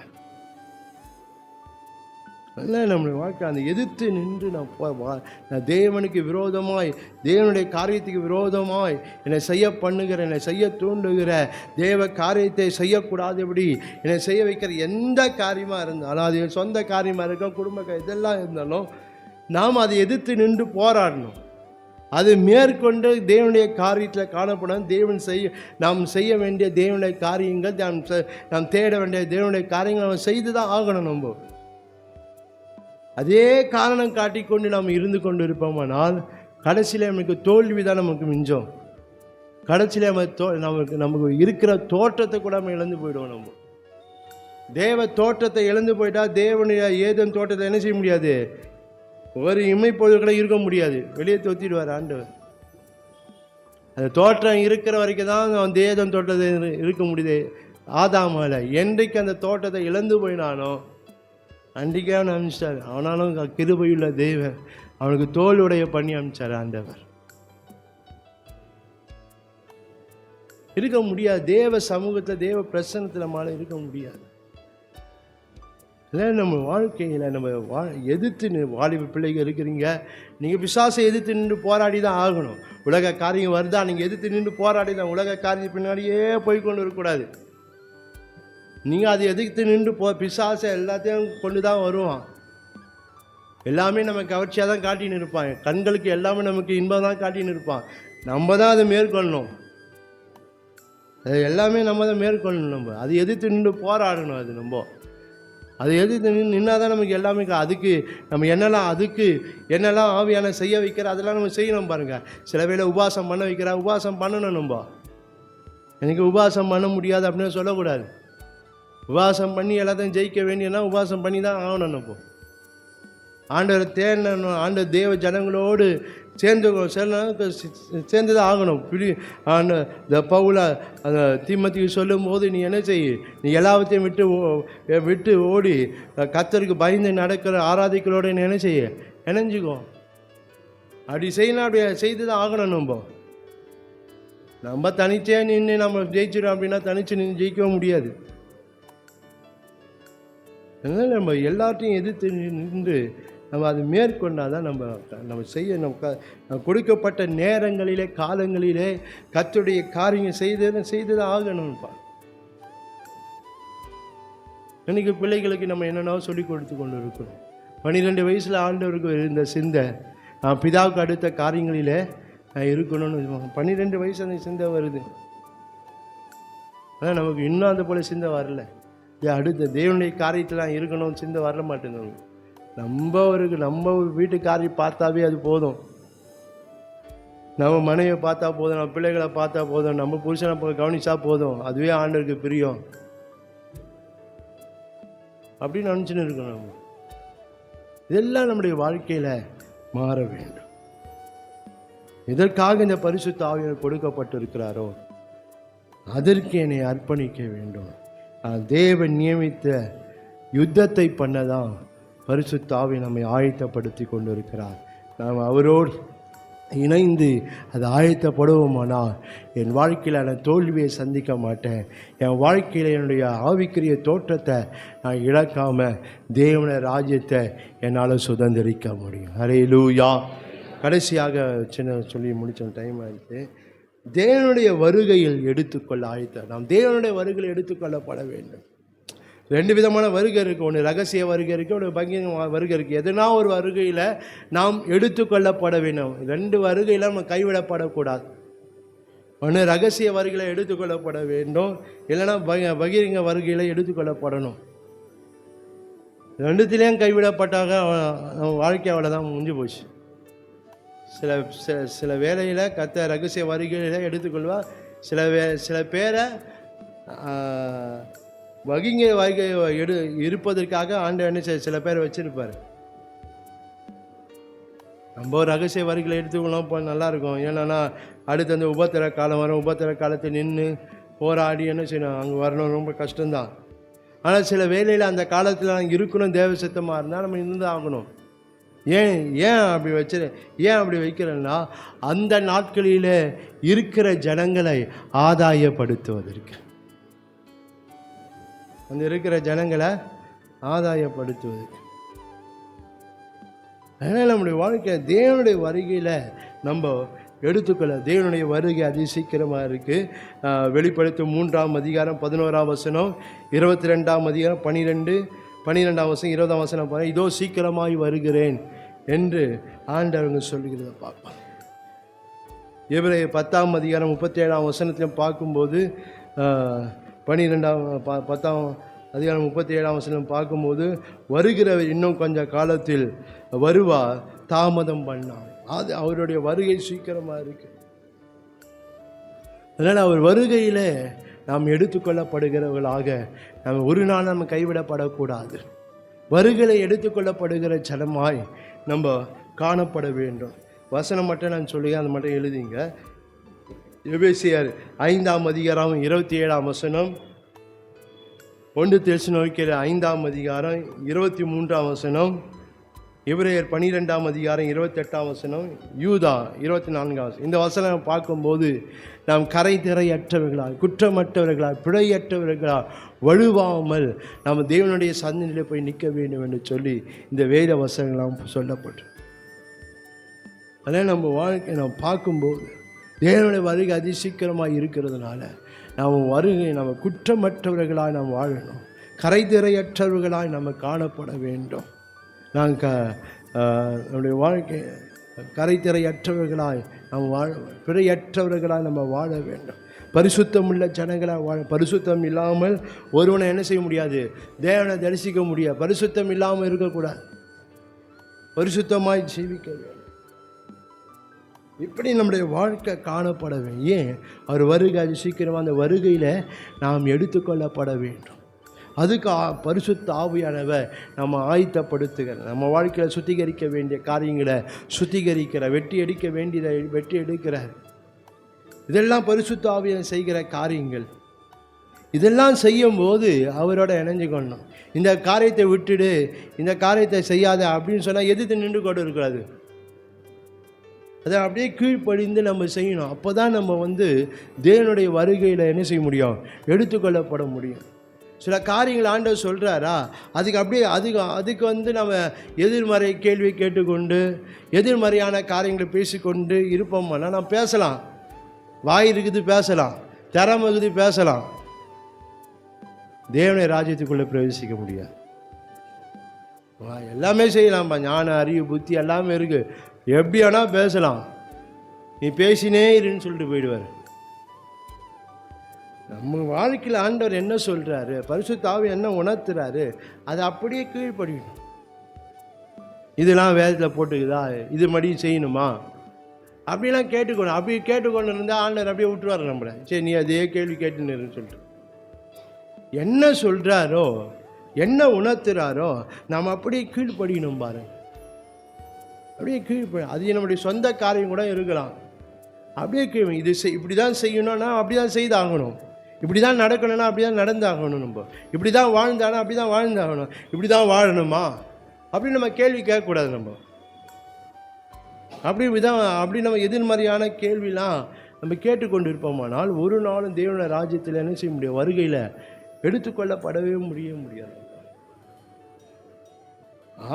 A: அதனால் நம்மளுடைய வாழ்க்கை அந்த எதிர்த்து நின்று நான் தேவனுக்கு விரோதமாய், தேவனுடைய காரியத்துக்கு விரோதமாய் என்னை செய்ய பண்ணுகிற, என்னை செய்ய தூண்டுகிற, தேவ காரியத்தை செய்யக்கூடாதபடி என்னை செய்ய வைக்கிற எந்த காரியமாக இருந்தாலும், அது சொந்த காரியமாக இருக்கும், குடும்ப இதெல்லாம் இருந்தாலும், நாம் அதை எதிர்த்து நின்று போராடணும். அது மேற்கொண்டு தேவனுடைய காரியத்தில் காணப்படும். நாம் செய்ய வேண்டிய தேவனுடைய காரியங்கள், நாம் தேட வேண்டிய தேவனுடைய காரியங்கள் நம்ம செய்து தான் ஆகணும். நம்ம அதே காரணம் காட்டிக்கொண்டு நாம் இருந்து கொண்டு இருப்போமானால் கடைசியில் நமக்கு தோல்வி தான் நமக்கு மிஞ்சம். கடைசியில் நமக்கு இருக்கிற தோற்றத்தை கூட நம்ம இழந்து போயிடுவோம். நம்ம தேவ தோற்றத்தை இழந்து போயிட்டா தேவனுடைய ஏதேன் தோட்டத்தை என்ன செய்ய முடியாது, ஒரு இமைப்பொழுது கூட இருக்க முடியாது, வெளியே தொத்திடுவார் ஆண்டவர். அந்த தோற்றம் இருக்கிற வரைக்கும் தான் அந்த ஏதேன் தோட்டத்தை இருக்க முடியுது. ஆதாமால என்றைக்கு அந்த தோட்டத்தை இழந்து போயினானோ அன்றைக்கே அவனை அனுப்பிச்சார். ஆனாலும் கிருபையுள்ள தேவன் அவனுக்கு தோளுடைய பண்ணி அனுப்பிச்சார் ஆண்டவர். இருக்க முடியாது தேவ சமூகத்தில், தேவ பிரசன்னத்தில் நம்மளால இருக்க முடியாது. இல்லை, நம்ம வாழ்க்கையில் நம்ம எதிர்த்து வாலிப பிள்ளைகள் இருக்கிறீங்க, நீங்கள் பிசாசை எதிர்த்து நின்று போராடி தான் ஆகணும். உலக காரியம் வருதா, நீங்கள் எதிர்த்து நின்று போராடி தான். உலக காரியம் பின்னாடியே போய்கொண்டு இருக்கக்கூடாது. நீங்கள் அதை எதிர்த்து நின்று பிசாசை எல்லாத்தையும் கொண்டு தான் வருவான். எல்லாமே நம்ம கவர்ச்சியாக தான் காட்டின்னு இருப்பான். கண்களுக்கு எல்லாமே நமக்கு இன்பம் தான் காட்டின்னு இருப்பான். நம்ம தான் அதை மேற்கொள்ளணும். அது எல்லாமே நம்ம தான் மேற்கொள்ளணும். நம்ம அதை எதிர்த்து நின்று போராடணும். அது நம்ம அதை எதிர்த்து நின்னால் தான் நமக்கு எல்லாமே. அதுக்கு நம்ம என்னெல்லாம் ஆவியான செய்ய வைக்கிற அதெல்லாம் நம்ம செய்யணும். பாருங்கள், சில வேளை உபவாசம் பண்ண வைக்கிறா, உபவாசம் பண்ணணும். நம்ம எனக்கு உபவாசம் பண்ண முடியாது அப்படின்னு சொல்லக்கூடாது. உபவாசம் பண்ணி எல்லாத்தையும் ஜெயிக்க வேண்டியனா உபவாசம் பண்ணி தான் ஆகணும். நம்ம ஆண்டவரை தேடணும். ஆண்டவர் தேவ ஜனங்களோடு சேர்ந்து தான் ஆகணும். இந்த பவுல அந்த தீமோத்தேயுவுக்கு சொல்லும் போது, நீ என்ன செய்ய, நீ எல்லாத்தையும் விட்டு ஓடி கர்த்தருக்கு பயந்து நடக்கிற ஆராதிகளோடு நீ என்ன செய்ய, இணைஞ்சிக்கோ. அப்படி செய்யணும். அப்படி செய்து தான் ஆகணும். நம்ம தனிச்சே நின்று நம்ம ஜெயிச்சிடும் அப்படின்னா தனிச்சு நின்று ஜெயிக்கவும் முடியாது. அதனால் நம்ம எல்லாத்தையும் எதிர்த்து நின்று நம்ம அது மேற்கொண்டால் தான் நம்ம செய்ய நம்ம கொடுக்கப்பட்ட நேரங்களிலே காலங்களிலே கர்த்தருடைய காரியம் செய்து தான் ஆகணும்ப்பா. இன்னைக்கு பிள்ளைகளுக்கு நம்ம என்னென்னா சொல்லி கொடுத்து கொண்டு இருக்கணும். 12 வயசில் ஆண்டவருக்கு இருந்த சிந்தை, நான் பிதாவுக்கு அடுத்த காரியங்களிலே நான் இருக்கணும்னு 12 வயசு அந்த சிந்தை வருது. ஆனால் நமக்கு இன்னும் அந்த போல் சிந்தை வரல. அடுத்த தேவனுடைய காரியத்தில் இருக்கணும் சிந்தை வர மாட்டேங்குது. நம்ம வீட்டு காரியம் பார்த்தாவே அது போதும். நம்ம மனைவியை பார்த்தா போதும், நம்ம பிள்ளைகளை பார்த்தா போதும், நம்ம புருஷனை கவனிச்சா போதும், அதுவே ஆண்டவருக்கு பிரியம் அப்படின்னு நினச்சின்னு இருக்கணும். நம்ம இதெல்லாம் நம்முடைய வாழ்க்கையில் மாற வேண்டும். இதற்காக இந்த பரிசுத்த ஆவியானவர் கொடுக்கப்பட்டிருக்கிறாரோ அதற்கு என்னை அர்ப்பணிக்க வேண்டும். தேவன் நியமித்த யுத்தத்தை பண்ணதான் பரிசுத்த ஆவியானவர் நம்மை ஆயத்தப்படுத்தி கொண்டு இருக்கிறார். நாம் அவரோடு இணைந்து அதை ஆயத்தப்படுவோமானால் என் வாழ்க்கையில் நான் தோல்வியை சந்திக்க மாட்டேன். என் வாழ்க்கையில் என்னுடைய ஆவிக்குரிய தோற்றத்தை நான் இழக்காமல் தேவன ராஜ்யத்தை என்னால் சுதந்திரிக்க முடியும். ஹல்லேலூயா. கடைசியாக சொல்லி முடிச்ச டைம் ஆகிடுச்சு. தேவனுடைய வருகையில் எடுத்துக்கொள்ள நாம் தேவனுடைய வருகையில் எடுத்துக்கொள்ளப்பட வேண்டும். 2 விதமான வருகை இருக்குது. ஒன்று ரகசிய வருகை இருக்குது, ஒன்று பகிரங்க வருகை இருக்குது. எதுனா ஒரு வருகையில் நாம் எடுத்துக்கொள்ளப்பட வேண்டும். 2 வருகையில் நம்ம கைவிடப்படக்கூடாது. ஒன்று ரகசிய வருகையில் எடுத்துக்கொள்ளப்பட வேண்டும், இல்லைன்னா பகிரங்க வருகையில் எடுத்துக்கொள்ளப்படணும். 2த்திலையும் கைவிடப்பட்டாக வாழ்க்கை அவ்வளோதான், முடிஞ்சு போச்சு. சில வேளையில் கர்த்தர் ரகசிய வருகையில் எடுத்துக்கொள்வார். சில பேரை வகிங்க வருகை இருப்பதற்காக ஆண்டவர் என்ன சில பேரை வச்சிருப்பார். நம்ம ரகசிய வருகையில் எடுத்துக்கலாம் இப்போ நல்லாயிருக்கும். ஏன்னா அடுத்து அந்த உபத்திர காலம் வரும். உபத்திர காலத்தை நின்று போராடி என்ன செய்யணும், அங்கே வரணும், ரொம்ப கஷ்டம்தான். ஆனால் சில வேளையில் அந்த காலத்தில் நாங்கள் இருக்கணும், தேவ சித்தமாக இருந்தால் நம்ம இருந்து ஆகணும். ஏன் அப்படி வைக்கிறேன்னா அந்த நாட்களில் இருக்கிற ஜனங்களை ஆதாயப்படுத்துவதற்கு. அந்த இருக்கிற ஜனங்களை ஆதாயப்படுத்துவது. அதனால் நம்முடைய வாழ்க்கை தேவனுடைய வருகையில் நம்ம எடுத்துக்கொள்ள, தேவனுடைய வருகை அதி சீக்கிரமாக இருக்குது. வெளிப்படுத்தும் 3ஆம் அதிகாரம் 11ஆம் வசனம், 22ஆம் அதிகாரம் 12ஆம் வசனம், 20ஆம் வசனம் பாருங்கள். இதோ சீக்கிரமாய் வருகிறேன் என்று ஆண்டவங்க சொல்லுகிறத பார்ப்போம். எபிரேயர் 10ஆம் அதிகாரம் 37ஆம் வசனத்திலும் பார்க்கும்போது 10ஆம் அதிகாரம் 37ஆம் வசனம் பார்க்கும்போது வருகிறவர் இன்னும் கொஞ்சம் காலத்தில் வருவார், தாமதம் பண்ணார். அது அவருடைய வருகை சீக்கிரமாக இருக்கு. அதனால் அவர் வருகையில் நாம் எடுத்துக்கொள்ளப்படுகிறவர்களாக நாம் ஒரு நாள் நம்ம கைவிடப்படக்கூடாது. வருகையை எடுத்துக்கொள்ளப்படுகிற ஜனமாய் நம்ம காணப்பட வேண்டும். வசனம் மட்டும் நான் சொல்லி அது மட்டும் எழுதிங்க. எபேசியர் 5ஆம் அதிகாரம் 27ஆம் வசனம், 1 தெசலோனிக்கேயர் 5ஆம் அதிகாரம் 23ஆம் வசனம், எபிரேயர் 12ஆம் அதிகாரம் 28ஆம் வசனம், யூதா 24ஆம் வசனம். இந்த வசனம் பார்க்கும்போது நாம் கரை திரையற்றவர்களால், குற்றமற்றவர்களால், பிழையற்றவர்களால் வழுவாமல் நாம் தேவனுடைய சந்நிதியிலே போய் நிற்க வேண்டும் என்று சொல்லி இந்த வேத வசனங்களாம் சொல்லப்பட்டு. அதனால் நம்ம வாழ்க்கை நாம் பார்க்கும்போது தேவனுடைய வருகை அதிசீக்கிரமாக இருக்கிறதுனால நாம் வருகை நம்ம குற்றமற்றவர்களாய் நாம் வாழணும். கரை திரையற்றவர்களாய் நம்ம காணப்பட வேண்டும். நாங்கள் நம்முடைய வாழ்க்கை கரை திரையற்றவர்களாய் நாம் பிழையற்றவர்களாய் நம்ம வாழ வேண்டும். பரிசுத்தம் உள்ள ஜனங்களாக வாழ. பரிசுத்தம் இல்லாமல் ஒருவனை என்ன செய்ய முடியாது? தேவனை தரிசிக்க முடியாது. பரிசுத்தம் இல்லாமல் இருக்கக்கூடாது, பரிசுத்தமாய் ஜீவிக்க வேண்டும். இப்படி நம்முடைய வாழ்க்கை காணப்பட வேண்டும். ஏன்? அவர் வருகை அது சீக்கிரமாக, அந்த வருகையில் நாம் எடுத்துக்கொள்ளப்பட வேண்டும். அதுக்கு பரிசுத்த ஆவியானவர் நம்ம ஆயத்தப்படுத்துகிற, நம்ம வாழ்க்கையில் சுத்திகரிக்க வேண்டிய காரியங்களை சுத்திகரிக்கிறார், வெட்டி எடுக்க வேண்டியதை வெட்டி எடுக்கிறார். இதெல்லாம் பரிசுத்த ஆவியானவர் செய்கிற காரியங்கள். இதெல்லாம் செய்யும்போது அவரோட இணைஞ்சுக்கணும். இந்த காரியத்தை விட்டுடு, இந்த காரியத்தை செய்யாத அப்படின்னு சொன்னால் எதிர்த்து நின்று கொண்டு இருக்காது. அதை அப்படியே கீழ்ப்படிந்து நம்ம செய்யணும். அப்போ தான் நம்ம தேவனுடைய வருகையில் என்ன செய்ய முடியும்? எடுத்துக்கொள்ளப்பட முடியும். சில காரியங்கள் ஆண்டவர் சொல்கிறாரா, அதுக்கு நம்ம எதிர்மறை கேள்வி கேட்டுக்கொண்டு எதிர்மறையான காரியங்களை பேசிக்கொண்டு இருப்போம்னா நாம் பேசலாம், வாய் இருக்குது பேசலாம், திறமை இருக்குது பேசலாம், தேவனுடைய ராஜ்யத்துக்குள்ளே பிரவேசிக்க முடியாது. எல்லாமே செய்யலாம்ப்பா, ஞான அறிவு புத்தி எல்லாமே இருக்குது, எப்படி வேணால் பேசலாம், நீ பேசினே இருன்னு சொல்லிட்டு போயிடுவார். நம்ம வாழ்க்கையில் ஆண்டவர் என்ன சொல்கிறாரு, பரிசுத்த ஆவி என்ன உணர்த்துறாரு, அதை அப்படியே கீழ்ப்படிக்கணும். இதெல்லாம் வேதத்தில் போட்டுக்குதா, இது மடி செய்யணுமா அப்படிலாம் கேட்டுக்கணும். அப்படி கேட்டுக்கொண்டு இருந்தால் ஆண்டவர் அப்படியே விட்டுருவார் நம்மளை. சரி நீ அதே கேள்வி கேட்டுன்னு சொல்லிட்டு என்ன சொல்கிறாரோ, என்ன உணர்த்துறாரோ நம்ம அப்படியே கீழ்ப்படிக்கணும். பாருங்க, அப்படியே கீழ்ப்படி. அது நம்முடைய சொந்த காரியம் கூட இருக்கலாம். அப்படியே இது இப்படி தான் செய்யணும்னா அப்படி தான் செய்தாகணும், இப்படி தான் நடக்கணும்னா அப்படி தான் நடந்தாகணும், நம்ம இப்படி தான் வாழ்ந்தானா அப்படி தான் வாழ்ந்தாகணும், இப்படி தான் வாழணுமா அப்படின்னு நம்ம கேள்வி கேட்கக்கூடாது. நம்ம அப்படி நம்ம எதிர்மறையான கேள்விலாம் நம்ம கேட்டுக்கொண்டு இருப்போமானால் ஒரு நாளும் தேவனுடைய ராஜ்யத்தில் என்ன செய்ய முடியும்? வருகையில் எடுத்துக்கொள்ளப்படவே முடியாது.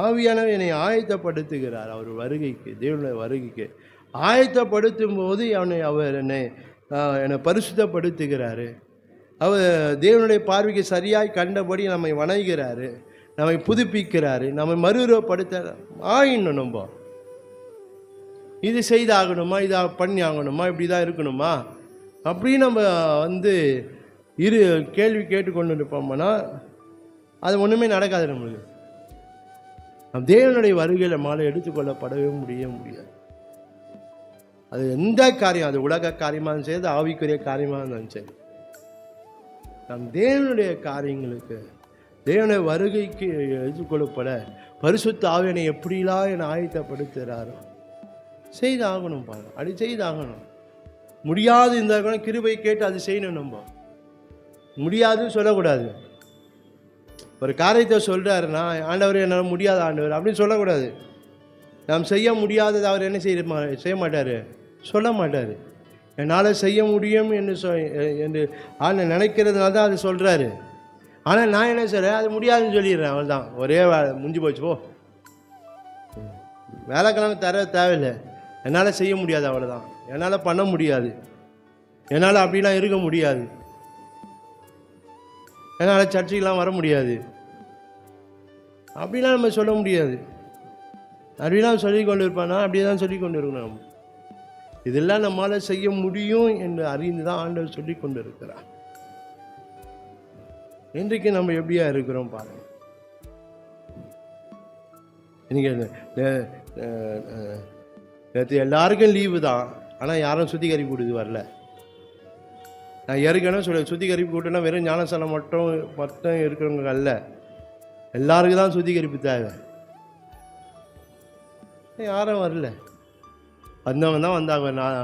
A: ஆவியானவர் என்னை ஆயத்தப்படுத்துகிறார் அவர் வருகைக்கு, தேவனுடைய வருகைக்கு ஆயத்தப்படுத்தும் போது அவர் என்னை பரிசுத்தப்படுத்துகிறாரு. அவர் தேவனுடைய பார்வைக்கு சரியாய் கண்டபடி நம்மை வணங்குகிறாரு, நம்மை புதுப்பிக்கிறாரு, நம்மை மறுரூபப்படுத்த ஆயிடணும். நம்ம இது செய்தாகணுமா, இதை பண்ணி ஆகணுமா, இப்படி தான் இருக்கணுமா அப்படின்னு நம்ம கேள்வி கேட்டுக்கொண்டு இருப்போம்னா அது ஒன்றுமே நடக்காது. நம்மளுக்கு தேவனுடைய வருகையில் மாலை எடுத்துக்கொள்ளப்படவே முடியாது. அது எந்த காரியம், அது உலக காரியமாக இருந்தாலும் சரி, அது ஆவிக்குரிய காரியமாக இருந்தாலும் சரி, நம் தேவனுடைய காரியங்களுக்கு, தேவனுடைய வருகைக்கு எடுத்துக்கொள்ளப்பட பரிசுத்த ஆவியனை எப்படிலாம் என்னை ஆயத்தப்படுத்துகிறாரோ செய்தாகணும். பாருங்க, அப்படி செய்தாகணும். முடியாது இந்த கிருபை கேட்டு அது செய்யணும். நம்ம முடியாதுன்னு சொல்லக்கூடாது. ஒரு காரியத்தை சொல்கிறாருன்னா, ஆண்டவர் என்னால் முடியாத ஆண்டவர் அப்படின்னு சொல்லக்கூடாது. நாம் செய்ய முடியாதது அவர் என்ன செய்ய மாட்டார், சொல்ல மாட்டார். என்னால் செய்ய முடியும் என்று ஆண்டு நினைக்கிறதுனால தான் அது சொல்கிறாரு. ஆனால் நான் என்ன சொல்கிறேன், அது முடியாதுன்னு சொல்லிடுறேன். அவள் தான் ஒரே முடிஞ்சு போச்சு, போ, வேலைக்கிழமை தர தேவையில்லை, என்னால் செய்ய முடியாது, அவ்வளோதான், என்னால் பண்ண முடியாது, என்னால் அப்படிலாம் இருக்க முடியாது, என்னால் சர்ச்சைக்கெலாம் வர முடியாது, அப்படிலாம் நம்ம சொல்ல முடியாது. அப்படிலாம் சொல்லி கொண்டு இருப்பானா, அப்படியே தான் சொல்லி கொண்டு இருக்கணும். நம்ம இதெல்லாம் நம்மளால் செய்ய முடியும் என்று அறிந்து தான் ஆண்டவர் சொல்லி கொண்டு இருக்கிறார். இன்றைக்கு நம்ம எப்படியா இருக்கிறோம் பாருங்க. இன்னைக்கு நேற்று எல்லாருக்கும் லீவு தான், ஆனால் யாரும் சுத்திகரிப்பு கூடுது வரல. நான் ஏற்கனவே சொல்ல, சுத்திகரிப்பு கூட்டுனா வெறும் ஞானஸ்தானம் மட்டும் இருக்கிறவங்க அல்ல, எல்லாருக்கும் தான் சுத்திகரிப்பு தேவை. யாரும் வரல. வந்தவங்க தான் வந்தாங்க, நான்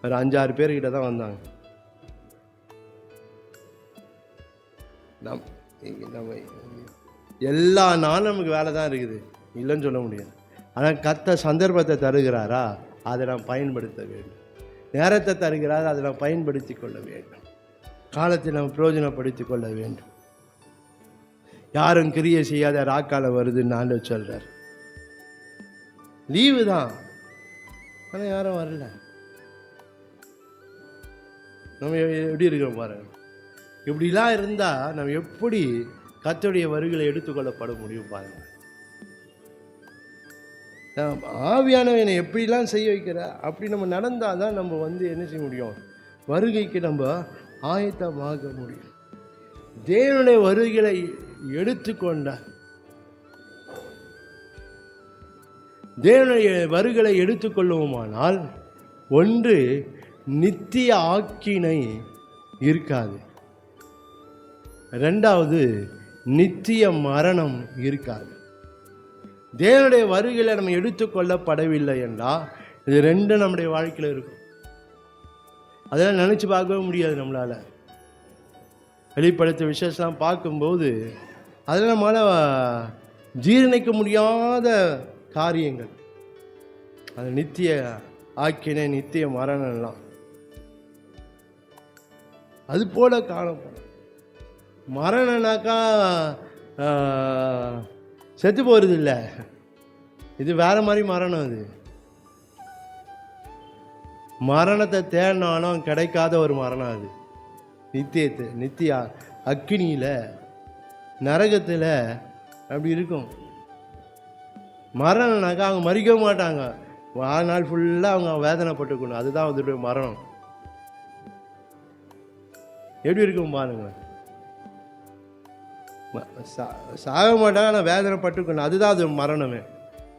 A: ஒரு 5-6 பேர்கிட்ட தான் வந்தாங்க. நம்ம எல்லா நாளும் நமக்கு வேலை தான் இருக்குது, இல்லைன்னு சொல்ல முடியாது. ஆனால் கர்த்தர் சந்தர்ப்பத்தை தருகிறாரா, அதை நாம் பயன்படுத்த வேண்டும். நேரத்தை தருகிறாரா, அதை நாம் பயன்படுத்தி கொள்ள வேண்டும். காலத்தை நாம் பிரயோஜனப்படுத்தி கொள்ள வேண்டும். யாரும் கிரியை செய்யாத ராக்காலம் வருதுன்னு ஆண்டவர் சொல்றார். லீவு தான், ஆனால் யாரும் வரல. நம்ம எப்படி இருக்கிறோம் பாருங்க. இப்படிலாம் இருந்தால் நம்ம எப்படி கர்த்தருடைய வருகையை எடுத்துக்கொள்ளப்பட முடியும் பாருங்க. ஆவியானவன் என்னை எப்படிலாம் செய்ய வைக்கிற, அப்படி நம்ம நடந்தால் தான் நம்ம என்ன செய்ய முடியும், வருகைக்கு நம்ம ஆயத்தமாக முடியும். தேவனுடைய வருகைகளை எடுத்துக்கொண்ட, தேவனுடைய வருகைகளை எடுத்துக்கொள்வோமானால் ஒன்று நித்திய ஆக்கினை இருக்காது, ரெண்டாவது நித்திய மரணம் இருக்காது. தேவனுடைய வருகையில் நம்ம எடுத்துக்கொள்ளப்படவில்லை என்றால் இது ரெண்டும் நம்முடைய வாழ்க்கையில் இருக்கும். அதெல்லாம் நினச்சி பார்க்கவே முடியாது நம்மளால். வெளிப்படுத்த விசேஷம்லாம் பார்க்கும்போது அதெல்லாம் நம்மளால் ஜீரணிக்க முடியாத காரியங்கள். அது நித்திய ஆக்கினை, நித்திய மரணம்லாம் அது போல காணப்படும். மரணம்னாக்கா செத்து போகிறது இல்லை, இது வேற மாதிரி மரணம். அது மரணத்தை தேடினாலும் கிடைக்காத ஒரு மரணம். அது நித்திய அக்கினியில், நரகத்தில் அப்படி இருக்கும். மரணம்னாக்கா அவங்க மறிக்க மாட்டாங்க, வாழ்நாள் ஃபுல்லாக அவங்க வேதனைப்பட்டுக்கணும். அதுதான் அதோடைய மரணம். எப்படி இருக்கும் பாருங்க. சாக மாட்டாங்க, ஆனால் வேதனைப்பட்டுக்கணும். அதுதான் அது மரணமே.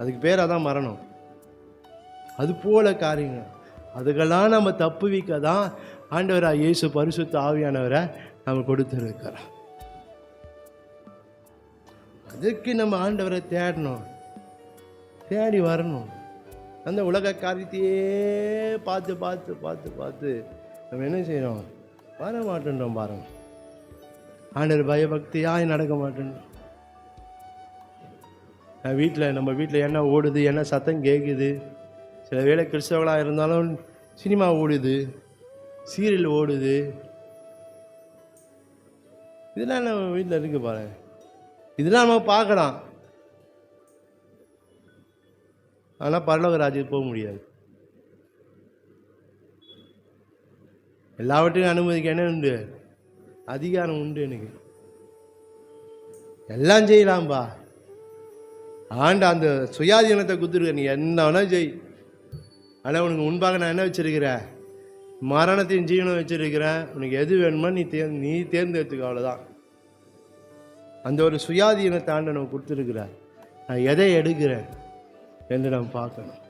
A: அதுக்கு பேர் அதான் மரணம். அது போல காரியங்கள். அதுக்கெல்லாம் நம்ம தப்புவிக்க தான் ஆண்டவராக இயேசு பரிசுத்த ஆவியானவரை நம்ம கொடுத்துருக்கிறார். அதுக்கு நம்ம ஆண்டவரை தேடணும், தேடி வரணும். அந்த உலக காரியத்தையே பார்த்து பார்த்து பார்த்து பார்த்து நம்ம என்ன செய்யறோம், வர மாட்டேன்றோம் பாருங்க. ஆண்டவர் பயபக்தியாய் நடக்க மாட்டேன். நம்ம வீட்டில் என்ன ஓடுது, என்ன சத்தம் கேட்குது. சில வேளை கிறிஸ்தவர்களாக இருந்தாலும் சினிமா ஓடுது, சீரியல் ஓடுது. இதெல்லாம் நம்ம வீட்டில் இருக்கு பாருங்க. இதெல்லாம் நம்ம பார்க்கலாம், ஆனால் பரலோக ராஜ்யத்துக்கு போக முடியாது. எல்லாவற்றையும் அனுமதிக்க என்ன உண்டு, அதிகாரம் உண்டு. எனக்கு எல்லாம் செய்யலாம்பா. ஆண்ட அந்த சுயாதீனத்தை கொடுத்துருக்க, நீ என்ன வேணா செய். ஆனால் உனக்கு முன்பாக நான் என்ன வச்சிருக்கிறேன், மரணத்தையும் ஜீவனம் வச்சிருக்கிறேன். உனக்கு எது வேணுமோ நீ தேர்ந்தெடுத்துக்க, அவ்வளோதான். அந்த ஒரு சுயாதீனத்தை ஆண்ட நம்ம கொடுத்துருக்குறார். நான் எதை எடுக்கிறேன் என்று நம்ம பார்க்கணும்.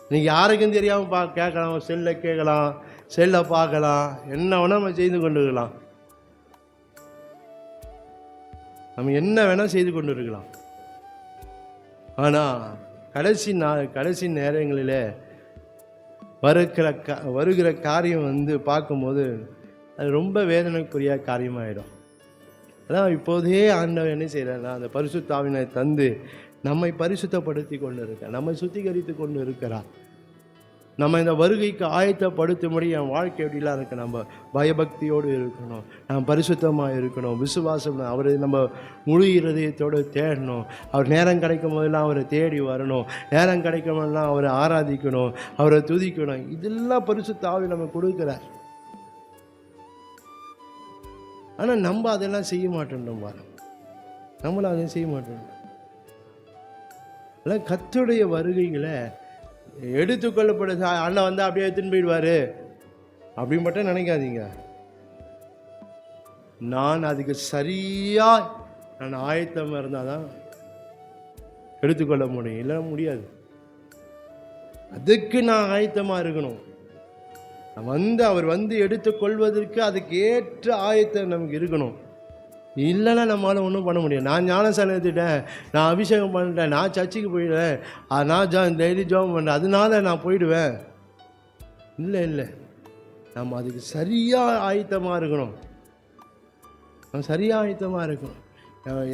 A: இன்னைக்கு யாருக்கும் தெரியாமல் கேட்கலாம், செல்லை கேட்கலாம், செல்லை பார்க்கலாம், என்ன வேணால் நம்ம செய்து கொண்டு இருக்கலாம். நம்ம என்ன வேணால் செய்து கொண்டு இருக்கலாம். ஆனால் கடைசி நேரங்களில் வருகிற காரியம் பார்க்கும்போது அது ரொம்ப வேதனைக்குரிய காரியமாகிடும். அதான் இப்போதே ஆண்டவர் என்ன செய்கிறார்னா, அந்த பரிசுத்த ஆவியை தந்து நம்மை பரிசுத்தப்படுத்தி கொண்டு இருக்கிறார், நம்மை சுத்திகரித்து கொண்டு இருக்கிறார். நம்ம இந்த வருகைக்கு ஆயத்தப்படுத்தும்படி என் வாழ்க்கை எப்படிலாம் இருக்கு, நம்ம பயபக்தியோடு இருக்கணும், நம்ம பரிசுத்தமாக இருக்கணும், விசுவாசம் அவரை நம்ம முழு இருதயத்தோடு தேடணும், அவர் நேரம் கிடைக்கும் போதெல்லாம் அவரை தேடி வரணும், நேரம் கிடைக்கும் போதெல்லாம் அவரை ஆராதிக்கணும், அவரை துதிக்கணும். இதெல்லாம் பரிசுத்த ஆவி நம்ம கொடுக்குறார். ஆனால் நம்ம அதெல்லாம் செய்ய மாட்டோம் பாரு, நம்மளும் அதை செய்ய மாட்டோம். அதெல்லாம் கர்த்தருடைய வருகைகளை எடுத்துக்கொள்ளப்பட அண்ணன் வந்து அப்படியே எடுத்துன்னு போயிடுவார் அப்படின்னு மட்டும் நினைக்காதீங்க. நான் அதுக்கு சரியாக நான் ஆயத்தமாக இருந்தால் தான் எடுத்துக்கொள்ள முடியும், இல்லை முடியாது. அதுக்கு நான் ஆயத்தமாக இருக்கணும். அவர் வந்து எடுத்துக்கொள்வதற்கு அதுக்கு ஏற்ற ஆயத்தம் நமக்கு இருக்கணும். இல்லைன்னா நம்மளால் ஒன்றும் பண்ண முடியாது. நான் ஞானசாலை எடுத்துட்டேன், நான் அபிஷேகம் பண்ணிட்டேன், நான் சர்ச்சுக்கு போயிடுவேன், நான் டெய்லி ஜாபம் பண்ணுறேன், அதனால நான் போயிடுவேன். இல்லை, நம்ம அதுக்கு சரியாக ஆயத்தமாக இருக்கணும். நம்ம சரியாக ஆயத்தமாக இருக்கணும்.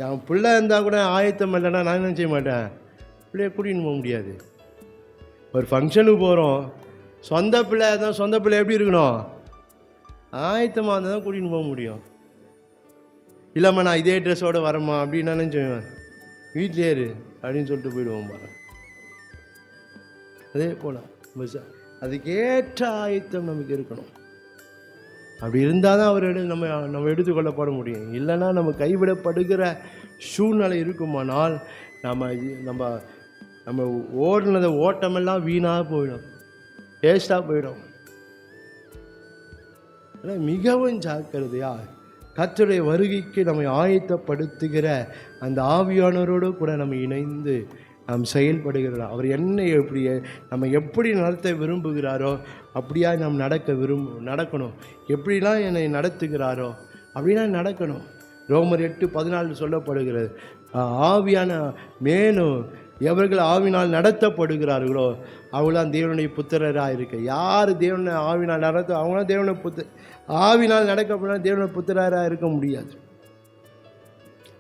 A: என் பிள்ளை இருந்தால் கூட ஆயத்தம் இல்லைன்னா நான் என்ன செய்ய மாட்டேன், பிள்ளைய கூட்டின்னு போக முடியாது. ஒரு ஃபங்க்ஷனுக்கு போகிறோம், சொந்த பிள்ளை தான், சொந்த பிள்ளை எப்படி இருக்கணும், ஆயத்தமாக இருந்தால் தான் கூட்டின்னு போக முடியும். இல்லைம்மா நான் இதே ட்ரெஸ்ஸோடு வரேம்மா அப்படின்னு நினச்சேன், வீட்டிலே இரு அப்படின்னு சொல்லிட்டு போயிடுவோம் பாரு. அதே போல் அதுக்கேற்ற ஆயத்தம் நமக்கு இருக்கணும். அப்படி இருந்தால் தான் அவர் நம்ம எடுத்துக்கொள்ளப்பட முடியும். இல்லைன்னா நம்ம கைவிடப்படுகிற சூழ்நிலை இருக்குமானால் நம்ம ஓடினத ஓட்டமெல்லாம் வீணாக போயிடும், வேஸ்டாக போயிடும். ஆனால் மிகவும் ஜாக்கிரதையா கர்த்தருடைய வருகைக்கு நம்மை ஆயத்தப்படுத்துகிற அந்த ஆவியானவரோடு கூட நம்ம இணைந்து நாம் செயல்படுகிறோம். அவர் நம்ம எப்படி நடத்த விரும்புகிறாரோ அப்படியா நாம் நடக்கணும். எப்படிலாம் என்னை நடத்துகிறாரோ அப்படிலாம் நடக்கணும். ரோமர் 8:14 சொல்லப்படுகிறது, ஆவியான மேலும் எவர்கள் ஆவினால் நடத்தப்படுகிறார்களோ அவங்களாம் தேவனுடைய புத்திரராக இருக்க. யார் தேவனை ஆவினால் அவங்களாம் தேவனுடைய ஆவினால் நடக்கப்படலாம், தேவனுடைய புத்திரராக இருக்க முடியாது.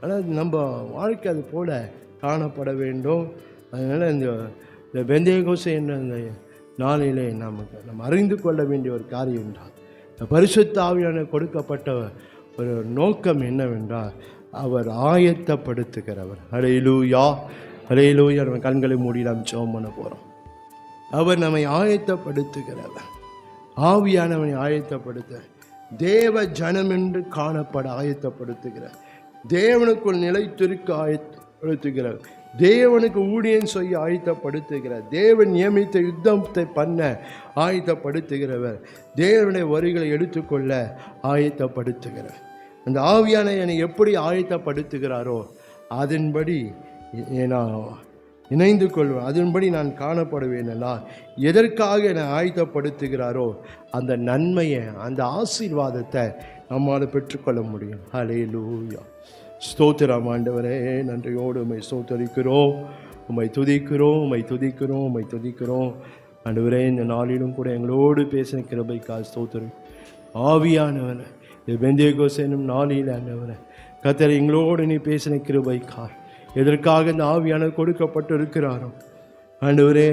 A: ஆனால் நம்ம வாழ்க்கை அது போல காணப்பட வேண்டும். அதனால் இந்த பெந்தேகோஸ்தே என்ற இந்த நாளிலே நம்ம அறிந்து கொள்ள வேண்டிய ஒரு காரியம் என்றால், இந்த பரிசுத்த ஆவியான கொடுக்கப்பட்ட ஒரு நோக்கம் என்னவென்றால், அவர் ஆயத்தப்படுத்துகிறவர். ஹல்லேலூயா, ஹல்லேலூயா. நம்ம கண்களை மூடி நாம் ஜெபம் பண்ண போகிறோம். அவர் நம்மை ஆயத்தப்படுத்துகிறவர், ஆவியானவனை ஆயத்தப்படுத்த, தேவ ஜனம் என்று காணப்பட ஆயத்தப்படுத்துகிறார், தேவனுக்குள் நிலைத்திருக்க ஆயத்தப்படுத்துகிறார், தேவனுக்கு ஊழியம் செய்ய ஆயத்தப்படுத்துகிறார், தேவன் நியமித்த யுத்தத்தை பண்ண ஆயத்தப்படுத்துகிறவர், தேவனுடைய வரிகளை எடுத்துக்கொள்ள ஆயத்தப்படுத்துகிறார். அந்த ஆவியான என்னை எப்படி ஆயத்தப்படுத்துகிறாரோ அதன்படி நான் இணைந்து கொள்வேன், அதன்படி நான் காணப்படுவேன். எதற்காக என்னை ஆயத்தப்படுத்துகிறாரோ அந்த நன்மையை, அந்த ஆசீர்வாதத்தை நம்மால் பெற்றுக்கொள்ள முடியும். ஹல்லேலூயா. ஸ்தோத்திரம் ஆண்டவரே, நன்றியோடு உம்மை ஸ்தோத்தரிக்கிறோம், உம்மை துதிக்கிறோம். ஆண்டவரே, இந்த நாளிலும் கூட எங்களோடு பேசின கிருபைக்காக ஸ்தோத்திரம். ஆவியானவர் இந்த பெந்தேகோஸ்தே என்னும் நாளில் ஆண்டவரே கர்த்தர் எங்களோடு நீ பேசின கிருபைக்காக, எதற்காக இந்த ஆவியானவர் கொடுக்கப்பட்டு இருக்கிறாரோ ஆண்டவரே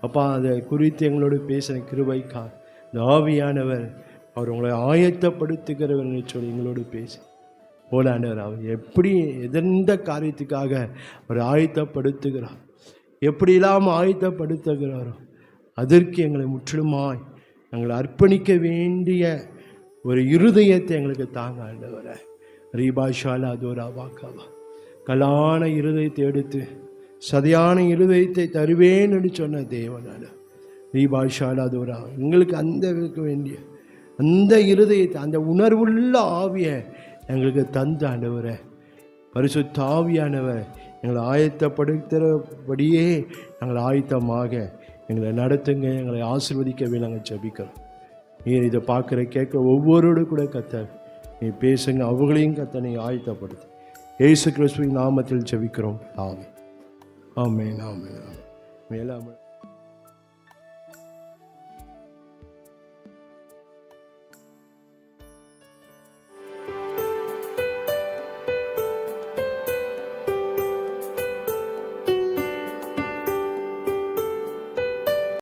A: அப்பா, அதை குறித்து எங்களோடு பேசின கிருபைக்காக இந்த ஆவியானவர் அவர் உங்களை ஆயத்தப்படுத்துகிறவர் சொல்லி எங்களோடு பேசி போல ஆண்டவர் அவர் எப்படி எந்த காரியத்துக்காக அவர் ஆயத்தப்படுத்துகிறார், எப்படி இல்லாமல் ஆயத்தப்படுத்துகிறாரோ அதற்கு எங்களை முற்றிலுமாய் எங்களை அர்ப்பணிக்க வேண்டிய ஒரு இருதயத்தை எங்களுக்கு தாங்க ஆண்டவரை. ரீபாஷாலா தோரா வாக்காவா, கலான இருதயத்தை எடுத்து சதையான இருதயத்தை தருவேன் என்று சொன்ன தேவனால ரீபாஷாலா தோரா எங்களுக்கு அந்த இருக்க வேண்டிய அந்த இருதயத்தை, அந்த உணர்வுள்ள ஆவியை எங்களுக்கு தந்த ஆண்டவரை, பரிசுத்த ஆவியானவர் எங்களை ஆயத்தப்படுத்துகிறபடியே நாங்கள் ஆயத்தமாக எங்களை நடத்துங்க, எங்களை ஆசீர்வதிக்கவே நாங்கள் ஜெபிக்கிறோம். நீர் இதை பார்க்குற கேட்குற ஒவ்வொருவரோடு கூட கர்த்தர் நீ பேசுங்க, அவங்களையும் கர்த்தர் நீ ஆயத்தப்படுத்து. இயேசு கிறிஸ்துவின் நாமத்தில் ஜெபிக்கிறோம். ஆமென், ஆமென், ஆமென். மேலாமல்